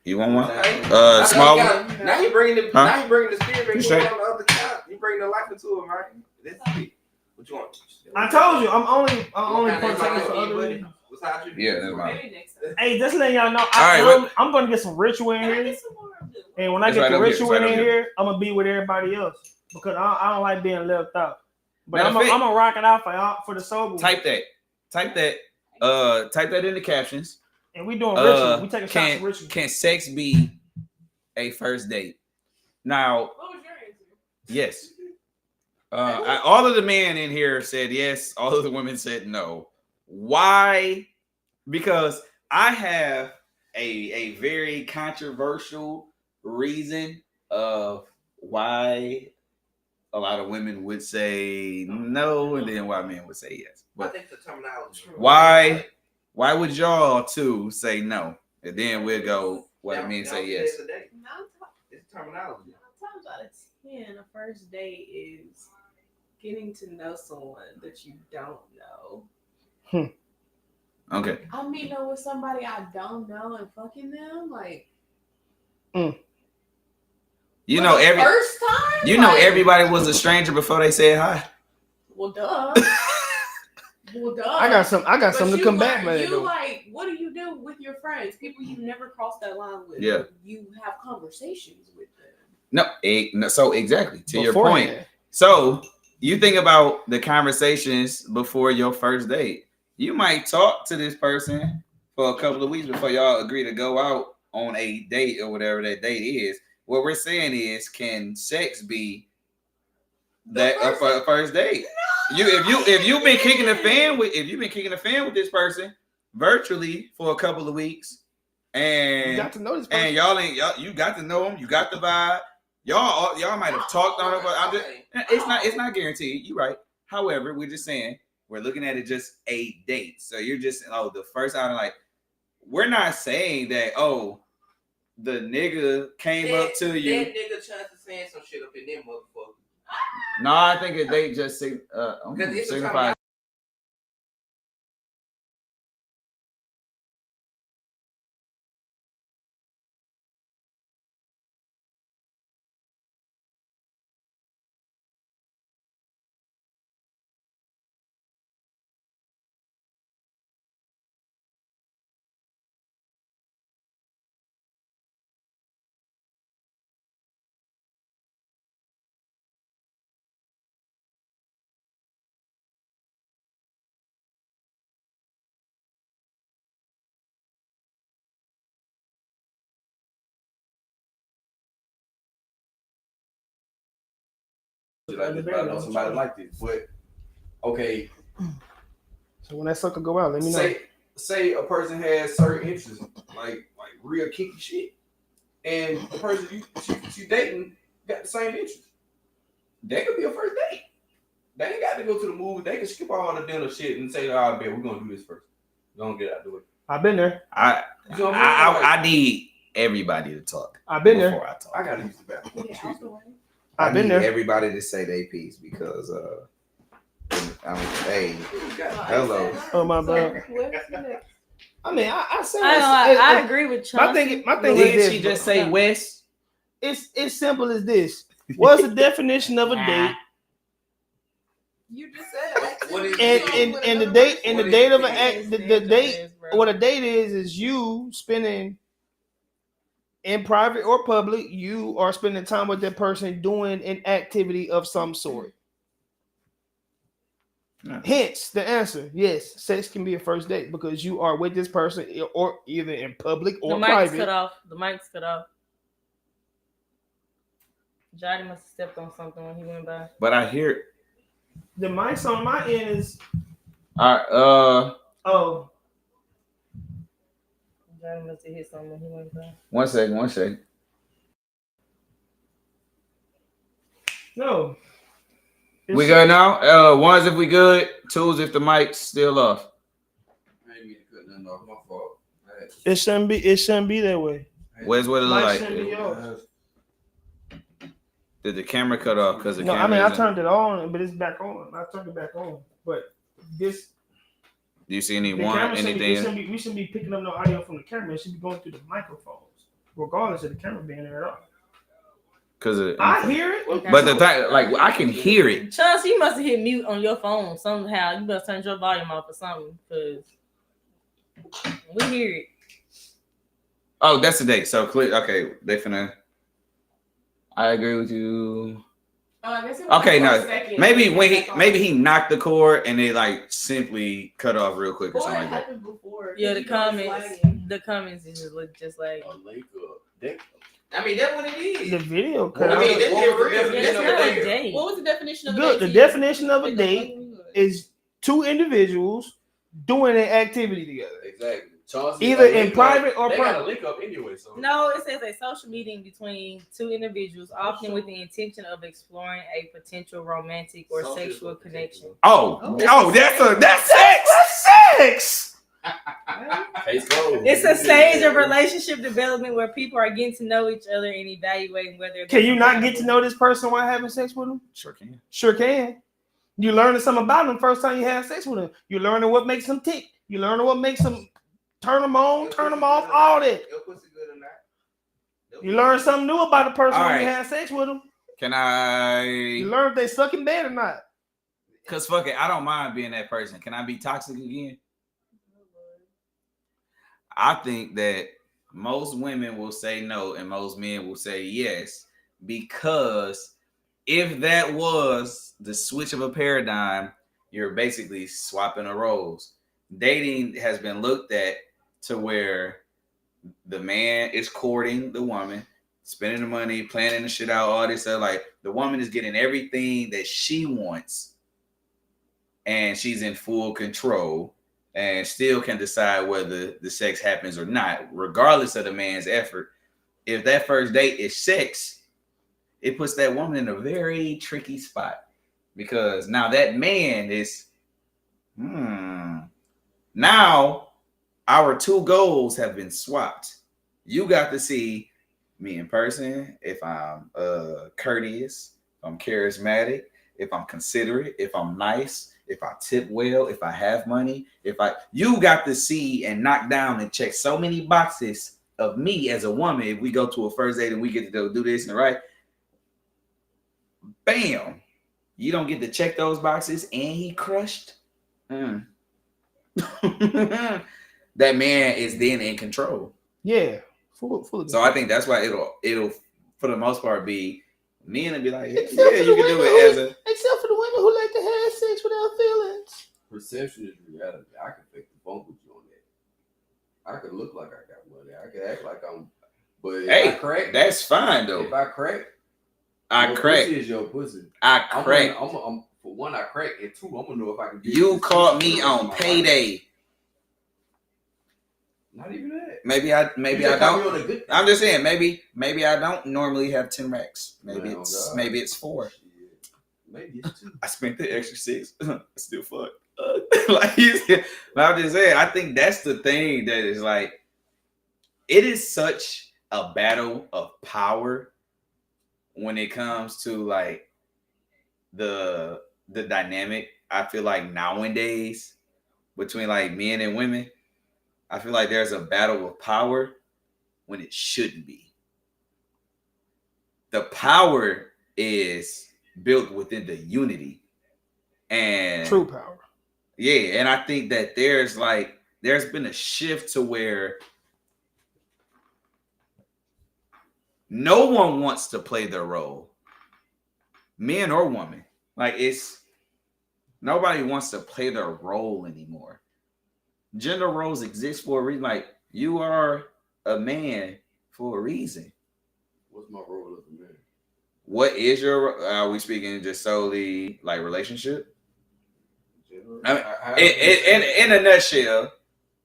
You want one? Now Small one? Now he bringing the Huh? now he bringing the spirit back You straight? on the other side. You bringing the life into it, man. That's it. What you want? I told you, I'm only What kind of partaking life for you other buddy? reasons. What's how you? Yeah, that's mine. Maybe next time. Hey, just letting y'all know, right, I'm gonna get some ritual in Can I here, get some more of this? and when I It's get right the over here. ritual It's right in over here, I'm gonna be with everybody else because I don't like being left out. But Matter I'm of fact- gonna rock it out for y'all for the sober. Type that in the captions. And we doing ritual. We taking shots Can of ritual. can sex be a first date? Now, What was your answer? yes. All of the men in here said yes. All of the women said no. Why? Because I have a very controversial reason of why a lot of women would say no, and then why men would say yes. I But think the terminology. why would y'all two say no? And then we'll go what it means say yes. It's terminology. 9 times out of 10, a first date is getting to know someone that you don't know. Okay. I'm meeting up with somebody I don't know and fucking them, like You for know the every first time. you know Like, everybody was a stranger before they said hi. Well, duh. Well, duh. I got something But to you come back, learn- man. You like, what do you do with your friends? People you never crossed that line with. Yeah. You have conversations with them. No, so exactly to your Beforehand. point. So you think about the conversations before your first date. You might talk to this person for a couple of weeks before y'all agree to go out on a date or whatever that date is. What we're saying is, can sex be that a first date? No. If you've been kicking the fan with this person virtually for a couple of weeks, and You got to know this person. and you got to know him, you got the vibe. Y'all might have talked on it, but it's not guaranteed. You're right. However, we're just saying we're looking at it just a date. So you're just the first outing. Like, we're not saying that the nigga came up to you. That nigga trying to saying some shit up in them motherfucker. No, I think a date just signifies. Like this, but I know somebody like this. But okay, So when that sucker go out, let me know. say a person has certain interests, like real kinky shit, and the person you dating got the same interests. That could be a first date. They ain't got to go to the movie. They can skip all the dinner shit and say, "All right, babe, we're gonna do this first. We're gonna get out the way." I've been there. I need everybody to talk. I've been there. Before I talk. I gotta use the bathroom. I've been there. Everybody to say they piece because hey, hello. Oh my bad. I mean, I say I agree with Chauncey. My thing is Didn't this, she just bro. say West? It's simple as this. What's the definition of a date? You just said it. What is And the date of the date. What a date is you spending in private or public. You are spending time with that person doing an activity of some sort. Yeah. Hence the answer: yes, sex can be a first date because you are with this person, or either in public or The mic's private. cut off. The mic's cut off. Johnny must have stepped on something when he went by. But I hear. The mic's on my end is All right. oh. Johnny must have hit something when he went by. One second. No. We good now? Ones if we good, twos if the mic's still off. I ain't mean to cut nothing off. My fault. It shouldn't be that way. Where's what it look Mike like? shouldn't be off. Did the camera cut off? Because the No, camera. I turned it on, but it's back on. I turned it back on. But this Do you see any the one camera anything? we shouldn't be picking up no audio from the camera. It should be going through the microphones, regardless of the camera being there at all. Because I hear it. but the thing, like, I can hear it. Chauncey, you must have hit mute on your phone somehow. You must turn your volume off or something because we hear it. Oh, that's the date. So clear. Okay, they finna. I agree with you. Okay, no, maybe maybe he knocked the cord and they like simply cut off real quick or something like that. Yeah, the comments is just like. A link up. I mean, that's what it is. The video cut I out. mean, that's real. That's not a date. What was the definition of a Good. date? The definition of a date is two individuals doing an activity together. Exactly. Chauncey, Either a in link private up, or they got private. a link up anyway. So No, it says a social meeting between two individuals, often with the intention of exploring a potential romantic or Social sexual connection. That's sex. Sex. case closed. It's a stage of relationship development where people are getting to know each other and evaluating whether. Can you not get to know this person while having sex with them? Sure can. Sure can. You learning something about them first time you have sex with them. You learning what makes them tick. You learning what makes them turn them on, turn them off, all that. Your pussy good or not? You learn something new about the person All when you right. have sex with them. Can You I? learn if they suck in bed or not. Cause fuck it, I don't mind being that person. Can I be toxic again? I think that most women will say no and most men will say yes, because if that was the switch of a paradigm, you're basically swapping the roles. Dating has been looked at to where the man is courting the woman, spending the money, planning the shit out, all this stuff. Like the woman is getting everything that she wants, and she's in full control, and still can decide whether the sex happens or not, regardless of the man's effort. If that first date is sex, it puts that woman in a very tricky spot because now that man is, now our two goals have been swapped. You got to see me in person, if I'm courteous, if I'm charismatic, if I'm considerate, if I'm nice, if I tip well, if I have money, you got to see and knock down and check so many boxes of me as a woman. If we go to a first date and we get to do this and right, bam, you don't get to check those boxes and he crushed. That man is then in control. Yeah, full. So I think that's why it'll for the most part be men and be like, yeah, you can do it as a. Except for the women who like to have sex without feelings. Perception is reality. I can fake the funk with you on that. I could look like I got money. I could act like I'm. But if I crack, that's fine though. If I crack, pussy is your pussy. I crack. I'm for one, I crack, and two, I'm gonna know if I can. You caught me on payday. Not even that. Maybe I don't. I'm just saying, maybe I don't normally have 10 racks. Maybe it's 4. Maybe it's 2. I spent the extra 6. Still fuck. Like I'm just saying, I think that's the thing that is like, it is such a battle of power when it comes to like the dynamic. I feel like nowadays between like men and women, I feel like there's a battle of power when it shouldn't be. The power is built within the unity and true power. Yeah, and I think that there's been a shift to where no one wants to play their role, men or women. Like nobody wants to play their role anymore. Gender roles exist for a reason. Like you are a man for a reason. What's my role as a man? What is your? Are we speaking just solely like relationship? I mean, in a nutshell,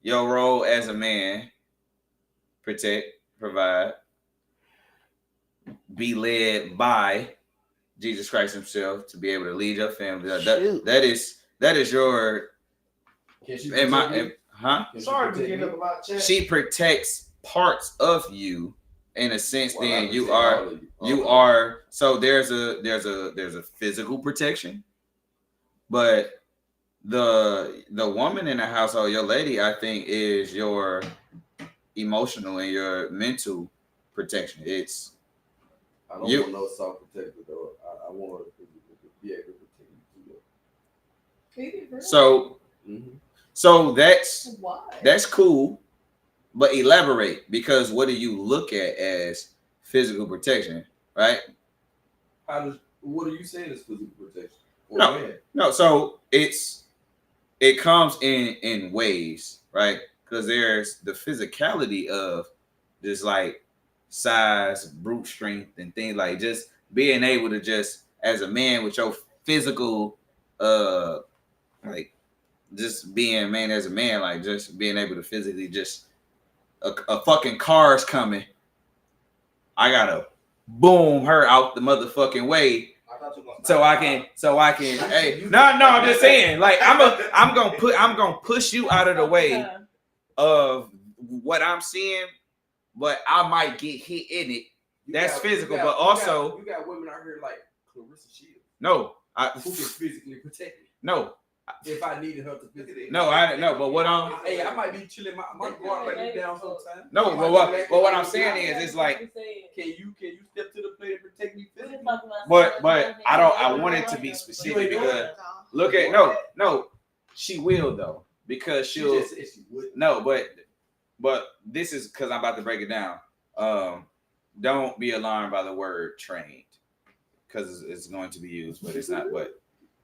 your role as a man: protect, provide, be led by Jesus Christ Himself to be able to lead your family. That is your. Sorry to get up about chat. She protects parts of you in a sense. Well, then you are. So there's a physical protection, but the woman in the household, your lady, I think, is your emotional and your mental protection. It's I don't want no soft protector though. I want her to be able to protect you too. So. Mm-hmm. So that's cool, but elaborate, because what do you look at as physical protection, right? What are you saying is physical protection? No. So it comes in ways, right? Because there's the physicality of just like size, brute strength, and things like just being able to just as a man with your physical, like. Just being man as a man, like just being able to physically just a fucking car's coming. I gotta boom her out the motherfucking way so I can hey no I'm just saying like I'm gonna push you out of the way of what I'm seeing, but I might get hit in it. That's physical, but also you got women out here like Clarissa Shields. No, who can physically protect me. No. If I needed her to visit, I know, but what I might be chilling. I might go out like down sometime. No, but what I'm saying is, it's like, can you step to the plate and protect me physically? But I want it to be specific because look at no, she will though because she'll no, but this is because I'm about to break it down. Don't be alarmed by the word trained because it's going to be used, but it's not. But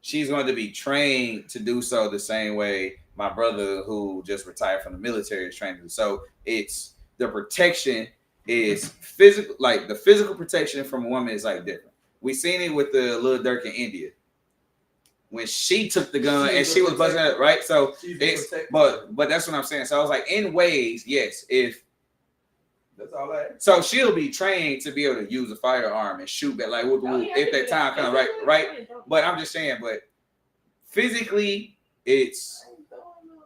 she's going to be trained to do so the same way my brother who just retired from the military is trained to. So it's the protection is physical, like the physical protection from a woman is like different. We seen it with the Lil Durk in India when she took the gun and she was busting it, right? So it's but that's what I'm saying. So I was like, in ways, yes, if That's all I had. so she'll be trained to be able to use a firearm and shoot back, like if that time comes, right? But I'm just saying, but physically, it's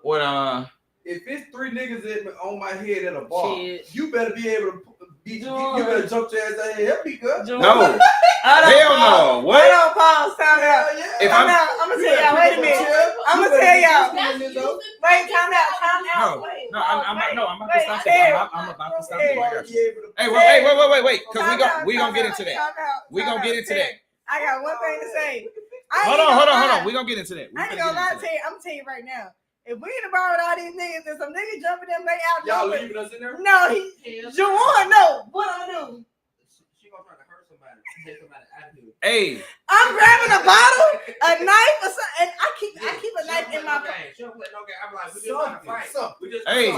what If it's 3 niggas on my head at a bar, Shit. you better be able to you better jump your ass out here. Help me, girl. no, hell no. What? Hold on, pause. Time out. If Time out. I'm gonna tell y'all. Wait a minute. I'm gonna tell y'all. Wait, time out. Time out. No, I'm about to stop you. I'm about to stop you. I got you. Hey, Wait, because we gonna get into that. We gonna get into that. I got one thing to say. Hold on. We gonna get into that. I ain't gonna lie to you. I'm gonna tell you right now. If we in the bar with all these niggas and some niggas jumping them, they out y'all jumping. leaving us in there? No, Juwan, no. What I'm gonna do? She gonna try to hurt somebody. Take somebody out of here. Hey, I'm grabbing a bottle, a knife, or something, and I keep a knife in my pocket. She don't play no game. I'm like, we just trying to fight. We just Hey.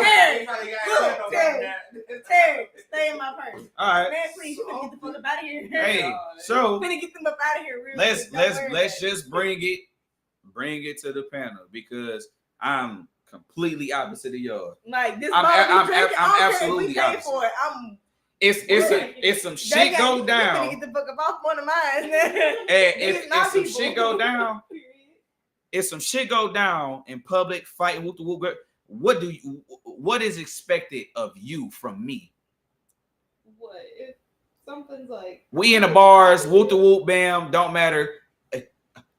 Terry, stay in my purse. all right. Man, please, you finna get the fuck up out of here. Hey, so finna get them up out of here real let's quick. just bring it to the panel because I'm completely opposite of y'all. Like this I'm drinking, absolutely pay opposite. for it. I'm It's some shit go down. Get the fuck up off one of mine. And if some shit go down, if some shit go down in public, fighting, what is expected of you from me? What if something's like We in the bars, whoop the whoop, bam, don't matter.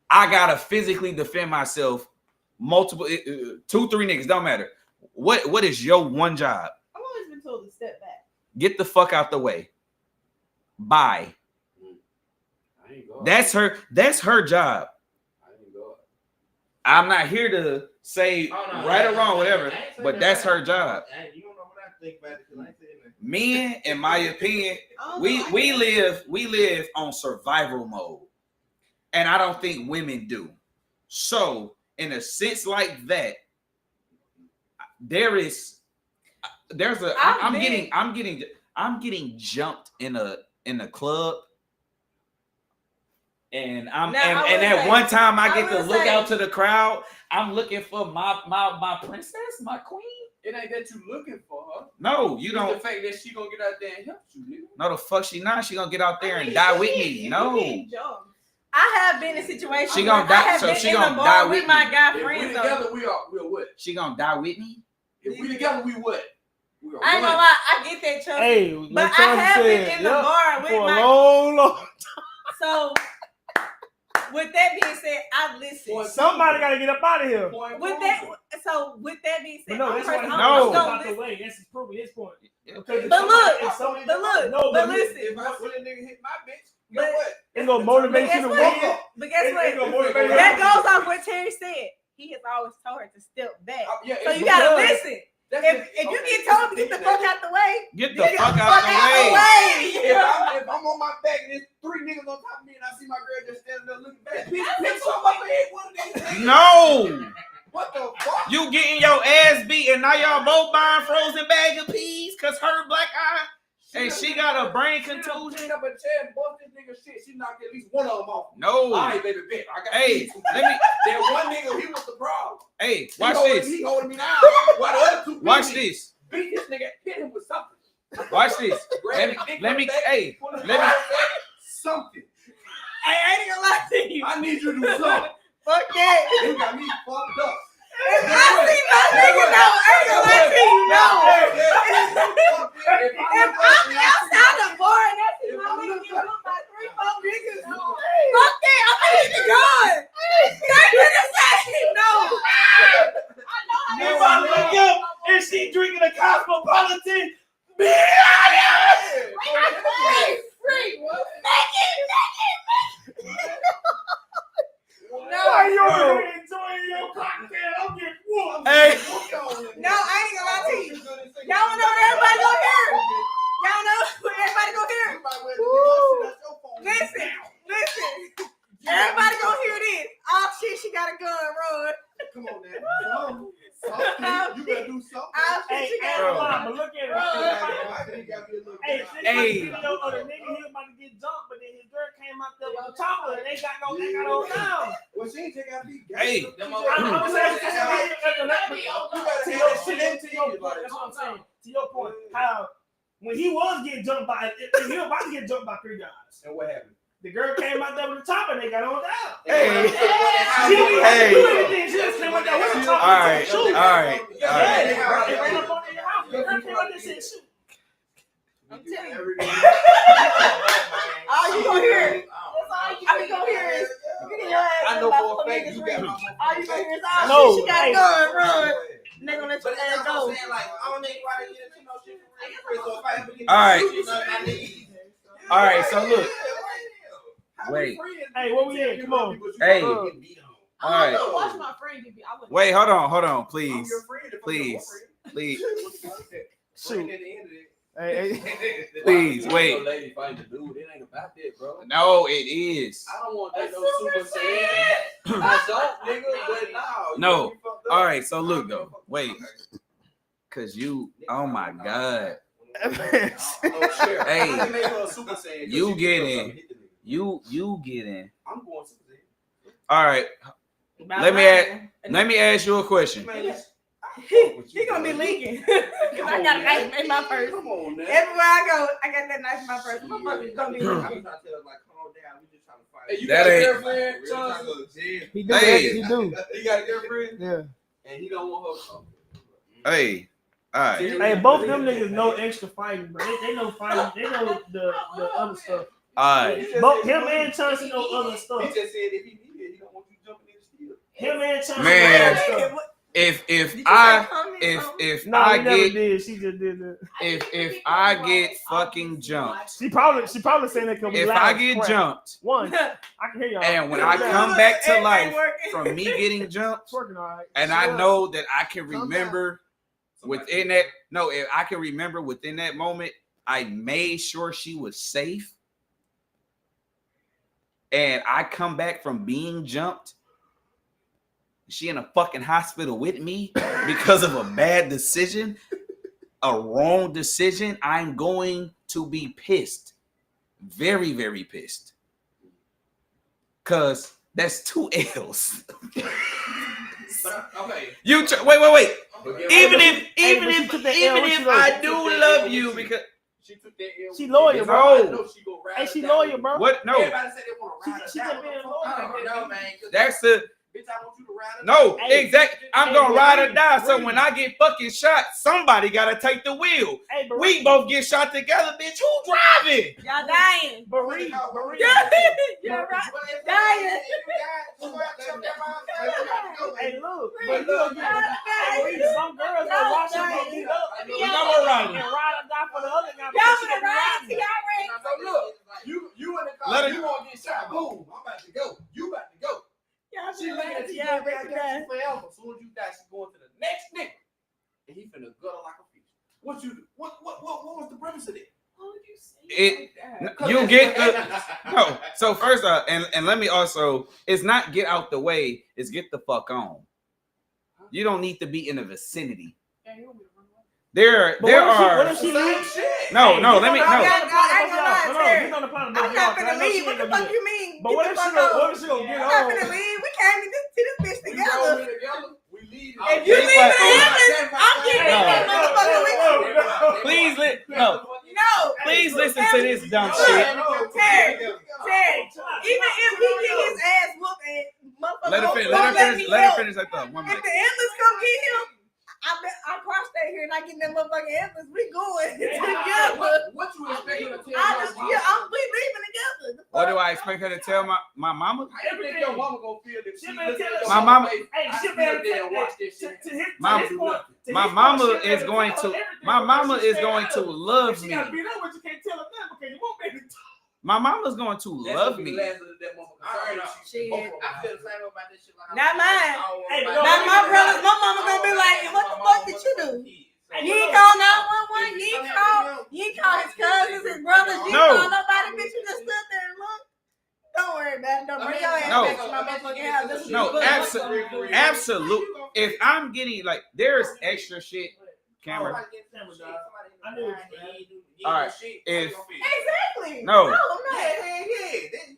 I gotta physically defend myself. Multiple 2-3 niggas, don't matter. What is your one job? I've always been told to step back. Get the fuck out the way. Bye. I ain't going. That's her job. I ain't going. I'm not here to say right or wrong, whatever, but that's her job. You don't know what I think about it because I ain't saying that. Men, in my opinion, I don't we know, live on survival mode, and I don't think women do. So, in a sense like that, I'm getting jumped in a club. And at one time I get to look out to the crowd. I'm looking for my princess, my queen. It ain't that you looking for her. No, you It's don't. the fact that she gonna get out there and help you, nigga. No, the fuck she not. She gonna get out there and die with me. No. I have been in situations. She gonna die. So she gonna die with my me. guy If we friends. together, we're what? She gonna die with me. If we together, we what? We are I ain't gonna one. lie, I get that, Chuck. Hey, but like I Chelsea have been said, in the yep, bar with for a my. long. So, with that being said, I listen. Point Somebody gotta get up out of here. Point With that, so with that being But said, no, I'm that's why personally- No. I'm I'm out the listen. way. That's proving his point. Okay, But look, if somebody- but look, no, but but listen. If I when a nigga hit my bitch, But- guess what? it's gonna motivate But you to guess win. what? But guess It's gonna what? motivate you. That goes off what Terry said. He has always told her to step back. Yeah, So it's you gotta because- listen. that's If you get told to get the fuck out the way, get you the fuck out the way. If I'm on my back and there's 3 niggas on top of me and I see my girl just standing there looking back, pick something up and hit one of these niggas. No. What the fuck? You getting your ass beat and now y'all both buying frozen bag of peas because her black eye and she got a brain She contusion. up a chair and bust this nigga shit. She knocked at least one of them off. No. All right, baby, bet. I got Hey, these. let me. That one nigga, he was the problem. Hey, He watch holding- this. He holding me down. While the other 2 Watch beat me. this. Beat this nigga, hit him with something. Watch this. Grab his dick Let from me. the back, Hey, pull his let me. arm back, something. I ain't gonna lie to you. I need you to do something. Fuck that. You got me fucked up. If I see my nigga, no, I ain't gonna lie to you, no. If I'm outside the bar and I see my nigga get looked by 3-4 niggas, fuck that, I'm gonna hit the gun. Straight to the same, no. If I look up and she drinking a cosmopolitan, man, why you over here enjoying your cocktail? I'm getting whooped. Hey. No, I ain't gonna lie to you. Y'all know everybody gonna hear it. Y'all know everybody gonna hear it. Listen. Everybody gonna hear this. Oh shit, she got a gun, run. Come on, man. Something. You better do something. Oh shit, Hey, she hey, got a gun. mama, look at her. Hey, Hey. video of the nigga he was about to get jumped, but then his girl came out there with the chopper and they got on down. Well, she ain't got to be gay. Hey. I'm saying, that's what I'm saying. To your point, how when he was getting jumped by, he was about to get jumped by 3 guys. And what happened? The girl came out there with the chopper and they got on down. Hey. She didn't have to do anything. She just came out there with the chopper. All right. Shoot. All right. All Yeah, right. they ran up on your house. The girl came out there and said, shoot. I'm telling you. Every day. All you gonna hear is, all you gonna hear is, get your ass I in know my for a fucking fact niggas you ring. got All you gonna hear is, oh, No, shit, she got hey. a gun, run. And they gonna let your But ass that's what go. I'm saying. Like, I don't think why they get into no shit for real. So if I ever get All right. shoot something, I need. All right, so look. Wait. Hey, what we in? Come on. Hey. Uh, All right. I watch my friend get beat. I wouldn't. Wait, hold on, I'm please. your friend if I'm Please. your friend. Please. Shoot. Friend at the end of it. Hey, Please, wait. No lady fighting the dude. It ain't about that, bro. No, it is. I don't want that no Super Saiyan. I don't, nigga. But No. All right, so look though. Wait. Cause you, oh my God. Hey, you get in. You get in. I'm going Super Saiyan. All right. Let me ask you a question. He gonna be leaking. Cause I got a knife in my purse. Come on, man. Everywhere I go, I got that knife in my purse. Motherfucker's gonna be I'm leaking. trying to tell him, like, calm down. We just trying to fight. Hey, you That got a ain't- girlfriend, We're trying to Charles? go to jail. he do. Hey. He do. He got a girlfriend, Yeah. and he don't want her. Hey. All right. Hey, both of them niggas know extra fighting, bro. They know fighting. They know the other stuff. All right. Both him and Chauncey know other He stuff. just said if he needed, he don't want you jumping in the steel. Him and Chauncey Man. know other stuff. If Did you I say comment, bro? if No, I he never get did. She just did that. if I get fucking jumped, She probably saying that because if I get jumped, One, I can hear y'all. and when I come back to It ain't life working. from me getting jumped, It's working all right. and I know that I can remember within that, no, if I can remember within that moment, I made sure she was safe, and I come back from being jumped, she in a fucking hospital with me because of a bad decision, a wrong decision, I'm going to be pissed. Very, very pissed. Cause that's 2 L's. But, okay. You wait. But Even guess if I do love you, because she took that L. She loyal, bro. I know she gonna ride Hey, us she down. loyal, bro. what? No, Everybody said they want to ride us She down. just being loyal. I don't know, man. 'Cause that's the bitch, I want you to ride us no, down. Hey, exactly. I'm hey, gonna but ride or Reed, die. So Reed. when I get fucking shot, somebody gotta take the wheel. Hey, but We both get shot together, bitch. Who driving? Y'all dying. Bereaved. You're right. Dying. Hey, look. Reed, But look, y'all hey, dying. Reed, some girls gonna watch them go get up and ride or die for the other guy. Y'all because she finna gonna ride be to riding. y'all So look, you in the car, Let her- you gonna get shot. Boom, I'm about to go. You about to go. Y'all She finna looking ride at to you, y'all baby, I ready to got die. you forever. As soon as you die, she going to the next nigga, and he finna gutter like a fish. What you do? What was the premise of it? Why would you say It- like that? You get the no. So first, and let me also, it's not get out the way, it's get the fuck on. You don't need to be in the vicinity. Yeah, you want me to run away? There But what are if she Same leaves? shit. no. Hey, Let me he's no. on the I ain't gonna lie, No, Terry. he's on the plan. I'm not finna leave. What the fuck you mean? But Get what the if she fuck gonna, on. what if she gonna get I'm not on? finna leave. We came to this bitch We together. roll together. We leave. If you It's leave like- the ambulance, I'm getting in that motherfucker with you. Please No. please listen to this dumb Look, shit. Terry, even if he get his ass whooped and motherfucker Let her won't finish. let Let her finish that thought. 1 If minute. the ambulance come get him, I cross that here and I get in that motherfucking ambulance. We going together. What you expect her to tell We leaving together. The What do fuck? I expect her to tell my mama? How you think your mama gonna feel if She she better look tell at us- your My mama- face? Hey, I she sit better there and tell watch that. this shit. To his My- point, to My his mama point, she is better going tell to. her everything My mama because she is staying going out to of it. love If she me. gotta beat up, but you can't tell her nothing because you won't be able to talk. My mama's going to That's love gonna be me. the last of that motherfucker. I don't know. Shit. I feel the same way about this shit. Like Not mine. Hey, Not no, Not my brothers. My mama gonna be like, what the fuck did you do? You ain't call 911. You ain't call his cousins, his brothers. You ain't No. call nobody. Bitch, you just stood there and looked. Don't worry about it. Don't bring your ass No. back to my motherfucking house. This is No, good. Absolutely. If I'm getting like, there's extra shit. Camera. I knew. All right, if Exactly. No. I'm not.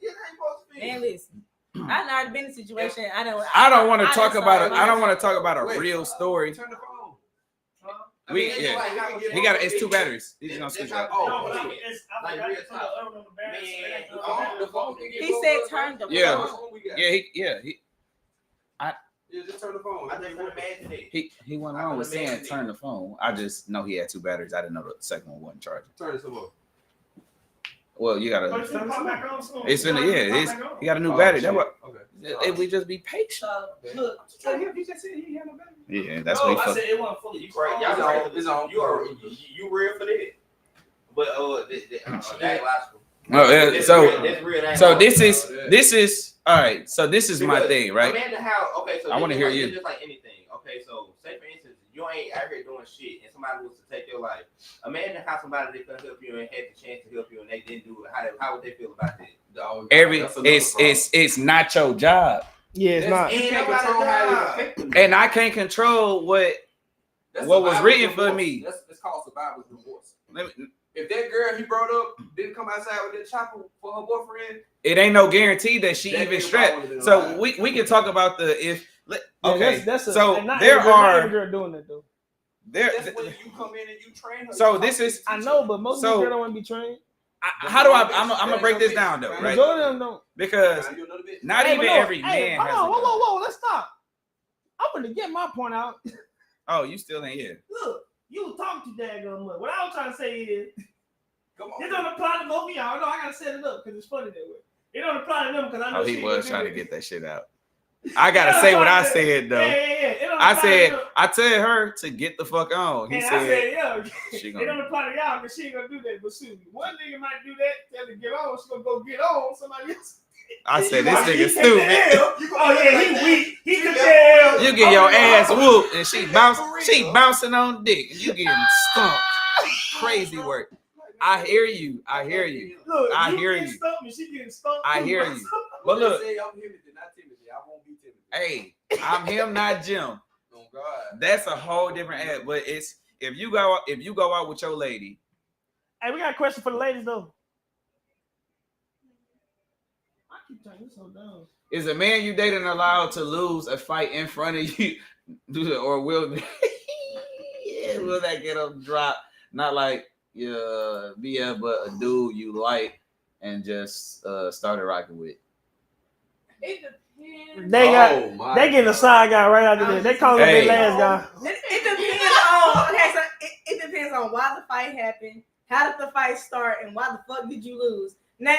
Yeah. Man, listen. I've already been in a situation. I don't want to talk about it. I don't want to talk about a Wait. real story. Turn the phone. He got it's 2 batteries. He's gonna switch out. He said turn the Yeah. phone. Yeah, just turn the phone. I just imagine it. He went wrong with saying turn the phone. I just know he had 2 batteries. I didn't know the second one wasn't charging. Turn this over. Well, you gotta. It's It's he got a new Oh, battery. shit. That what. Okay. If we just be patient. So look, He just said he had no battery. Yeah, that's what he I fucked. said it wasn't fully. You right. Y'all it's on. You real for that? But that logical. No, That's real. That's so real. this is all right. So this is my Because thing, right? Imagine how. Okay, so I wanna hear you. Just like anything. Okay, so say for instance, you ain't out here doing shit, and somebody was to take your life. Imagine how somebody that could help you and had the chance to help you, and they didn't do it. How would they feel about that? It's not your job, Yeah, it's not. You can't control how it affects them. and I can't control what was survivor's written for remorse. me. That's called survivor's remorse. Let me- If that girl he brought up didn't come outside with that chopper for her boyfriend, It ain't no guarantee that she that even nigga strapped. probably would've been So alive. we can talk about the if. Okay, That's so not there every girl- not are every girl doing that though. that's when you come in and you train her. So You this come in is- and I teach know, her. but most So- of the girls don't want to be trained. how do I'm gonna break this down though, right? Majority of them don't. Because Find you another bitch. not Hey, even but no, every hey, man hold has. on, a gun. whoa, let's stop. I'm gonna get my point out. Oh, you still ain't here. Look, you was talking too daggone much. What I was trying to say is, Come it on. don't apply to both of y'all. No, I gotta set it up because it's funny that way. It don't apply to them because I know Oh, he she was gonna trying do to this. get that shit out. I gotta say what I said though. Yeah. It don't I apply said to them. I tell her to get the fuck on. He And I said said, yeah, she it gonna. don't apply to y'all because she ain't gonna do that. But shoot, one nigga might do that, tell her to get on. She gonna go get on somebody else. I said this He nigga take the stupid. L. Oh yeah, he weak. He could tell. You get your ass whooped and she bouncing on dick and you getting stumped. Crazy work. I hear you. Look, I you hear getting you. stumped and she getting stumped. I hear you. But look, Say I'm Timothy, not Timothy. I won't be Timothy. hey, I'm him, not Jim. Oh God. That's a whole different ad. But it's if you go out with your lady. Hey, we got a question for the ladies though. I keep turning this so down. Is a man you dating allowed to lose a fight in front of you, or will will that get him dropped? Not like BF, but a dude you like and just started rocking with. It depends. They getting a side guy right after this. They calling Hey. it their last guy. It depends on. Okay, so it depends on why the fight happened, how did the fight start, and why the fuck did you lose. Now,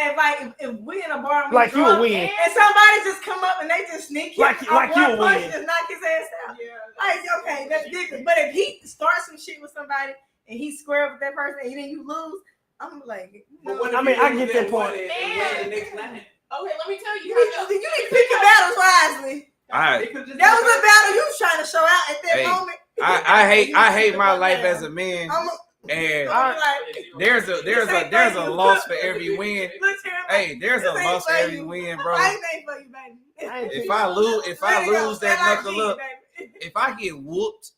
if we in a bar and we Like you drunk, would win. and somebody just come up and they just sneak him, Like you would punch, win. just knock his ass out. Yeah. Like, okay, that's different. But if he starts some shit with somebody and he square up with that person and then you lose, I'm like, no. I mean, I get that point. Okay, let me tell you. You need to pick your battles wisely. I That was a battle you was trying to show out at that Hey, moment. I hate my life as a man, and there's a loss for every win. Hey, there's a loss for every win, bro. If I lose that knuckle up, if I get whooped,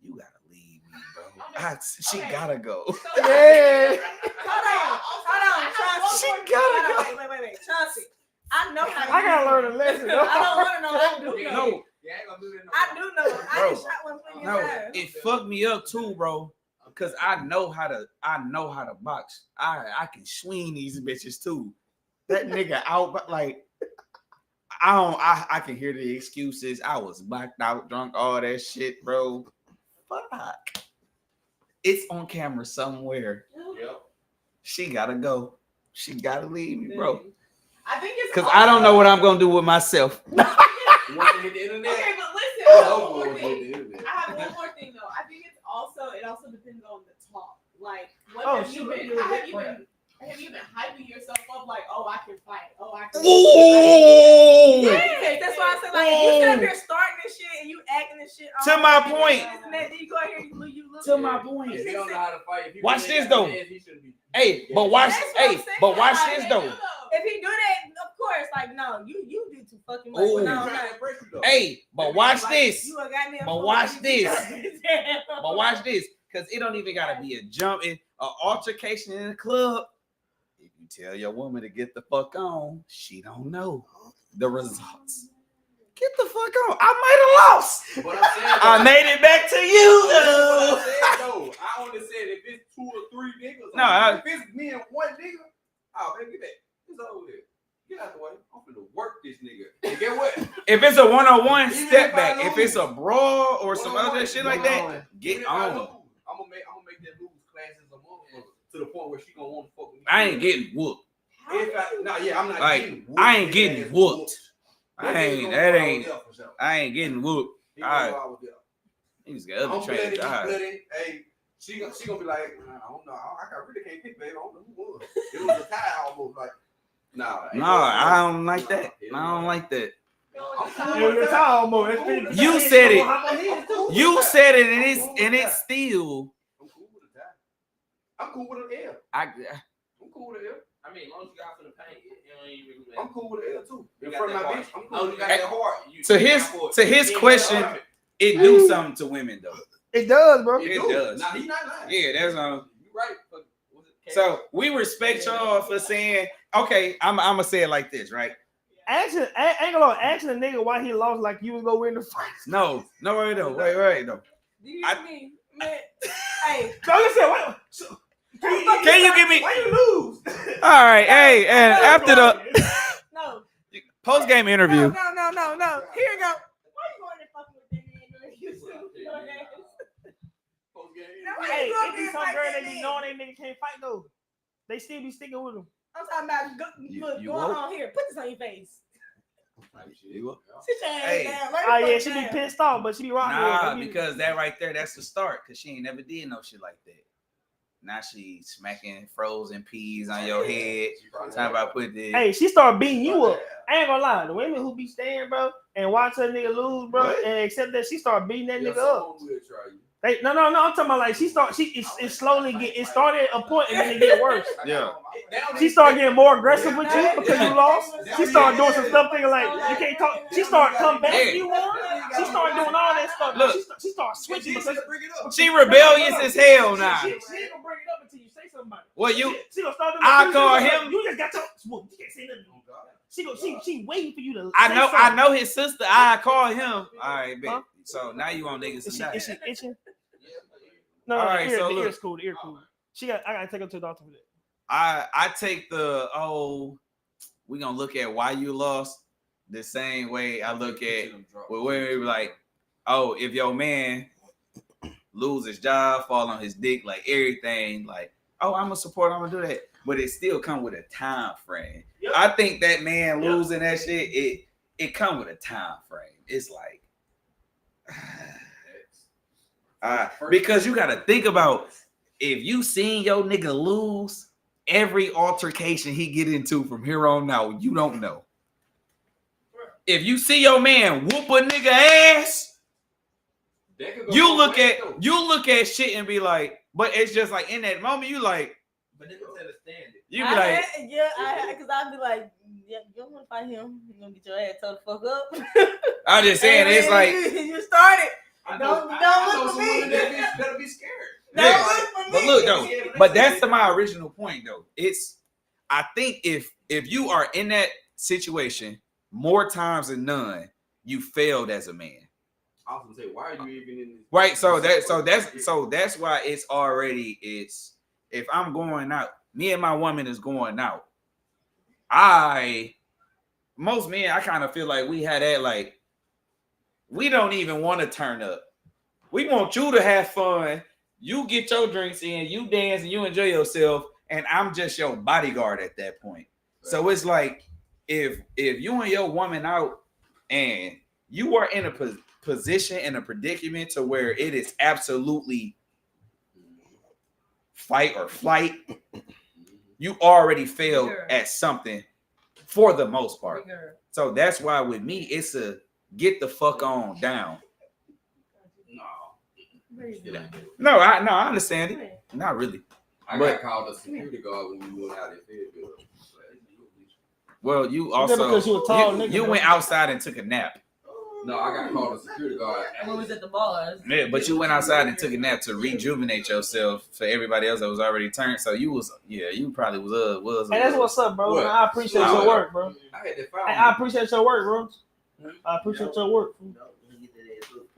you gotta leave me, bro. She gotta go. Yeah. Hold on, Chauncey. She gotta go. Wait, Chauncey. I know how to I gotta learn a lesson. I don't want to know. I do know. No, Yeah, I ain't gonna do that no I do know. I Bro. just shot one plenty of no, times. it fucked me up too, bro. Cause I know how to box. I can swing these bitches too. That nigga out, but like I can hear the excuses. I was blacked out, drunk, all that shit, bro. Fuck. It's on camera somewhere. Yep. She gotta go. She gotta leave me, bro. I think it's Cause I don't know what I'm gonna do with myself. Once you hit the internet, Okay, but listen. it's I have over one more once you hit thing. the internet. I have one more thing though. I think it also depends on the talk. Like, what Oh, have shoot, you let been? me do How it have you different. been? Have you been hyping yourself up like, oh, I can fight. Oh, I can. Ooh. Yeah, that's why I said, like, if you sit up here starting this shit and you acting this shit. To my point. Then you go out here and you look. To my point. If he don't know how to fight, if he Watch really this, got though. his ass, he shouldn't be. Hey, but watch. That's what I'm Hey, saying. but watch Like, this hey, though. you know. If he do that, of course, like no, you do too fucking much. Ooh. But no, I'm I'm trying not. to impress you though. Hey, but watch this. You a goddamn But fool. watch You this. just- But watch this, because it don't even gotta be a jumping, an altercation in the club. If you tell your woman to get the fuck on, she don't know the results. Get the fuck on. I might have lost. But I'm saying, I made it back to you. What I said though, I only said if it's 2 or 3 niggas. No, if it's me and one nigga, oh man, get that. It's over there. Get out the way. I'm finna work this nigga. And get what? If it's a one-on-one, Even step if I back. If it's a lose. brawl or some One-on-one, other shit like that, get Even if I on. lose, I'm gonna make that lose classes a motherfucker to the point where she gonna want to fuck with me. I ain't getting whooped. I'm not Like, getting whooped. I ain't getting Ass whooped. I That ain't nigga that gonna ain't go out for sure. I ain't getting whooped. He gonna Alright. go out with them. He's got other I'm trash. bloody, Alright. bloody. Hey, she gonna be like, I don't know. Really can't pick, baby. I don't know who won. It was a tie almost. Like, nah. No, I don't like that. I don't like that. You said it. You said it, and it's still. I'm cool with a tie. I'm cool with an L. I'm cool with an L. I mean, as long as you got for the paint, it ain't really I'm cool with an L too. You In got front of that my heart. bitch, I'm Oh, cool. you got that heart. To his question, it do something to women though. It does, bro. It does. Nah, he not lying. Yeah, that's You right. But So we respect y'all for saying, okay, I'm gonna say it like this, right? Asking, ain't gonna asking a nigga why he lost like you was gonna win the fight. No, wait, no. Do you hear me? Man, hey, So listen, what? Can you give me? Why you lose? All right, hey, and after the no. post game interview, No. Here you go. Why you going to fucking with that man doing you too? Hey, it be some girl they be knowing they nigga can't fight though. They still be sticking with him. I'm talking about look, you going woke? on here. Put this on your face. Sit your ass Hey. down. Oh yeah, she be pissed off, but she be rocking nah, with him. because that right there, that's the start. Cause she ain't never did no shit like that. Now she smacking frozen peas on your head. Talking about put this. Hey, she started beating you up. I ain't gonna lie, the women who be staying, bro, and watch her nigga lose, bro, and accept that she started beating that nigga up. No, I'm talking about like it started a point and then it get worse. Yeah. She started getting more aggressive with you because you lost. She started doing some stuff thinking like you can't talk. She started come back Hey. you won. She started doing all that stuff. Look. She started switching because She rebellious as hell now. She ain't gonna bring it up until you say something about it. Well, you, She gonna start doing I that. call She gonna- him- You just got to. You can't say nothing. She waiting for you to. I say know something. his sister. I call him. All right, bet. Huh? So now you on niggas Is she tonight. itching? No, All right, the so ear's look. cool. The ear cool. I gotta take her to the doctor for that. I take the we gonna look at why you lost the same way I look at where we be like, oh, if your man lose his job, fall on his dick, like everything, like, oh, I'm gonna support, I'm gonna do that. But it still come with a time frame. Yep. I think that man Yep. losing that shit, it come with a time frame. It's like because you gotta think about if you seen your nigga lose, every altercation he get into from here on out, you don't know. If you see your man whoop a nigga ass, you look at shit and be like, but it's just like in that moment you like, But niggas understand it. you be like, because I'd be like, yeah, you don't want to fight him. You're gonna get your ass tore the fuck up. I'm just saying it's like, you started. I Don't know look for some women me. that better be scared. yeah. Don't look for But me. look though, but that's to my original point though. It's I think if you are in that situation more times than none, you failed as a man. I was gonna say, why are you even in this? Right. So that's why it's if I'm going out, me and my woman is going out. Most men, I kind of feel like we had that, like, we don't even want to turn up. We want you to have fun. You get your drinks in, you dance, and you enjoy yourself, and I'm just your bodyguard at that point. So it's like if you and your woman out and you are in a position, in a predicament to where it is absolutely fight or flight, you already failed at something for the most part. So that's why with me, it's a get the fuck on down. No, I understand it. Not really. I But- got called a security guard when we went out in Fayetteville. Well, you Is that because you also a tall you, nigga, you bro? went outside and took a nap. No, I got called a security guard. When we was at the bars. Yeah, but you went outside and took a nap to rejuvenate yourself for everybody else that was already turned. So you was, you probably was. Hey, that's what's up, bro. What? I appreciate Oh, your work, bro. I had that Hey, I appreciate your work, bro. I appreciate your work. You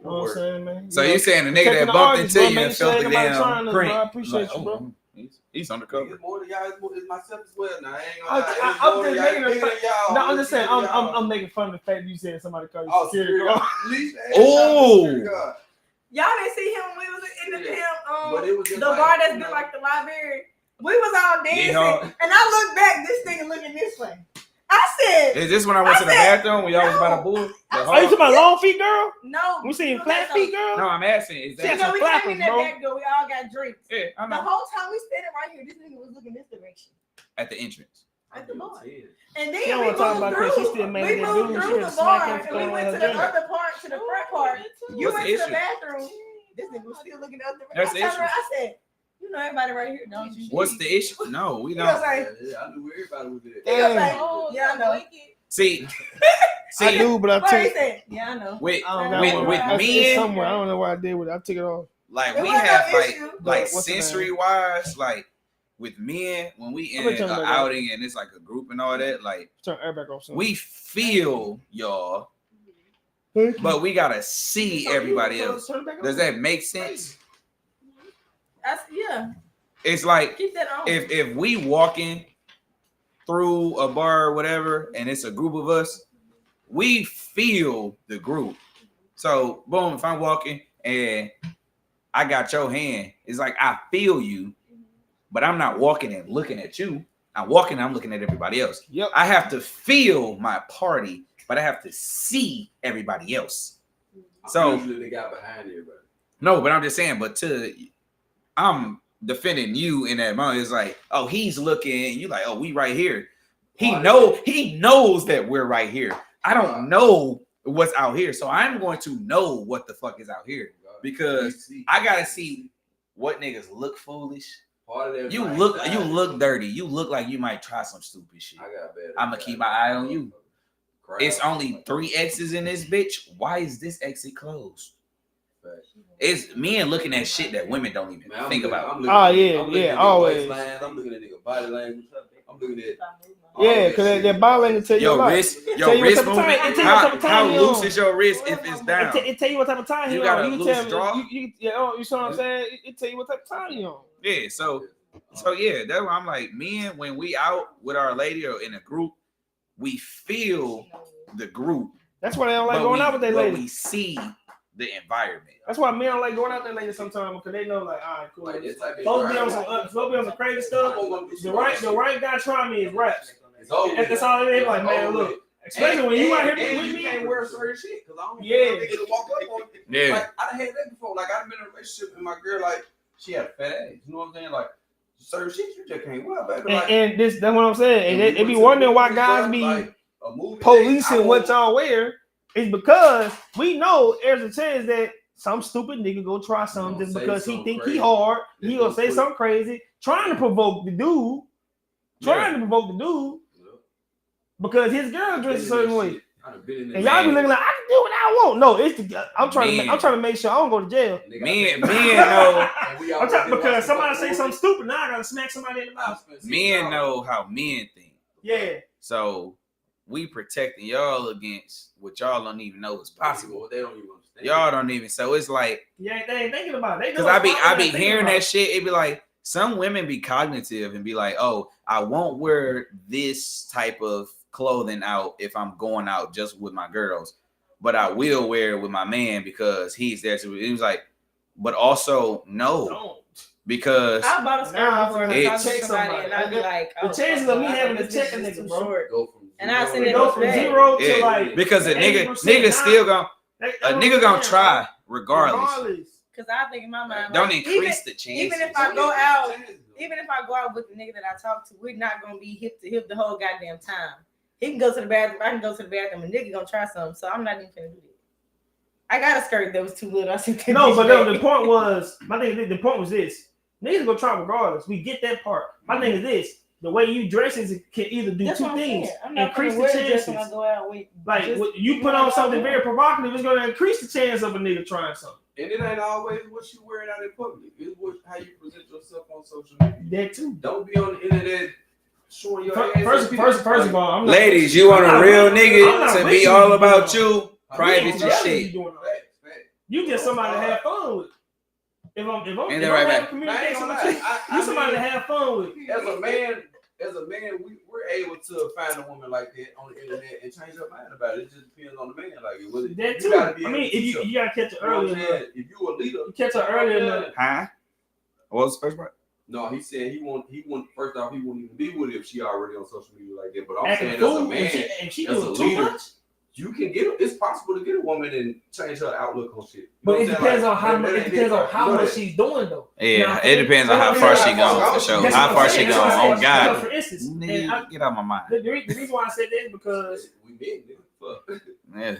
know what I'm saying, man? So You you saying the nigga protecting that the bumped artists, into bro, you man. and felt the Ain't nobody trying damn to, print? bro. I appreciate Like, you, bro. He's undercover. It's more than y'all. It's myself as well. Now I ain't I'm gonna lie. just making It's more than y'all. No, I'm just saying. Bigger than y'all. I'm making fun of the fact that you said somebody called you Oh, security security guard. guard. At least Oh. security guard. Y'all didn't see him when we was in the damn But it was just the like, bar that's you been know, like the library. We was all dancing, Yeah. and I looked back. This nigga looking this way. I said, Is this when I went to the bathroom when y'all was about to bull? Are you talking about long feet, girl? no. We seen Okay, flat so- feet, girl? No, I'm asking. Is Yeah, that? some we came flappers, in that bro. back door. We all got drinks. Yeah, I'm The not whole time we standing right here, this nigga was looking this direction at the entrance. at the bar. And then She don't we want to talk about moved because she through. still made We that moved dude. She through had the to smack bar him and for we throwing went her to the drink. other part, to the front part. You What's went the to the issue? bathroom. This nigga was still looking up the That's the I turned issue. around, I said, you know everybody right here, don't you? What's the issue? No, we He was don't. like, I knew where everybody was at. he was like, Oh, yeah, I know. See, I do, but I What he took said? Yeah, I know. with I don't With- got one. with It's men, somewhere. I don't know what I did with it. I took it off. like It we wasn't have no like issue. What's the name? sensory wise, like with men when we I'm in gonna turn an it back on. outing and it's like a group and all that, like Turn air back off. we feel y'all, but we gotta see everybody else. Does that make sense? Yeah, It's like keep that on. if we walking through a bar or whatever and it's a group of us, we feel the group. So boom, if I'm walking and I got your hand, it's like I feel you, but I'm not walking and looking at you. I'm walking, I'm looking at everybody else. Yep. I have to feel my party, but I have to see everybody else. So usually the guy behind everybody. no, but I'm just saying, I'm defending you in that moment. It's like, oh, he's looking, you like, oh, we right here. He knows that we're right here. I don't know what's out here, so I'm going to know what the fuck is out here because I gotta see what niggas look foolish. You look dirty. You look like you might try some stupid shit. I'm gonna keep my eye on you. It's only 3 X's in this bitch. Why is this exit closed? It's men looking at shit that women don't even think about. Always. I'm looking at nigga body language. I'm looking at Yeah, because that ball ain't tell you Your a lot. wrist Tell you what movement. type of time- it tell you what type of How time you loose on. is your wrist if it's down? It tell you what type of time You he got on. a You loose tell me. draw? You see what I'm saying? It tell you what type of time you on. Yeah, so yeah, that's why I'm like, men, when we out with our lady or in a group, we feel the group. That's why they don't like but going we, out with their but lady. we see the environment. That's why men don't like going out there later sometimes because they know, like, all right, cool. like this type of Supposed to be on some crazy stuff. The right guy trying me is raps. That's all it is. Like, man, look. Especially when you out here with you me. can't wear certain shit because I don't Yeah. think it'll walk up on you. Yeah. Like I done had that before. Like I've been in a relationship and my girl, like, she had a fat ass. You know what I'm saying? Like certain shit you just can't wear, baby. Like, And that's what I'm saying. And they be we went to wondering the why movies, guys like, be a movie date, I policing what won't- y'all wear. It's because we know there's a chance that some stupid nigga go try something just say because he something think crazy. he hard. They He gonna go say put- something crazy, trying to provoke the dude. Trying to provoke the dude because his girl dressed a certain way. And y'all be looking like I can do what I want. No, it's the I'm trying to make sure I don't go to jail. Men know Because somebody say something stupid, now I gotta smack somebody in the mouth. men know how men think. Yeah. So we protecting y'all against what y'all don't even know is possible. They don't even understand. Y'all don't even. So it's like, Yeah, they ain't thinking about it. because I be hearing that shit. It be like some women be cognitive and be like, oh, I won't wear this type of clothing out if I'm going out just with my girls, but I will wear it with my man because he's there. So he was like, but also no, because I bought a scarf before and I It's- talked to somebody and I'd be like, The chances of me having to check a nigga, bro. Go from And I send It it goes up from there. 0 to Yeah, like because a 80% nigga still gonna a nigga gonna try regardless. Because I think in my mind, Don't like, increase the chances. even if I go out, even if I go out with the nigga that I talk to, we're not gonna be hip to hip the whole goddamn time. He can go to the bathroom, I can go to the bathroom, and nigga gonna try something, so I'm not even gonna do that. I got a skirt that was too little. I said, No, but the point was, my thing. The point was this: niggas gonna try regardless. We get that part. My thing is this: the way you dress can either do That's two what I'm things. saying. I'm not Increase gonna the wear a dress chances. when I go out with. Like just- you put on something very provocative, it's gonna increase the chance of a nigga trying something. And it ain't always what you wearing out in public. It's how you present yourself on social media. That too. Don't be on the internet showing your ass. First of all, I'm not, Ladies, you want I'm a not real with- I'm nigga not to with be you all doing about all you, private ain't as jealous shit. you doing all that. Facts. You just somebody to have fun with. If I'm Ain't that if right, I'm man? having communication Nah, with you, you somebody to have fun with. As a man, we're able to find a woman like that on the internet and change her mind about it. It just depends on the man. Like That you gotta too. be I able mean, to if teach her. you gotta catch it You know what I'm earlier. saying? If you a leader, You catch her earlier enough. Huh? What was the first part? No, he said he wouldn't. First off, he wouldn't even be with her if she already on social media like that. But I'm Acting saying fool, as a man, and she as a doing too leader, much. you can get. It's possible to get a woman and change her outlook on shit. You know But what it I'm saying? depends Like, on how that- much. that It ain't depends on it. how You know much that. she's doing though. Yeah, Now, it depends on how far she gone for sure. That's How what far I'm she saying. gone? That's what I'm Oh saying. God, For instance, and nigga, get out my mind. the reason why I said that is because We big, nigga. Fuck. Yeah.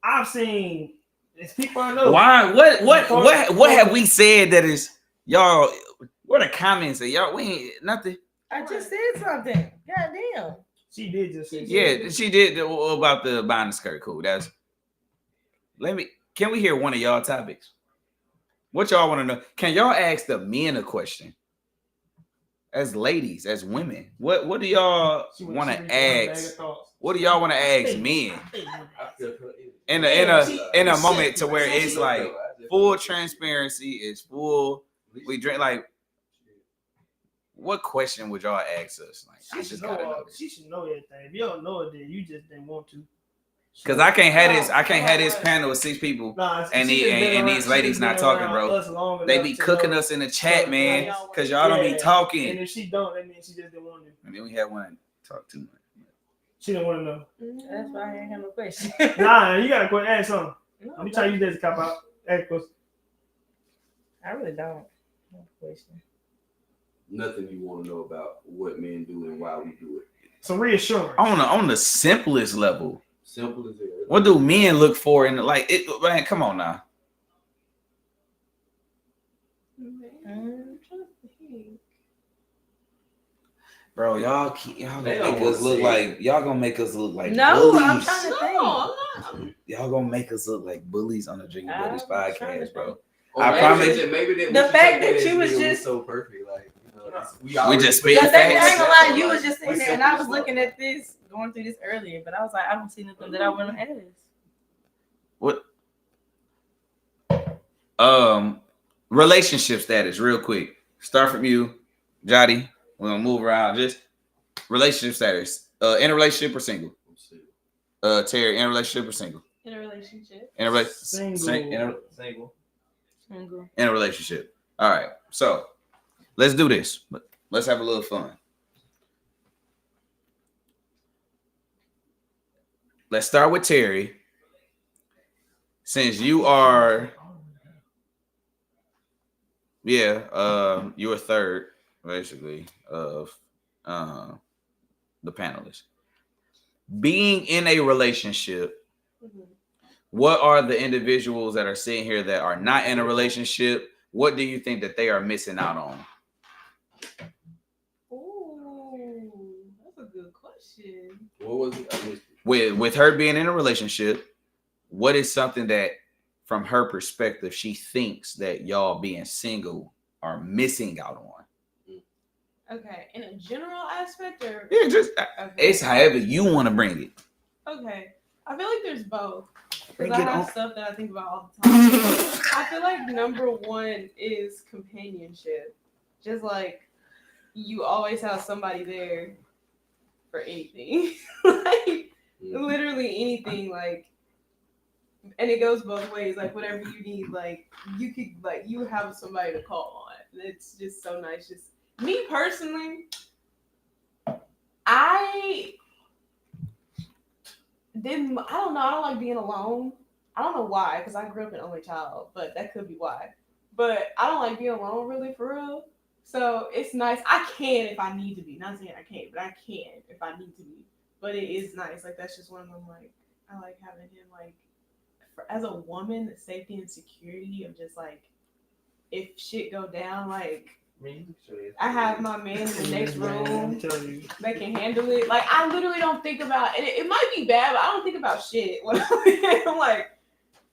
I've seen it's people I know. Why? What have we said that is y'all? What are the comments that y'all? We ain't nothing. I just said something. Goddamn. She did just say Yeah, she did about the buying the skirt. Cool. That's. Can we hear one of y'all topics? What y'all want to know? Can y'all ask the men a question? As ladies, as women, what do y'all want to ask? What do y'all want to ask men? In a moment to where it's like full transparency, is full. We drink like. What question would y'all ask us? Like, I just gotta know this. She should know everything. If you don't know it, then you just didn't want to. Cause I can't have this panel with 6 people and these ladies not talking, bro. They be cooking us in the chat, man. Cause y'all don't be talking. And if she don't, that means she just didn't want to. And then we had one talk too much. She didn't want to know. That's why I ain't have no question. Nah, you gotta quit. Ask something. No, Let me tell you this, cop out. Ask question. I really don't have a question. Nothing you want to know about what men do and why we do it. So reassurance. On the simplest level. Simple as it. What do men look for in like it? Man, come on now. I'm trying to think. Bro, y'all gonna make us look like No, bullies. I'm trying to think. No, I'm not. Y'all gonna make us look like bullies on the Drinking Buddies I'm trying to podcast, bro. Or I maybe promise- that- maybe that The we should fact take that as you was being just- so perfect, like We already- just spit The fact that I facts. ain't gonna lie, you was just sitting We there, and I was simple as looking at this, going through this earlier, but I was like, I don't see nothing that I want to ask. What? Relationship status, real quick. Start from you, Jotty. We're gonna move around. Just relationship status. In a relationship or single? Terry, in a relationship or single? In a relationship. In a Single. Single. In a relationship. All right. So let's do this. Let's have a little fun. Let's start with Terry. Since you are, you're third, basically, of the panelists. Being in a relationship, what are the individuals that are sitting here that are not in a relationship? What do you think that they are missing out on? Ooh, that's a good question. What was it? I missed it. With her being in a relationship, what is something that, from her perspective, she thinks that y'all being single are missing out on? Okay, in a general aspect, or Yeah, just okay. it's however you want to bring it. Okay, I feel like there's both Bring because I it have on. stuff that I think about all the time. I feel like number one is companionship. Just like you always have somebody there for anything, like literally anything, like. And it goes both ways. Like whatever you need, like you could, like you have somebody to call on. It's just so nice. Just me personally, I don't know. I don't like being alone. I don't know why, because I grew up an only child, but that could be why. But I don't like being alone, really, for real. So it's nice. I can if I need to be. Not saying I can't, but I can if I need to be. But it is nice. Like that's just one of them. Like I like having him like. As a woman, the safety and security of just like if shit go down, like I have my man in the next room I'm telling you. that can handle it. Like I literally don't think about it. It might be bad, but I don't think about shit. When I'm like,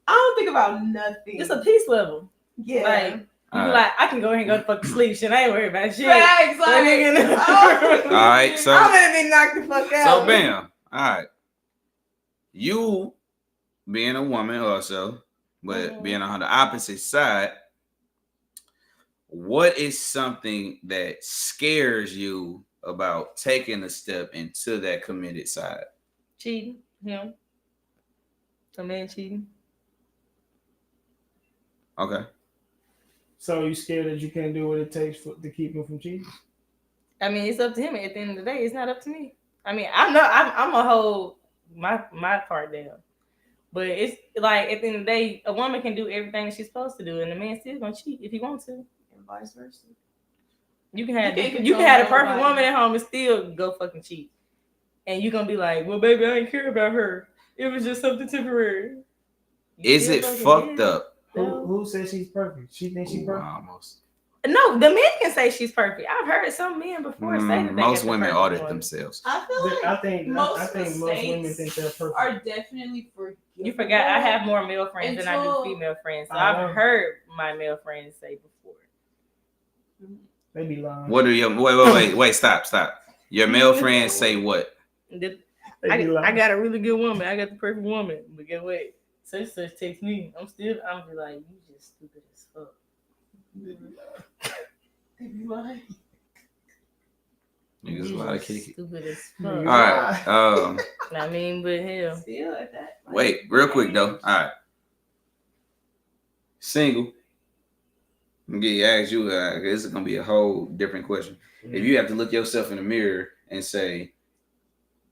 I don't think about nothing. It's a peace level. Yeah. Like, you be like, I can go ahead and go to fucking sleep. Shit, I ain't worried about shit. Facts, like, All right, so I'm gonna be knocked the fuck out. So bam. All right. You being a woman also, but being on the opposite side, what is something that scares you about taking a step into that committed side? Cheating. Him. A man cheating. Okay. So you scared that you can't do what it takes to keep him from cheating? I mean, it's up to him. At the end of the day, it's not up to me. I mean, I know I'm gonna hold my part down, but it's like at the end of the day, a woman can do everything that she's supposed to do, and the man still gonna cheat if he wants to, And vice versa. You can have can't you can have a control perfect nobody. woman at home and still go fucking cheat, and you're gonna be like, well, baby, I didn't care about her. It was just something temporary. You Is still it fucking fucked did. up? Who says she's perfect? She thinks she's Ooh, perfect. almost. No, the men can say she's perfect. I've heard some men before say that they Most got the women perfect audit woman. themselves. I feel like I think most women mistakes think they're perfect. are definitely forgivable. You forgot I have more male friends than I do Until- female friends. So I know. I've heard my male friends say before. They be lying. What are your wait, stop. Your male friends say what? The- They be lying. I got a really good woman. I got the perfect woman. But get what? Such takes me. I'm be like, you just stupid as fuck. They be lying. Niggas You a lot of just kick it. stupid as All fuck. Alright. I mean, but hell. Still at that. like, Wait, real quick though. Alright. Single. I'm gonna ask you, this is gonna be a whole different question. If you have to look yourself in the mirror and say,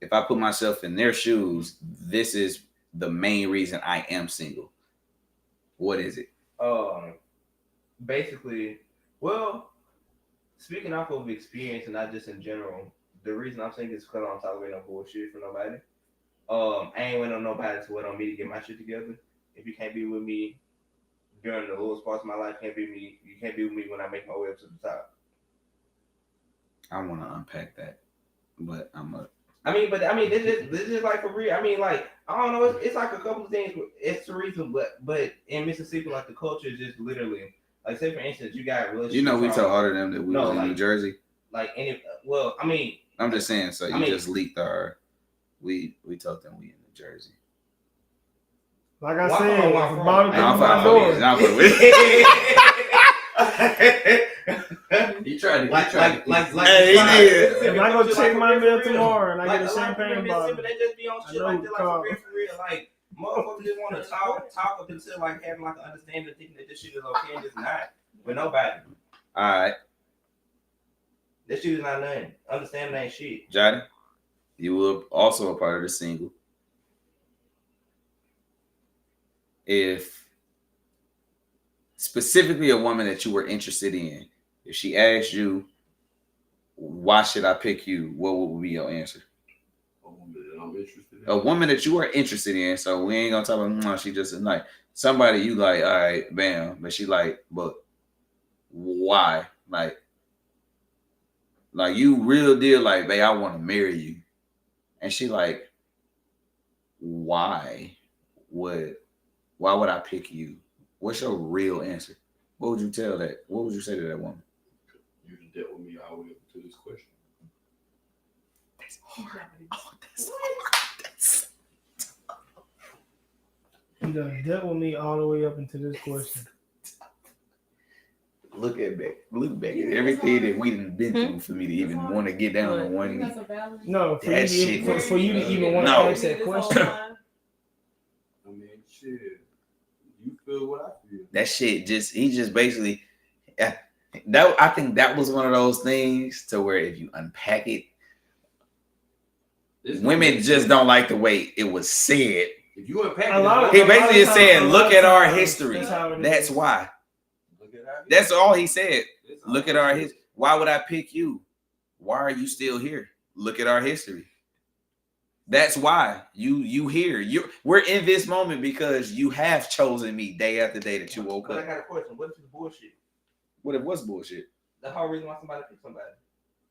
if I put myself in their shoes, this is the main reason I am single. What is it? Basically, well, speaking off of experience and not just in general, the reason I'm single is because I don't tolerate no bullshit from nobody. I ain't waiting on nobody to wait on me to get my shit together. If you can't be with me during the lowest parts of my life, you can't be with me when I make my way up to the top. I want to unpack that, but This is like for real. I mean, like, I don't know. It's like a couple of things. It's the reason, but in Mississippi, like the culture is just literally like, say for instance, you got relationships. you know, we told all of them that we was in New Jersey. Like any, well, I mean, I'm just saying. So you just leaked our. We told them we in New Jersey. Like I Why said, from- the bottom I'm of my fucking door. with He tried to like, Hey, he did. If I go check my mail for real. tomorrow and I Like, get a champagne bottle, They just be on I shit know like who that, to like call. for real. Like, motherfuckers just want to talk up until like having like an understanding, thinking that this shit is okay and it's not. But nobody. All right, This shit is not nothing. Understanding ain't shit. Johnny, you were also a part of the single. If specifically a woman that you were interested in, if she asked you, why should I pick you? What would be your answer? A woman that I'm interested in. A woman that you are interested in. So we ain't gonna talk about she just like somebody you like, all right, bam. But she like, but why? Like you real deal, like, babe, I want to marry you. And she like, why would I pick you? What's your real answer? What would you tell that? What would you say to that woman? You done dealt with me all the way up to this question. That's hard. Oh, that's hard. you done dealt with me all the way up into this question. Look back at everything that we done been through for me to even want to get down on one knee. No, for That you, shit to, was- for you to even want to No. ask that question. I mean, shit. You feel what I feel. That shit he just basically I think that was one of those things to where if you unpack it, women just don't like the way it was said. If you unpack A lot of- He basically is saying, a lot look of at our times, history. that's how it That's is. why. Look at our That's all he said. That's Look all at our it is. history. Why would I pick you? Why are you still here? Look at our history. That's why you here. We're in this moment because you have chosen me day after day that you woke But I up. got a question. What if it's bullshit? What if what's bullshit? the whole reason why somebody pick somebody.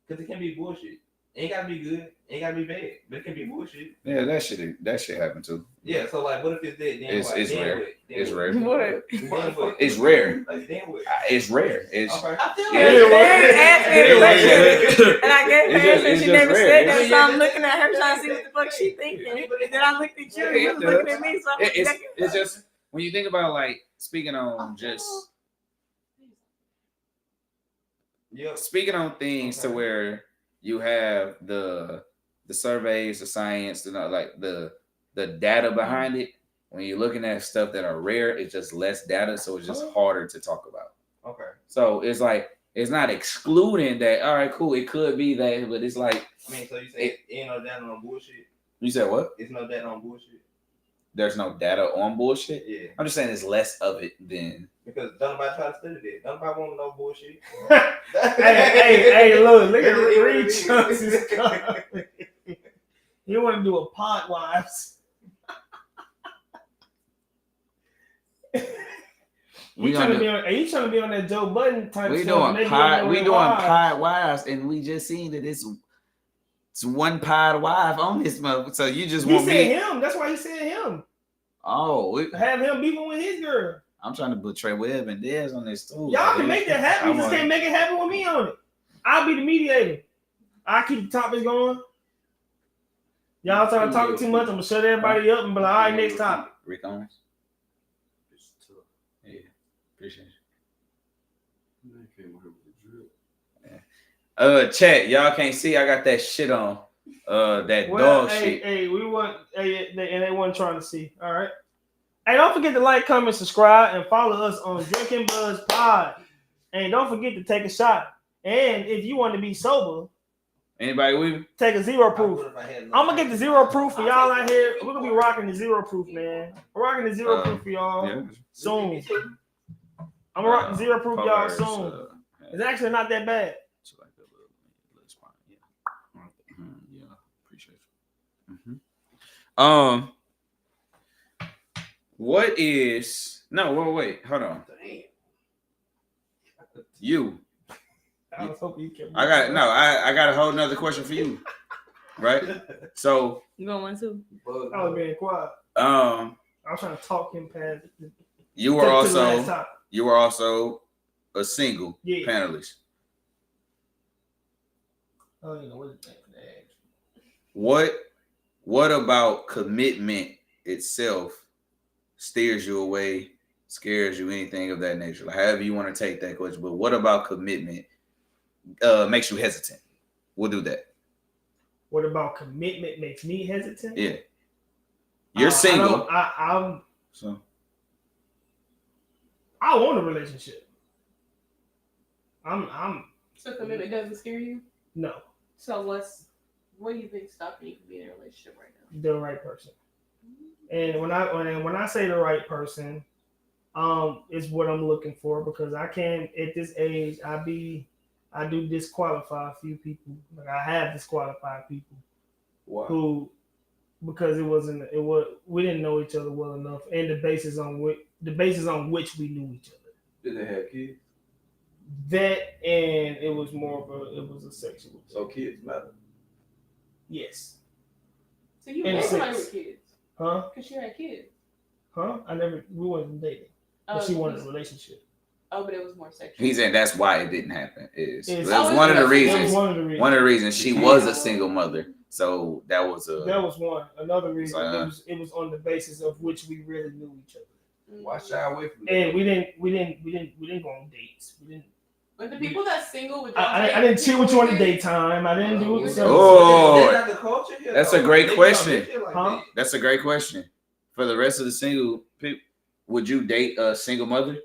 Because it can be bullshit. It ain't gotta be good. It ain't gotta be bad. But it can be bullshit. Yeah, that shit happened too. Yeah, so like, what if it's that? Then It's what? it's Then rare. what? Then It's what? rare. What? Then what? It's rare. Like, then what? It's rare. It's Okay. I feel Yeah. like Barry asked me a question, and I gave her It's answer, and just she never rare. said that. It's- So I'm looking at her trying to see what the fuck she thinking. And then I looked at you, and you was looking at me. So I'm it's just when you think about like speaking on Yep. speaking on things to where you have the surveys, the science, the data behind it. When you're looking at stuff that are rare, it's just less data, so it's just harder to talk about. Okay. So it's like it's not excluding that. All right, cool. It could be that, but it's like I mean, so you say it ain't no data on bullshit? you said what? It's no data on bullshit? There's no data on bullshit. Yeah. I'm just saying it's less of it than. Because don't nobody try to study that. Don't nobody want no bullshit. hey, look at That's what Reed it is. Chunks is coming. You want to do a pod wives? We You trying to gonna be on that Joe Budden type We stuff. doing pod wives, and we just seen that it's one pod wife on this month. So you just He want said me? him. That's why he said him. Have him beefing with his girl. I'm trying to put Trey Webb and Dez on this too. Y'all can make that happen. You just can't make it happen with me on it. I'll be the mediator. I'll keep the topics going. Y'all start talking too much, I'm gonna shut everybody up and be like, all right, next topic. Rick Owens. Yeah, appreciate you. Chat, y'all can't see. I got that shit on. That dog shit. Hey, they weren't trying to see. All right. Hey, don't forget to like, comment, subscribe, and follow us on Drinking Buzz Pod. And don't forget to take a shot. And if you want to be sober, Anybody with me? take a zero proof. I'm gonna get the zero proof for y'all out here. We're gonna be rocking the zero proof, man. We're rocking the zero proof for y'all soon. I'm gonna rock the zero proof y'all soon. It's actually not that bad. Yeah, appreciate you. What is wait, hold on. You. I was hoping you kept. I got a whole nother question for you. Right? So You going one too? I was being quiet. I was trying to talk him past. you were also a single panelist. I don't even know what to think for that. What about commitment itself steers you away, scares you, anything of that nature? Like, however you want to take that question. But what about commitment makes you hesitant? We'll do that. What about commitment makes me hesitant? Yeah. You're single. I want a relationship. So commitment doesn't scare you? No. So what do you think stopping you from being in a relationship right now? The right person. And when I say the right person, is what I'm looking for, because I can at this age I do disqualify a few people. Like I have disqualified people. Wow. Who, because we didn't know each other well enough, and the basis on which we knew each other. Did they have kids? That, and it was a sexual. So kids matter. Yes. So you In a met somebody sense. with kids? Huh? Because she had kids. Huh? We wasn't dating. But she wanted a relationship. Oh, but it was more sexual. He's saying that's why it didn't happen. That was Oh, one of the it reasons. was one of the reasons. One of the reasons she was a single mother. So that was one. Another reason like, it was on the basis of which we really knew each other. Why shy away from that? And we didn't go on dates. We didn't. But the people that's single with I didn't chill with you on the daytime. I didn't do it. Oh, that's a great question. Huh? That's a great question. For the rest of the single people, would you date a single mother?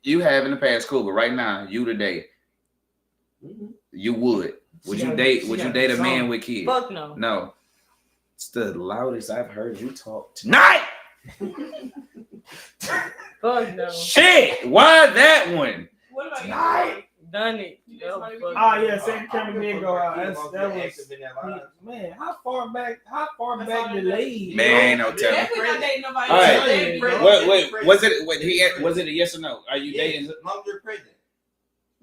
You have in the past, cool, but right now, you today, you would. Would you date a man with kids? Fuck no. No. It's the loudest I've heard you talk tonight. Fuck no. Shit! Why that one? What about Tonight. Done it. Second camera did go out. That was man. How far back delayed? Man, ain't no telling. Definitely not dating nobody. All right. Wait. Was it a yes or no? Are you dating? As long as you're pregnant.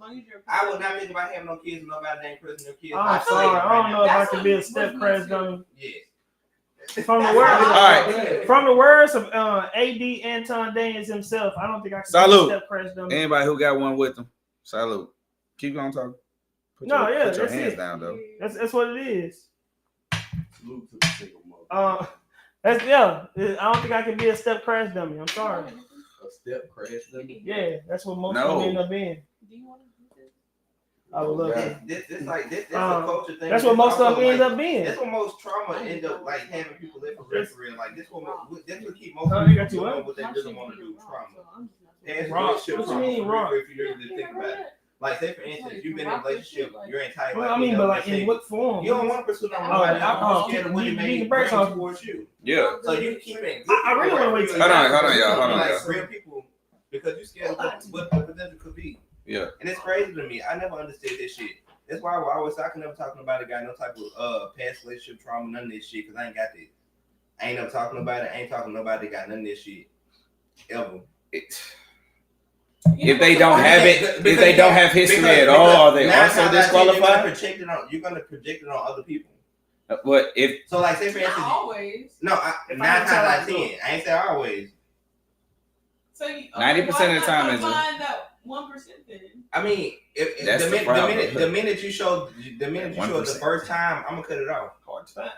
I would not think about having no kids with nobody named Chris and no kids. I'm sorry, I don't know if I can be a step crash dummy. Yes. From the words, Alright. from the words of AD Anton Daniels himself, I don't think I can Salute. be a step crash dummy. Anybody who got one with them, salute. Keep on talking. Put your that's hands it. down though. That's what it is. Salute to the single mother. That's I don't think I can be a step crash dummy. I'm sorry. A step crash dummy. Yeah, that's what most No. women end up being. Do you want to do this? I would love Yeah. that. This a culture thing. That's what most of them end up being. That's what most trauma end up like having people live for real. Like this what keep most You people got you doing what? what they really want to do. Trauma. Past Wrong. relationship What you trauma. mean, wrong? If you really think about it. Like say for instance, you've been in a relationship your entire Well, life. I mean, but like in what form? You don't want to pursue nobody. I'm scared of what it may bring towards you. Yeah. So you keep it. I really want to wait till Hold on, y'all. Like real people, because you scared of what the potential could be. Yeah. And it's crazy to me. I never understood this shit. That's why I can never talk to nobody got no type of past relationship trauma, none of this shit, because I ain't got this. I ain't never talking about it. I ain't talking to nobody that got none of this shit. Ever. If they don't have it, if they don't have history at all, are they also disqualified? You're gonna project it on other people. What if? So like, say for instance, Not always. no, 9 times out of 10. I ain't say always. So you, 90% of the time is find that 1% then. I mean, if That's the, the problem. the minute you show it the 1%. first time, I'm gonna cut it off. Hard to find.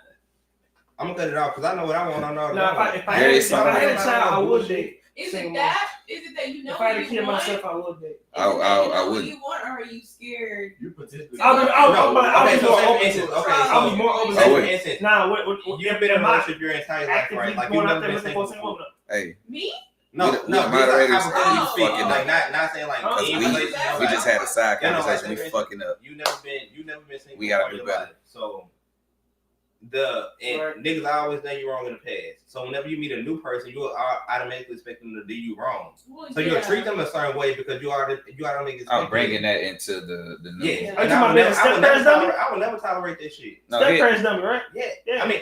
I'm gonna cut it off because I know what I want. I know what No, I want. if I had a child, I would date. Is Single it that? Is it that you know If I had a what kid you want? myself, I would date. I What wouldn't. you want, or are you scared? You potentially. I'll Okay, be so more say for open instance, to it. okay, I'll be more open I to would. it. instance, Nah, what you've been in a am I relationship your entire life, actively right? Like going you've out never there been looking for a single. single woman? Hey, Me? No, We no, the just moderators, like hypothetically we speaking, fucking like not saying like Cause any we relationship. we just had a side You know, conversation. like, We fucking up. You never been single. We gotta Worry do about better. it. So niggas always done you wrong in the past. So whenever you meet a new person, you are automatically expect them to do you wrong. Well, So you'll treat them a certain way because you automatically. I'm bringing that into the new. Yeah, Are you and I talking about I would never tolerate that shit. No, Step here- crash dummy, right? Yeah, Yeah. I mean,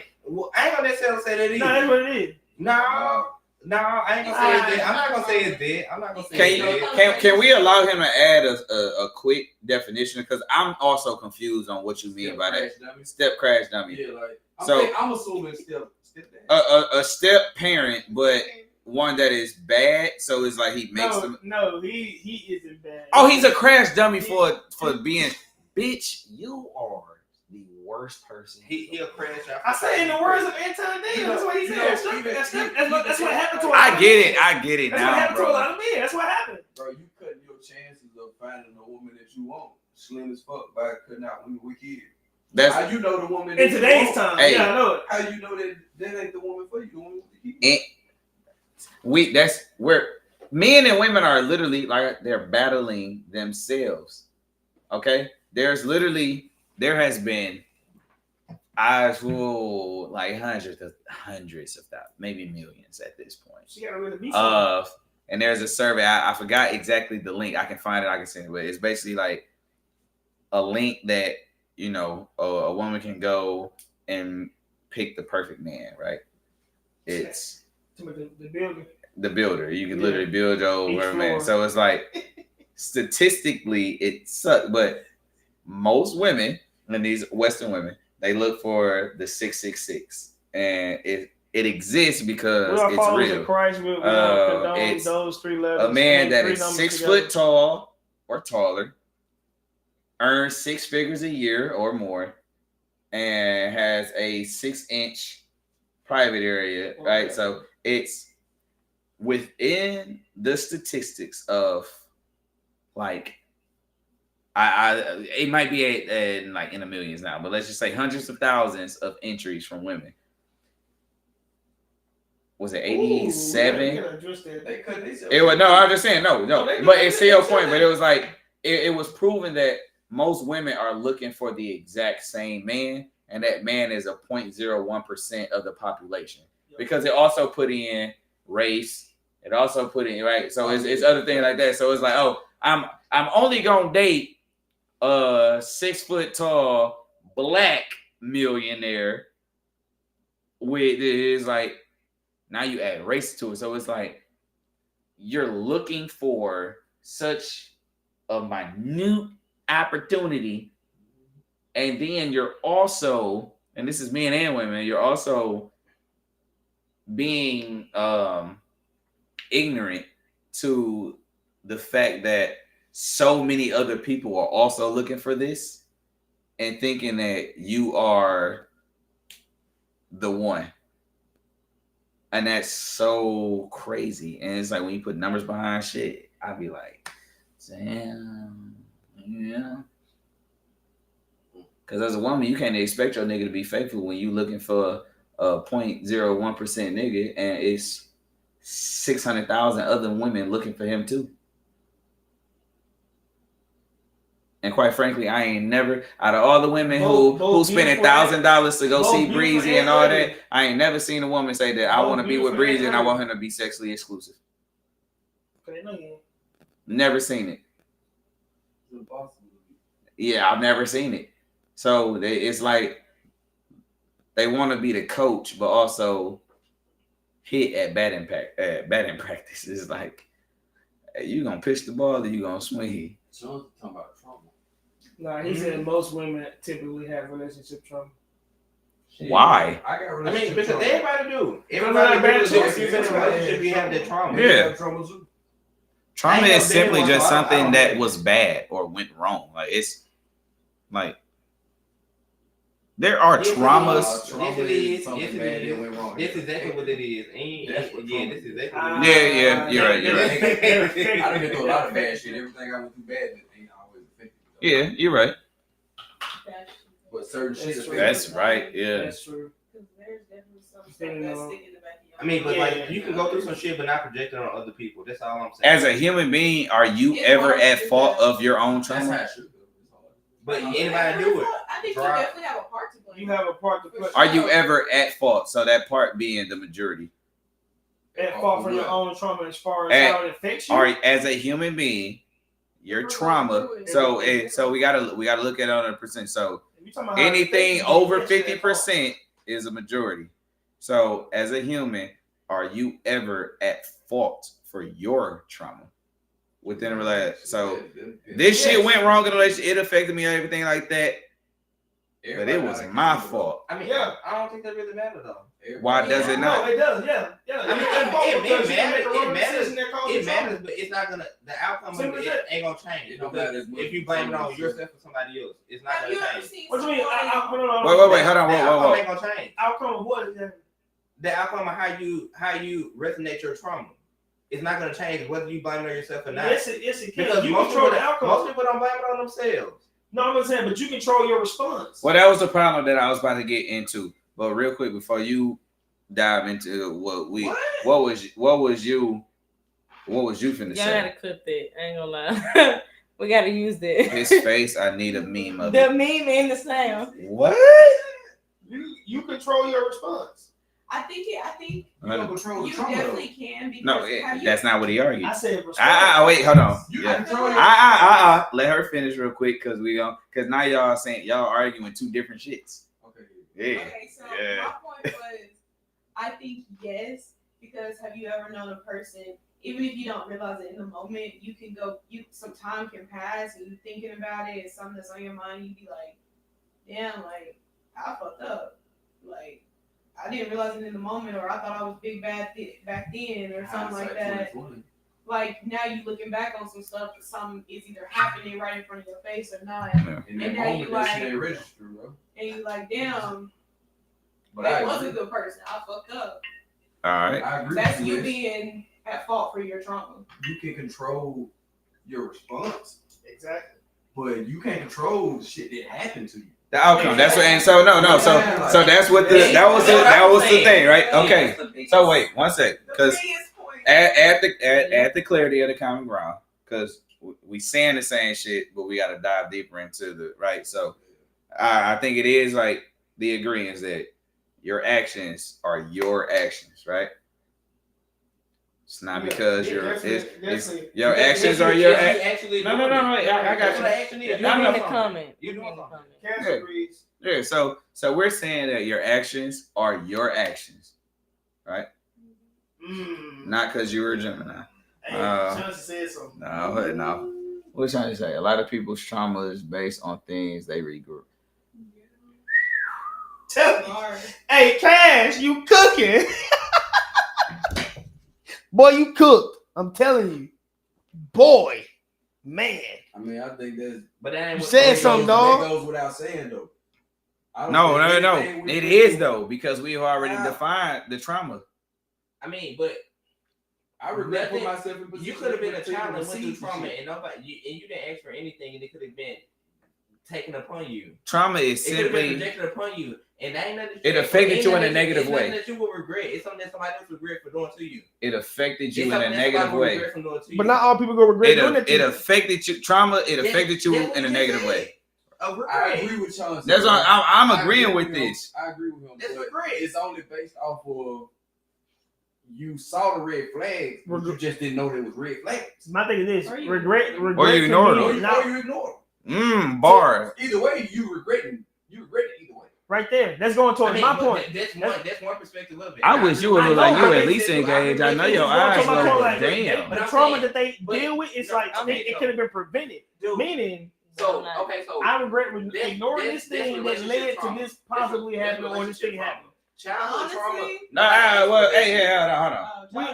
I ain't gonna necessarily say that No, that's either. what it is. No, I ain't gonna say it's dead. I'm not gonna say it's dead. I'm not gonna say it's dead. Can we allow him to add a quick definition? Because I'm also confused on what you mean by that. Step crash dummy. Yeah, like So- I'm assuming step dad. A step parent, but one that is bad. So it's like he makes them. No, he isn't bad. Oh, he's a crash dummy for being. Bitch, you are the worst person. He'll crash out. I say in the words of Anton Daniels, that's what he said. That's what happened to a lot I of get men. it That's what now, happened to a bro. lot of men. That's what happened. Bro, you cutting your chances of finding a woman that you want slim as fuck by cutting out women with kids. That's How you know the woman In that you today's want? time, Hey. yeah, I know it. How you know that ain't the woman for you? The woman with the kids. that's where men and women are literally like they're battling themselves. Okay, there has been like hundreds of thousands, maybe millions at this point. She gotta really be something. And there's a survey. I forgot exactly the link. I can find it. I can send it. But it's basically like a link that a woman can go and pick the perfect man. Right? It's The building. the builder. You can Yeah. literally build your Each whatever man. floor. So it's like statistically it sucks, but most women and these Western women, they look for the 666, and it exists because We are it's followers real. of Christ. We It's those three levels. A man that three is numbers 6 together. foot tall or taller, earns 6 figures a year or more, and has a 6-inch private area, right? Okay. So it's within the statistics of like it might be in the millions now, but let's just say hundreds of thousands of entries from women. Was it 87? They cut themselves. It was no. I'm just saying no. they do But that. it's still your point. But it was like it was proven that most women are looking for the exact same man, and that man is a 0.01% of the population. Because it also put in race. It also put in right. So it's other things like that. So it's like, oh, I'm only gonna date a 6 foot tall black millionaire. With is like now you add race to it. So it's like you're looking for such a minute opportunity, and then you're also, and this is men and women, you're also being ignorant to the fact that so many other people are also looking for this and thinking that you are the one. And that's so crazy. And it's like when you put numbers behind shit, I'd be like, damn, yeah. Because as a woman, you can't expect your nigga to be faithful when you looking for a 0.01% nigga and it's 600,000 other women looking for him too. And quite frankly, I ain't never, out of all the women who spent $1,000 to go see Breezy and all that, I ain't never seen a woman say that I want to be with Breezy and I want him to be sexually exclusive. Never seen it. Yeah, I've never seen it. So it's like they want to be the coach, but also hit at batting practice. It's like, hey, you gonna pitch the ball or you gonna swing? Sean's talking about trauma. Nah, he said most women typically have relationship trauma. Why? I got I mean, relationship because trauma. everybody do. Everybody Everybody do. do. If you've been in a relationship, you have that trauma. Yeah. I have trauma too. Trauma I ain't is never been simply one, just so I don't something that know. was bad or went wrong. Like it's like there are Yes, it traumas. is. Trauma Yes, it is is. something Yes, it bad is. that went wrong. That's exactly what it is. That's what trauma This is is. exactly what it is. Yeah, you're right. I done been through a lot of bad shit. Everything I went through bad that ain't always affected me. Yeah, you're right. But certain shit That's true. That's right. Yeah. That's true. There's definitely some stuff Depending that's on- sticking in the back of your I mean, but Yeah. like you can go through some shit, but not project it on other people. That's all I'm saying. As a human being, are you It's ever hard to at do fault that. of your own That's how trauma? it should go. It's hard. But anybody do it. I think you Drive. definitely have a part to play. You have a part to play. Are you ever at fault? So that part being the majority. At fault for your own trauma as far as At- how it affects you? Or as a human being, your trauma. So we gotta look at it on a percent. So If you talking about how it anything affects you, over that's your fault. 50% is a majority. So as a human, are you ever at fault for your trauma within a relationship? So this shit went wrong in a relationship. It affected me and everything like that. But it was my fault. I mean, Yeah. I don't think that really matters though. Why does it No, not? it does. Yeah. I mean, It's at fault it because you matters. make a wrong It matters. decision that causes It trauma. matters, but it's not gonna. The outcome of Simple as it that. ain't gonna change. It don't matter as much If you blame it on as yourself or somebody else, it's not Have you gonna ever change. seen What you mean? somebody- Hold on. Wait, hold on, The outcome whoa. ain't gonna change. Outcome of what is that? The outcome of how you resonate your trauma. It's not gonna change whether you blame it on yourself or not. Yes, it can. Because You most control people, the outcome. most people don't blame it on themselves. No, I'm not saying, but you control your response. Well, that was the problem that I was about to get into. But real quick, before you dive into what was you finna Y'all say? gotta clip that. I ain't gonna lie. We gotta use that. His face, I need a meme of The it. meme and the sound. What? You control your response. I think You don't control the you trauma though. definitely can because No, that's not what he argued. I said response. Wait, hold on. You Yeah. can control your Let her finish real quick because now y'all arguing two different shits. Okay. Yeah. Okay, so Yeah. my point was, I think yes, because have you ever known a person, even if you don't realize it in the moment, some time can pass and you thinking about it, it's something that's on your mind, you'd be like, damn, like, I fucked up. Like, I didn't realize it in the moment, or I thought I was big bad back then, or something like that. 2020. Like, now you looking back on some stuff, but something is either happening right in front of your face or not. In that And now moment, you that like- shit ain't registered, bro. And you're like, damn, But I that was a agree. good person. I fucked up. All right. I agree That's with you this. being at fault for your trauma. You can control your response, Exactly. but you can't control shit that happened to you. The outcome. That's what. And so so that's what that was the thing, right? Okay. So wait 1 second, because The biggest point. at the clarity of the common ground, because we saying the same shit, but we got to dive deeper into the right. So I think it is like the agreement that your actions are your actions, right? It's not because your actions are your actions. No, wait, I got That's you. what action is. You No, in no. the comment. You You doing in the something. comment. Cancel agrees. Yeah, so we're saying that your actions are your actions, right? Not because you were a Gemini. Hey, Uh, Johnson said something. No. What you trying to say? A lot of people's trauma is based on things they regret. Tell me. Hey, Cash, you cooking? Boy, you cooked. I'm telling you. Boy, man. I mean, I think that's. But that ain't You what said that something, goes- dog. That goes without saying though. I don't No. think anything we It do- is though, because we've already Wow. defined the trauma. I mean, but I regret putting nothing- myself in position. you could have been a to child and went receive through the trauma, shit. and you didn't ask for anything, and it could have been taken upon you. Trauma is It could have been simply projected upon you, and that ain't nothing. It affected you in a negative it's way. Nothing that you will regret. It's something that somebody else regret for doing to you. it affected you It's in a something that negative somebody will way. regret from doing to you. But not all people gonna regret doing it to It you. affected you. Trauma. It That- affected you that's what in a you negative said. way. A I regret. agree with Chauncey. That's bro. why I'm I agreeing agree with him. this. I agree with him. That's but regret. It's only based off of you saw the red flags, but you just didn't know there was red flags. My thing is this: Or you- regret Or you can ignore mean it. Or it's you, not or you ignore them. Bar. So, either way, you regret it either way. right there. That's going towards I mean, my but point. that's one perspective of it. I wish you would I look know, like you but at they least said- engaged. I know It's your Going eyes towards my low, point, but like, damn. the But I'm trauma saying- that they but- deal with, it's no, like okay, it so- could have been prevented. Dude, Meaning, so okay, so I regret This- ignoring this- this thing this that led relationship to trauma. this possibly This happening or this thing relationship happening. Childhood trauma. Honestly, No, well, hey, hold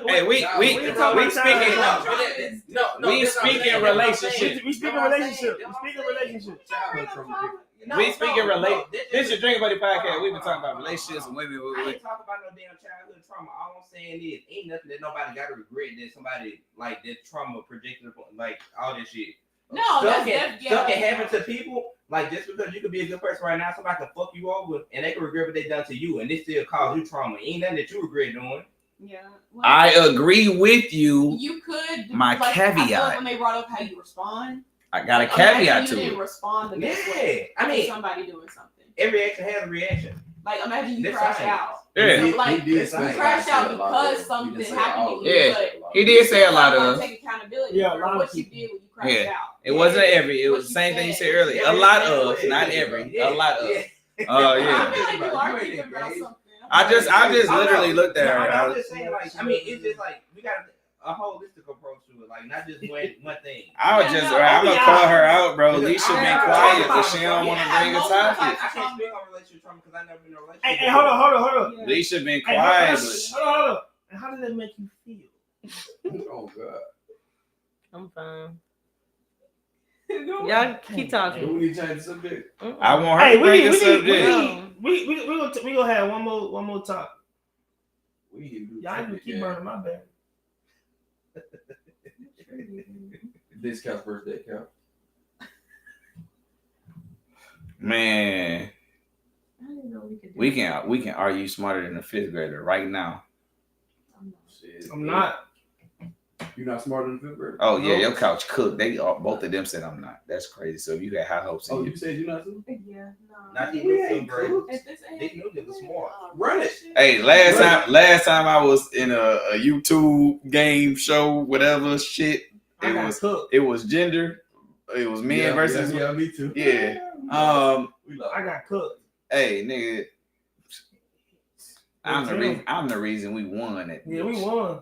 on. Hey, we talking about speaking. childhood No, We that's not speaking what I'm saying. relationship. We speaking No, I'm saying- relationship. We that's what speaking I'm saying. relationship. Childhood trauma. We speaking relate. this This is Drink Buddy podcast. Hold on, We've been talking hold on, about relationships and women. I ain't talking about no damn childhood trauma. All I'm saying is, ain't nothing that nobody got to regret that somebody like that trauma projected upon, like all this shit. No, Stuff that's can happen to people. Like just because you could be a good person right now, somebody can fuck you over and they can regret what they done to you, and this still cause you trauma. Ain't nothing that you regret doing. Yeah. Well, I agree with you. you could. My I feel like caveat. when they brought up how you respond, I got a like, caveat imagine to you didn't it. respond the best way Yeah, I to mean, somebody doing something. every action has a reaction. Like imagine you That's crash science. out. Yeah. So, like, He did you say crashed a out lot because of- something he did say happened all to you. Yeah. But He did say a lot like, of. take accountability Yeah, a for lot of what you people. did when you crashed Yeah. out. It wasn't every. It What was the you same thing you said. said earlier. Yeah, A lot yeah, of, yeah, not yeah, every. yeah, A lot of. yeah. Yeah. I feel like you You are ain't thinking about engaged. something. I just I literally know. looked at her. I'm just saying, like, I mean, it's just like we got a holistic approach to it, like not just one thing. I was Yeah, just, no, I'm gonna yeah. call her out, bro. Because Leisha been I- quiet, but she don't want to Yeah, bring a most of the topic. time- I can't speak on relationship trauma because I've never been in a relationship. Hey, hold on. Yeah. Leisha been Hey, quiet, hold on. And how did that make you feel? Oh God. I'm fine. No. Y'all keep Do talking. we need to change the subject? Mm-mm. I want her Hey, to bring the we subject. gonna have one more talk. We need to do Y'all need to keep burning my bag. This count first day count. Man, I didn't know we could do we can argue smarter than a fifth grader right now. Shit. I'm not. You're not smarter than fifth grade. Oh yeah, your couch cooked. They all, both of them said I'm not. That's crazy. So if you had high hopes in Oh, you. you said you're not too? Yeah, no. Not We even ain't bro. cooked. If this ain't- They knew they was smart. Run it. Hey, last time I was in a YouTube game show, whatever shit. I got cooked. It was gender. It was men versus. Yeah, me too. Yeah. We love I got cooked. Hey, nigga. I'm the reason we won it. Yeah, we won.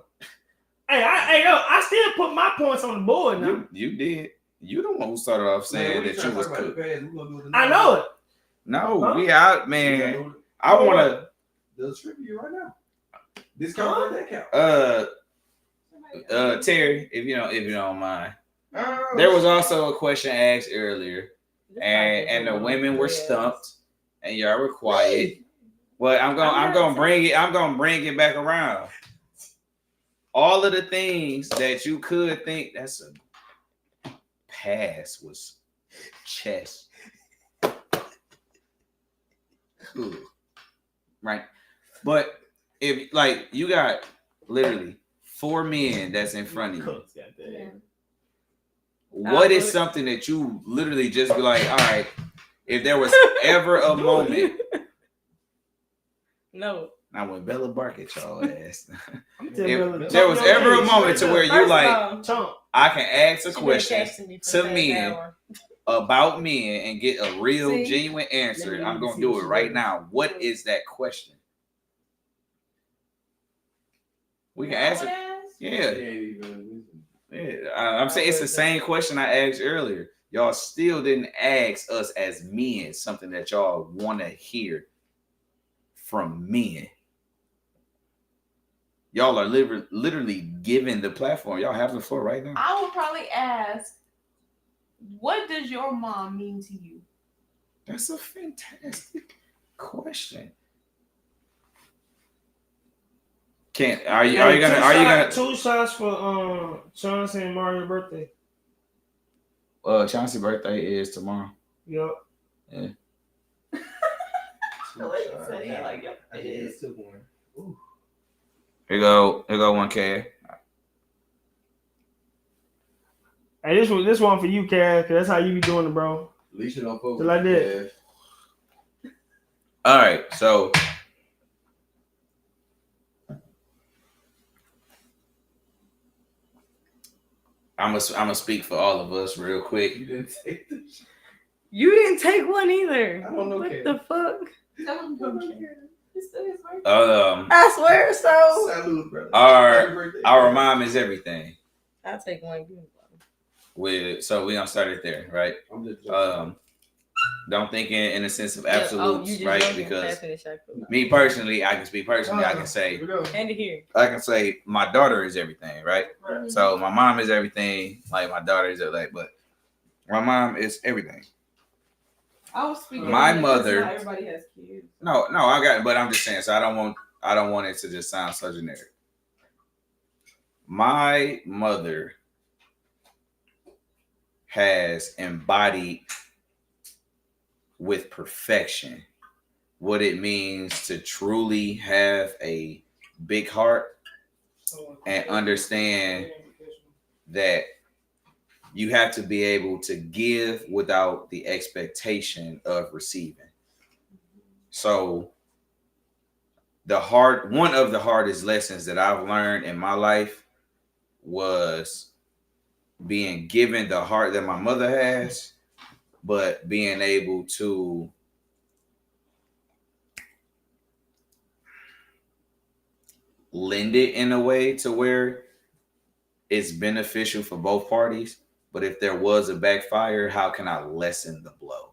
I still put my points on the board now. You did. You the one who started off saying that you was cooked. I know it. No, Huh? we out, man. I wanna The trivia right now. This count, that count. Terry, if you don't mind. There was also a question asked earlier, and the women were stumped, and y'all were quiet. Well, I'm gonna bring it back around. All of the things that you could think that's a pass was chess. Good. Right. But if like you got literally 4 men that's in front of you, Cooked, goddamn. what is something that you literally just be like, all right, if there was ever a moment. No. Now when Bella bark at y'all ass, I'm telling you, if there was ever a moment to where you First like, of all, Chunk. I can ask a she been question texting me for to the past men hour. about men and get a real, See? genuine answer, Let me I'm gonna see do what it she right does. now. What is that question? We can I answer. would ask? Yeah. Yeah, I'm saying it's the same question I asked earlier. Y'all still didn't ask us as men something that y'all want to hear from men. Y'all are literally given the platform. Y'all have the floor right now. I would probably ask, what does your mom mean to you? That's a fantastic question. Are you gonna 2 shots for Chauncey and Mario's birthday? Chauncey's birthday is tomorrow. Yep. Yeah. The way you said that, like, yep, I it is. just took one. Ooh. Here go 1K. Hey, this one for you, Cass, because that's how you be doing it, bro. At least you don't fuck Just with like me, that. Cass. All right, so I'm gonna speak for all of us real quick. You didn't take the shit. You didn't take one either. I don't know, What Ken. the fuck? Tell him to It's still his birthday. I swear so. Salute, brother. Happy birthday, Our brother. mom is everything. I'll take one. So we gonna start it there, right? I'm just joking. Don't think in a sense of absolutes, right? Because Because me personally, I can speak personally. I can say Here we go. and here. my daughter is everything, right? Mhm. So my mom is everything. Like my daughter is everything, but my mom is everything. I was speaking. My because mother- not everybody has kids. No, I got it, but I'm just saying. So I don't want it to just sound so generic. My mother has embodied with perfection what it means to truly have a big heart and understand that you have to be able to give without the expectation of receiving. So one of the hardest lessons that I've learned in my life was being given the heart that my mother has, but being able to lend it in a way to where it's beneficial for both parties. But if there was a backfire, how can I lessen the blow?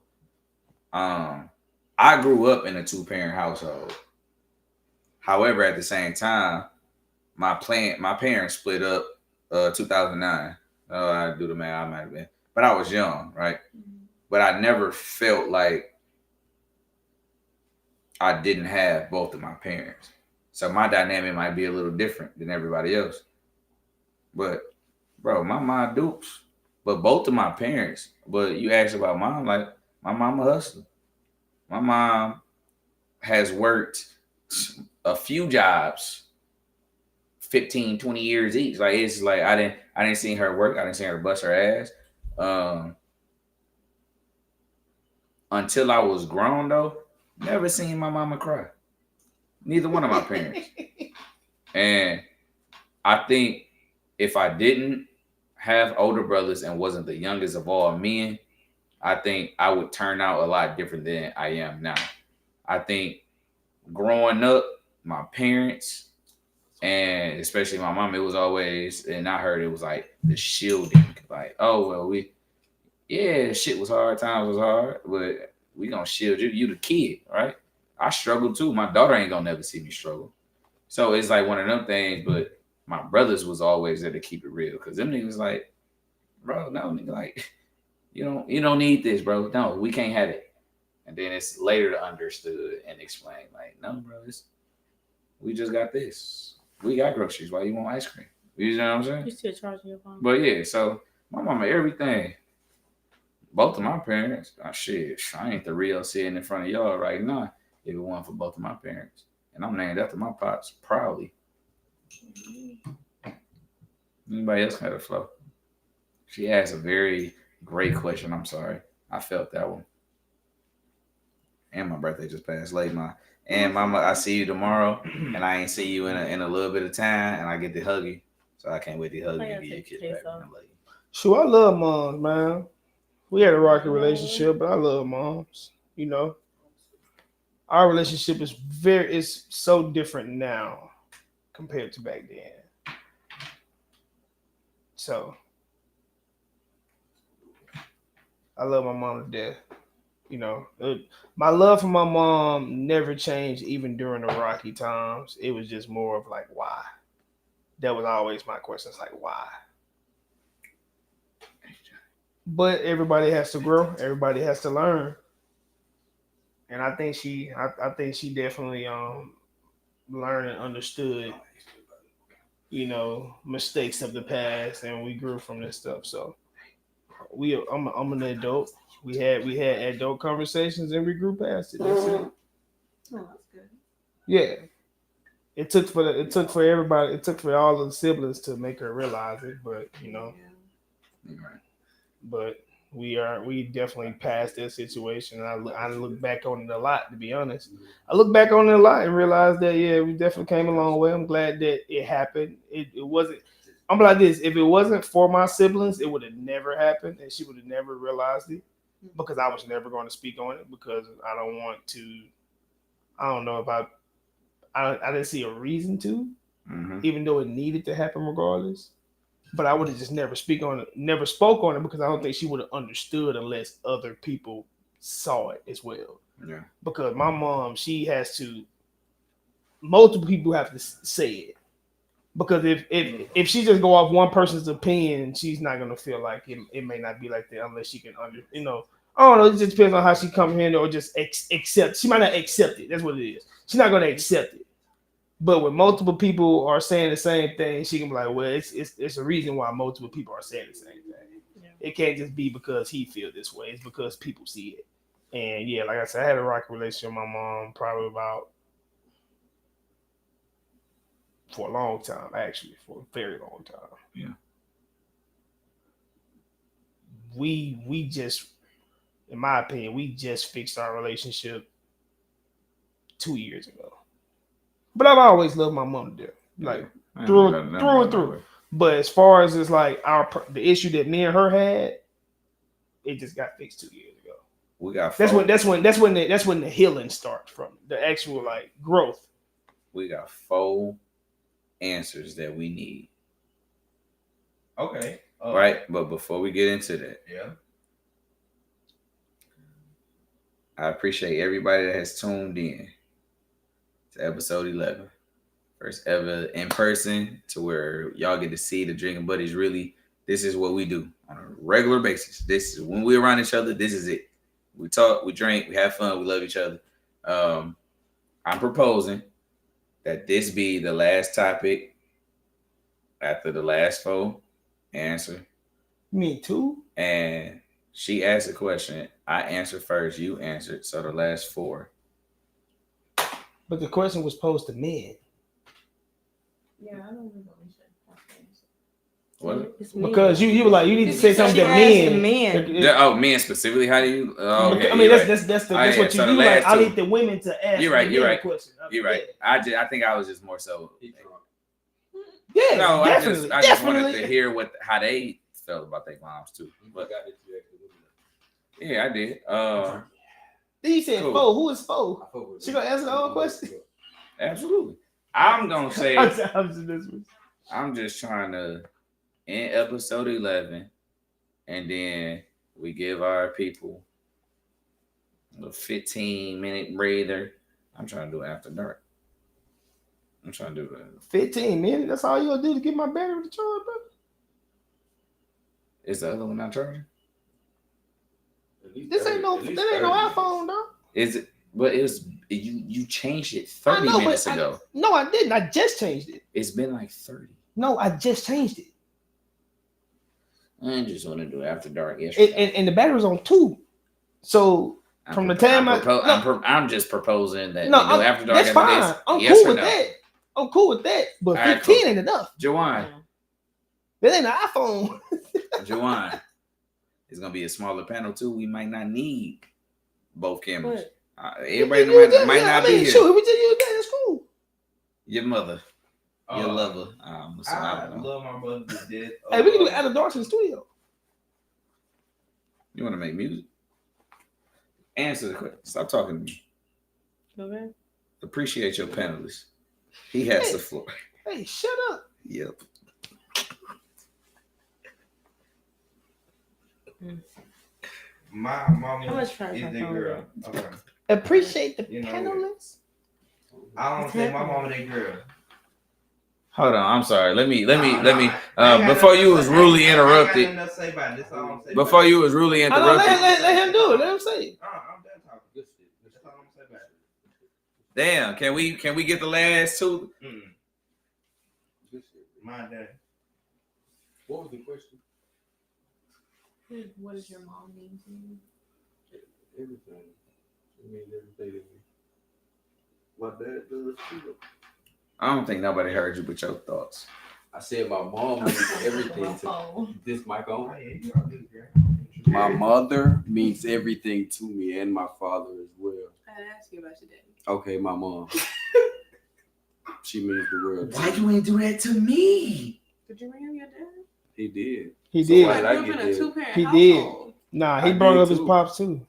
I grew up in a 2-parent household. However, at the same time, my parents split up 2009. Oh, I do the math, I might have been. But I was young, right? But I never felt like I didn't have both of my parents. So my dynamic might be a little different than everybody else. But, bro, my mom dupes. But both of my parents, but you asked about mom, like, my mom a hustler. My mom has worked a few jobs, 15, 20 years each. Like, it's like I didn't see her work. I didn't see her bust her ass. Until I was grown, though, never seen my mama cry. Neither one of my parents. And I think if I didn't have older brothers and wasn't the youngest of all men, I think I would turn out a lot different than I am now. I think growing up, my parents, and especially my mom, it was always, and I heard it was like the shielding. Like, oh, well, shit was hard, times was hard, but we gonna shield you. You the kid, right? I struggled too. My daughter ain't gonna never see me struggle. So it's like one of them things, but my brothers was always there to keep it real. Cause them niggas like, bro, no, nigga, like, you don't need this, bro. No, we can't have it. And then it's later understood and explained, like, no, bro, we just got this. We got groceries. Why you want ice cream? You know what I'm saying? You still charging your phone? But yeah, so my mama, everything. Both of my parents, shit, I ain't the real sitting in front of y'all right now if it wasn't for both of my parents. And I'm named after my pops, proudly. Anybody else had a flow? She asked a very great question. I'm sorry. I felt that one. And my birthday just passed late. Mama, I see you tomorrow, and I ain't see you in a little bit of time, and I get to hug you. So I can't wait to hug you and give you a kiss back. I love you. Sure, I love moms, man. We had a rocky relationship, but I love moms. You know, our relationship is so different now compared to back then. So I love my mom to death. You know, my love for my mom never changed even during the rocky times. It was just more of like, why? That was always my question. It's like, why? But everybody has to grow. Everybody has to learn. And I think she definitely learned and understood, mistakes of the past, and we grew from this stuff. So I'm an adult. We had adult conversations and we grew past it. That's it. Oh, that's good. Yeah. It took for everybody. It took for all of the siblings to make her realize it, but Right. but we definitely passed that situation. And I look back on it a lot, to be honest. I look back on it a lot and realized that we definitely came a long way. I'm glad that it happened. It wasn't. I'm like this. If it wasn't for my siblings, it would have never happened, and she would have never realized it because I was never going to speak on it because I don't want to. I don't know if I didn't see a reason to, even though it needed to happen regardless. But I would have just never spoke on it because I don't think she would have understood unless other people saw it as well. Yeah. Because my mom, multiple people have to say it. Because if she just go off one person's opinion, she's not gonna feel like it may not be like that unless she can I don't know. It just depends on how she come in or just accept. She might not accept it. That's what it is. She's not gonna accept it. But when multiple people are saying the same thing, she can be like, well, it's a reason why multiple people are saying the same thing. Yeah. It can't just be because he feels this way. It's because people see it. And yeah, like I said, I had a rocky relationship with my mom probably about for a long time, actually, for a very long time. Yeah. We just, in my opinion, we just fixed our relationship 2 years ago. But I've always loved my mom to death, like through and through. But as far as it's like the issue that me and her had, it just got fixed 2 years ago. We got that's when the healing starts from the actual like growth. We got 4 answers that we need. Okay. Right, but before we get into that, I appreciate everybody that has tuned in to episode 11. First ever in person to where y'all get to see the Drinking Buddies. Really, this is what we do on a regular basis. This is when we're around each other. This is it. We talk, we drink, we have fun, we love each other. I'm proposing that this be the last topic after the last 4 answer. Me too. And she asked a question. I answered first. You answered. So the last 4. But the question was posed to men. Yeah, I don't know. What? Because you were like, you need to say something to men. Men specifically. How do you? Okay, I mean, that's what you do. Like, I need the women to ask. You're right. Question. You're right. I think I was just more so. Yeah, no, definitely. I just wanted to hear how they felt about their moms too. But yeah, I did. Then you said Foe. Who is Foe? She gonna answer the whole question. Absolutely. I'm gonna say. I'm just trying to end episode 11, and then we give our people a 15-minute breather. I'm trying to do After Dark. I'm trying to do that. 15 minutes? That's all you gonna do to get my battery to charge, bro? Is the other one not charging? This ain't no iPhone, though. Is it? But it was you changed it 30 minutes ago. No, I didn't. I just changed it. It's been like 30. No, I just changed it. I just want to do After Dark. And the battery was on 2. So from the time I'm just proposing that no, we do After Dark. That's fine. I'm cool with that. I'm cool with that. But 15 ain't enough. Jawan. That ain't an iPhone. Jawan. It's gonna be a smaller panel too. We might not need both cameras. Everybody might not be here. Sure, we just use that. It's cool. Your mother, your lover. I love my mother to death. Hey, we can do After Dark in the studio. You want to make music? Answer the question. Stop talking to me. Okay. Appreciate your panelist. He has the floor. Hey, shut up. Yep. My How mama much is fries I the found girl. with Okay. Appreciate the You know panelists. I don't What's say my happening? mama that girl. Hold on, I'm sorry. Let me. I ain't got Before nothing you to was say- rudely I ain't got interrupted. nothing else to say about it. That's all I'm saying. Before you was rudely I know, interrupted. let him do it. Let him say it. I'm done talking. Good shit. That's all I'm gonna say about it. Damn, can we get the last two? Good shit. Mine done. What was the question? What does your mom mean to you? Everything. It means everything to me. My dad does too. I don't think nobody heard you but your thoughts. I said my mom means everything to me. This mic Oh, on? yeah, you all good, girl. My mother means everything to me, and my father as well. I asked you about your daddy. Okay, my mom. She means the world. Why you ain't do that to me? Did you ring him your dad? He did. He So did. why did I grew up get in a there? two-parent He household. Nah, he I brought did up his too. pops too.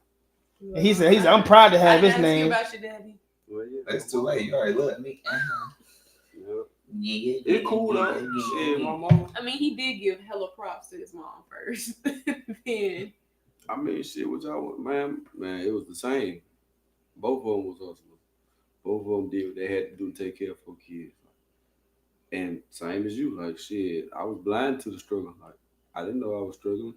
And he said, I'm proud to have I his didn't ask you name. about your daddy. Well, yeah, It's too late. You already looked at me. Yep. Yeah. It's cool though. Shit, my mom. I mean, he did give hella props to his mom first. Then I mean, shit, what y'all want, man? Man, it was the same. Both of them was hustlers. Both of them did what they had to do to take care of 4 kids. And same as you, like shit, I was blind to the struggle. Like I didn't know I was struggling.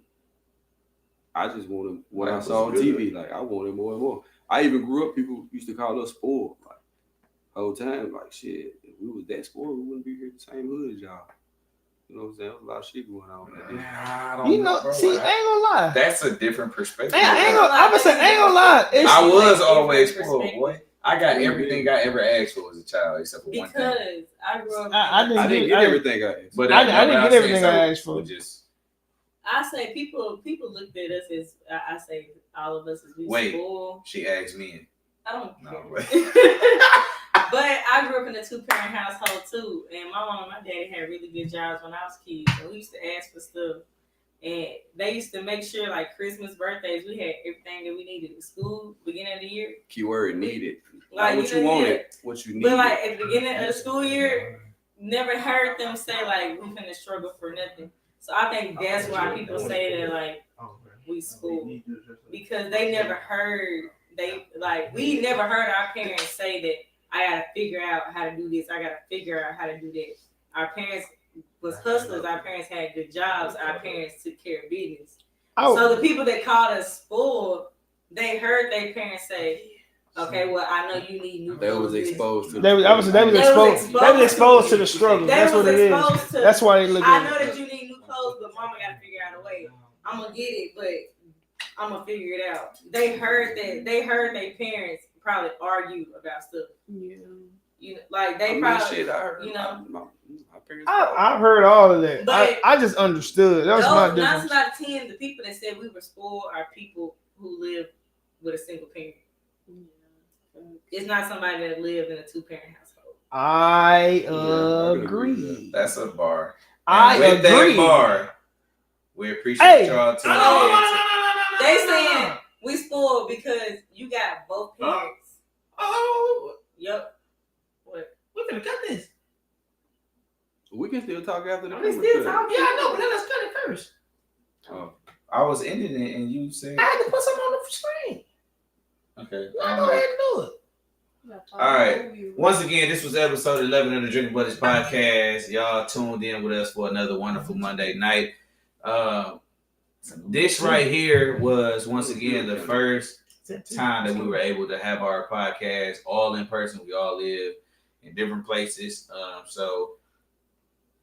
I just wanted what I That saw on was good. TV. Like I wanted more and more. I even grew up. People used to call us spoiled. Like whole time, like shit. If we was that spoiled, we wouldn't be here in the same hood as y'all. You know what I'm saying? There was a lot of shit going on back then. I don't You know, bro. see, I ain't gonna lie. That's a different perspective. I would say, ain't gonna lie. It's, I was Different always spoiled, perspective. boy. I got everything I ever asked for as a child, except for one thing. Because I grew up. I I didn't get everything I asked. But I didn't get everything I asked for. Just I say people looked at us as I say all of us as we Wait. spoiled. she asked me. I don't No, care. but But I grew up in a 2-parent household too, and my mom and my daddy had really good jobs when I was kids. So we used to ask for stuff, and they used to make sure like Christmas, birthdays, we had everything that we needed in school beginning of the year. Keyword needed. Like, Not what you you know, wanted, yeah. what you needed. But like at the beginning of the school year, never heard them say like we finna struggle for nothing. So I think that's why people say that like we spoiled, because they never heard we never heard our parents say that I gotta figure out how to do this, I gotta figure out how to do that. Our parents was hustlers, our parents had good jobs, our parents took care of business. Oh. So the people that called us spoiled, they heard their parents say, okay, well I know you need new They was clothes. exposed to. They was exposed to the struggle. They That's was what it is. exposed to- That's why they look I at know it. that you need new clothes, but mama gotta figure out a way. I'm gonna get it, but I'm gonna figure it out. They heard their parents probably argue about stuff. yeah. You know, like they I mean, probably, shit, I heard. you know. My parents. I heard all of that. But- I just understood. That was my Those 9 difference. out of 10, the people that said we were spoiled are people who live with a single parent. It's not somebody that lived in a 2-parent household. I I can agree. agree with that's a bar. I And with agree. that bar, we appreciate Hey. y'all tuning They in. saying we spoiled because you got both parents. Oh, Yep. What? we're gonna cut this. We can still talk after the. We still talking. Yeah, I know, but then let's cut it first. Oh. I was ending it and you said, I had to put something on the screen. okay. Now go ahead and do it. All right. Once again, this was episode 11 of the Drinking Buddies podcast. Y'all tuned in with us for another wonderful Monday night. This right here was once again the first time that we were able to have our podcast all in person. We all live in different places. So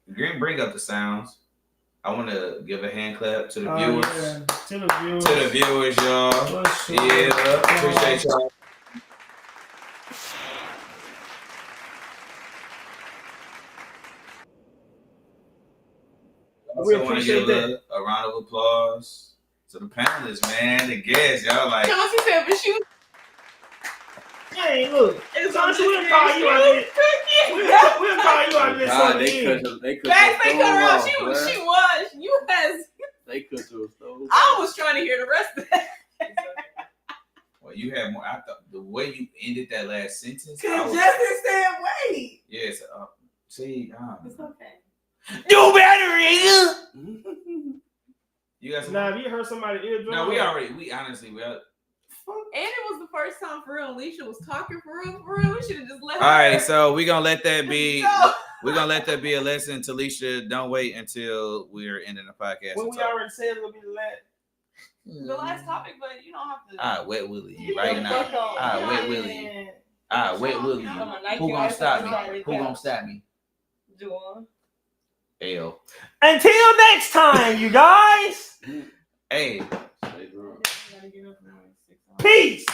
bring up the sounds. I want to give a hand clap to the viewers. Yeah. To the viewers. To the viewers, y'all. What's up? Yeah, appreciate y'all. We Also want to appreciate give a round of applause to the panelists, man, the guests. Y'all like, Chauncey said, but you. Hey, look. It's on we'll call you out this. We'll call you out this. God, on they the end. cut. They cut. Guys, they your cut her out. stove She off, was. bruh. She was. You has. They cut your stove. I was trying to hear the rest of that. well, you had more. I thought the way you ended that last sentence. I Cause was- Justin said wait. yes. See, It's okay. do better, nigga. You got some? Now, if you heard somebody eardrum, No, we honestly, And it was the first time for real. Alicia was talking for real. We should have just let her. All right, so we're gonna let that be. No. We're gonna let that be a lesson to Alicia. Don't wait until we're ending the podcast. when and we talk. already said it'll be the last. The last topic, but you don't have to. All right, wet Willie You right can now. fuck on. All right, wet Willie. Man. All right, wet Willie. Come on, Nike Who gonna ass stop on me? the Who gonna couch. stop me? Juwan. L. Until next time, you guys. Hey. Stay drunk. Peace.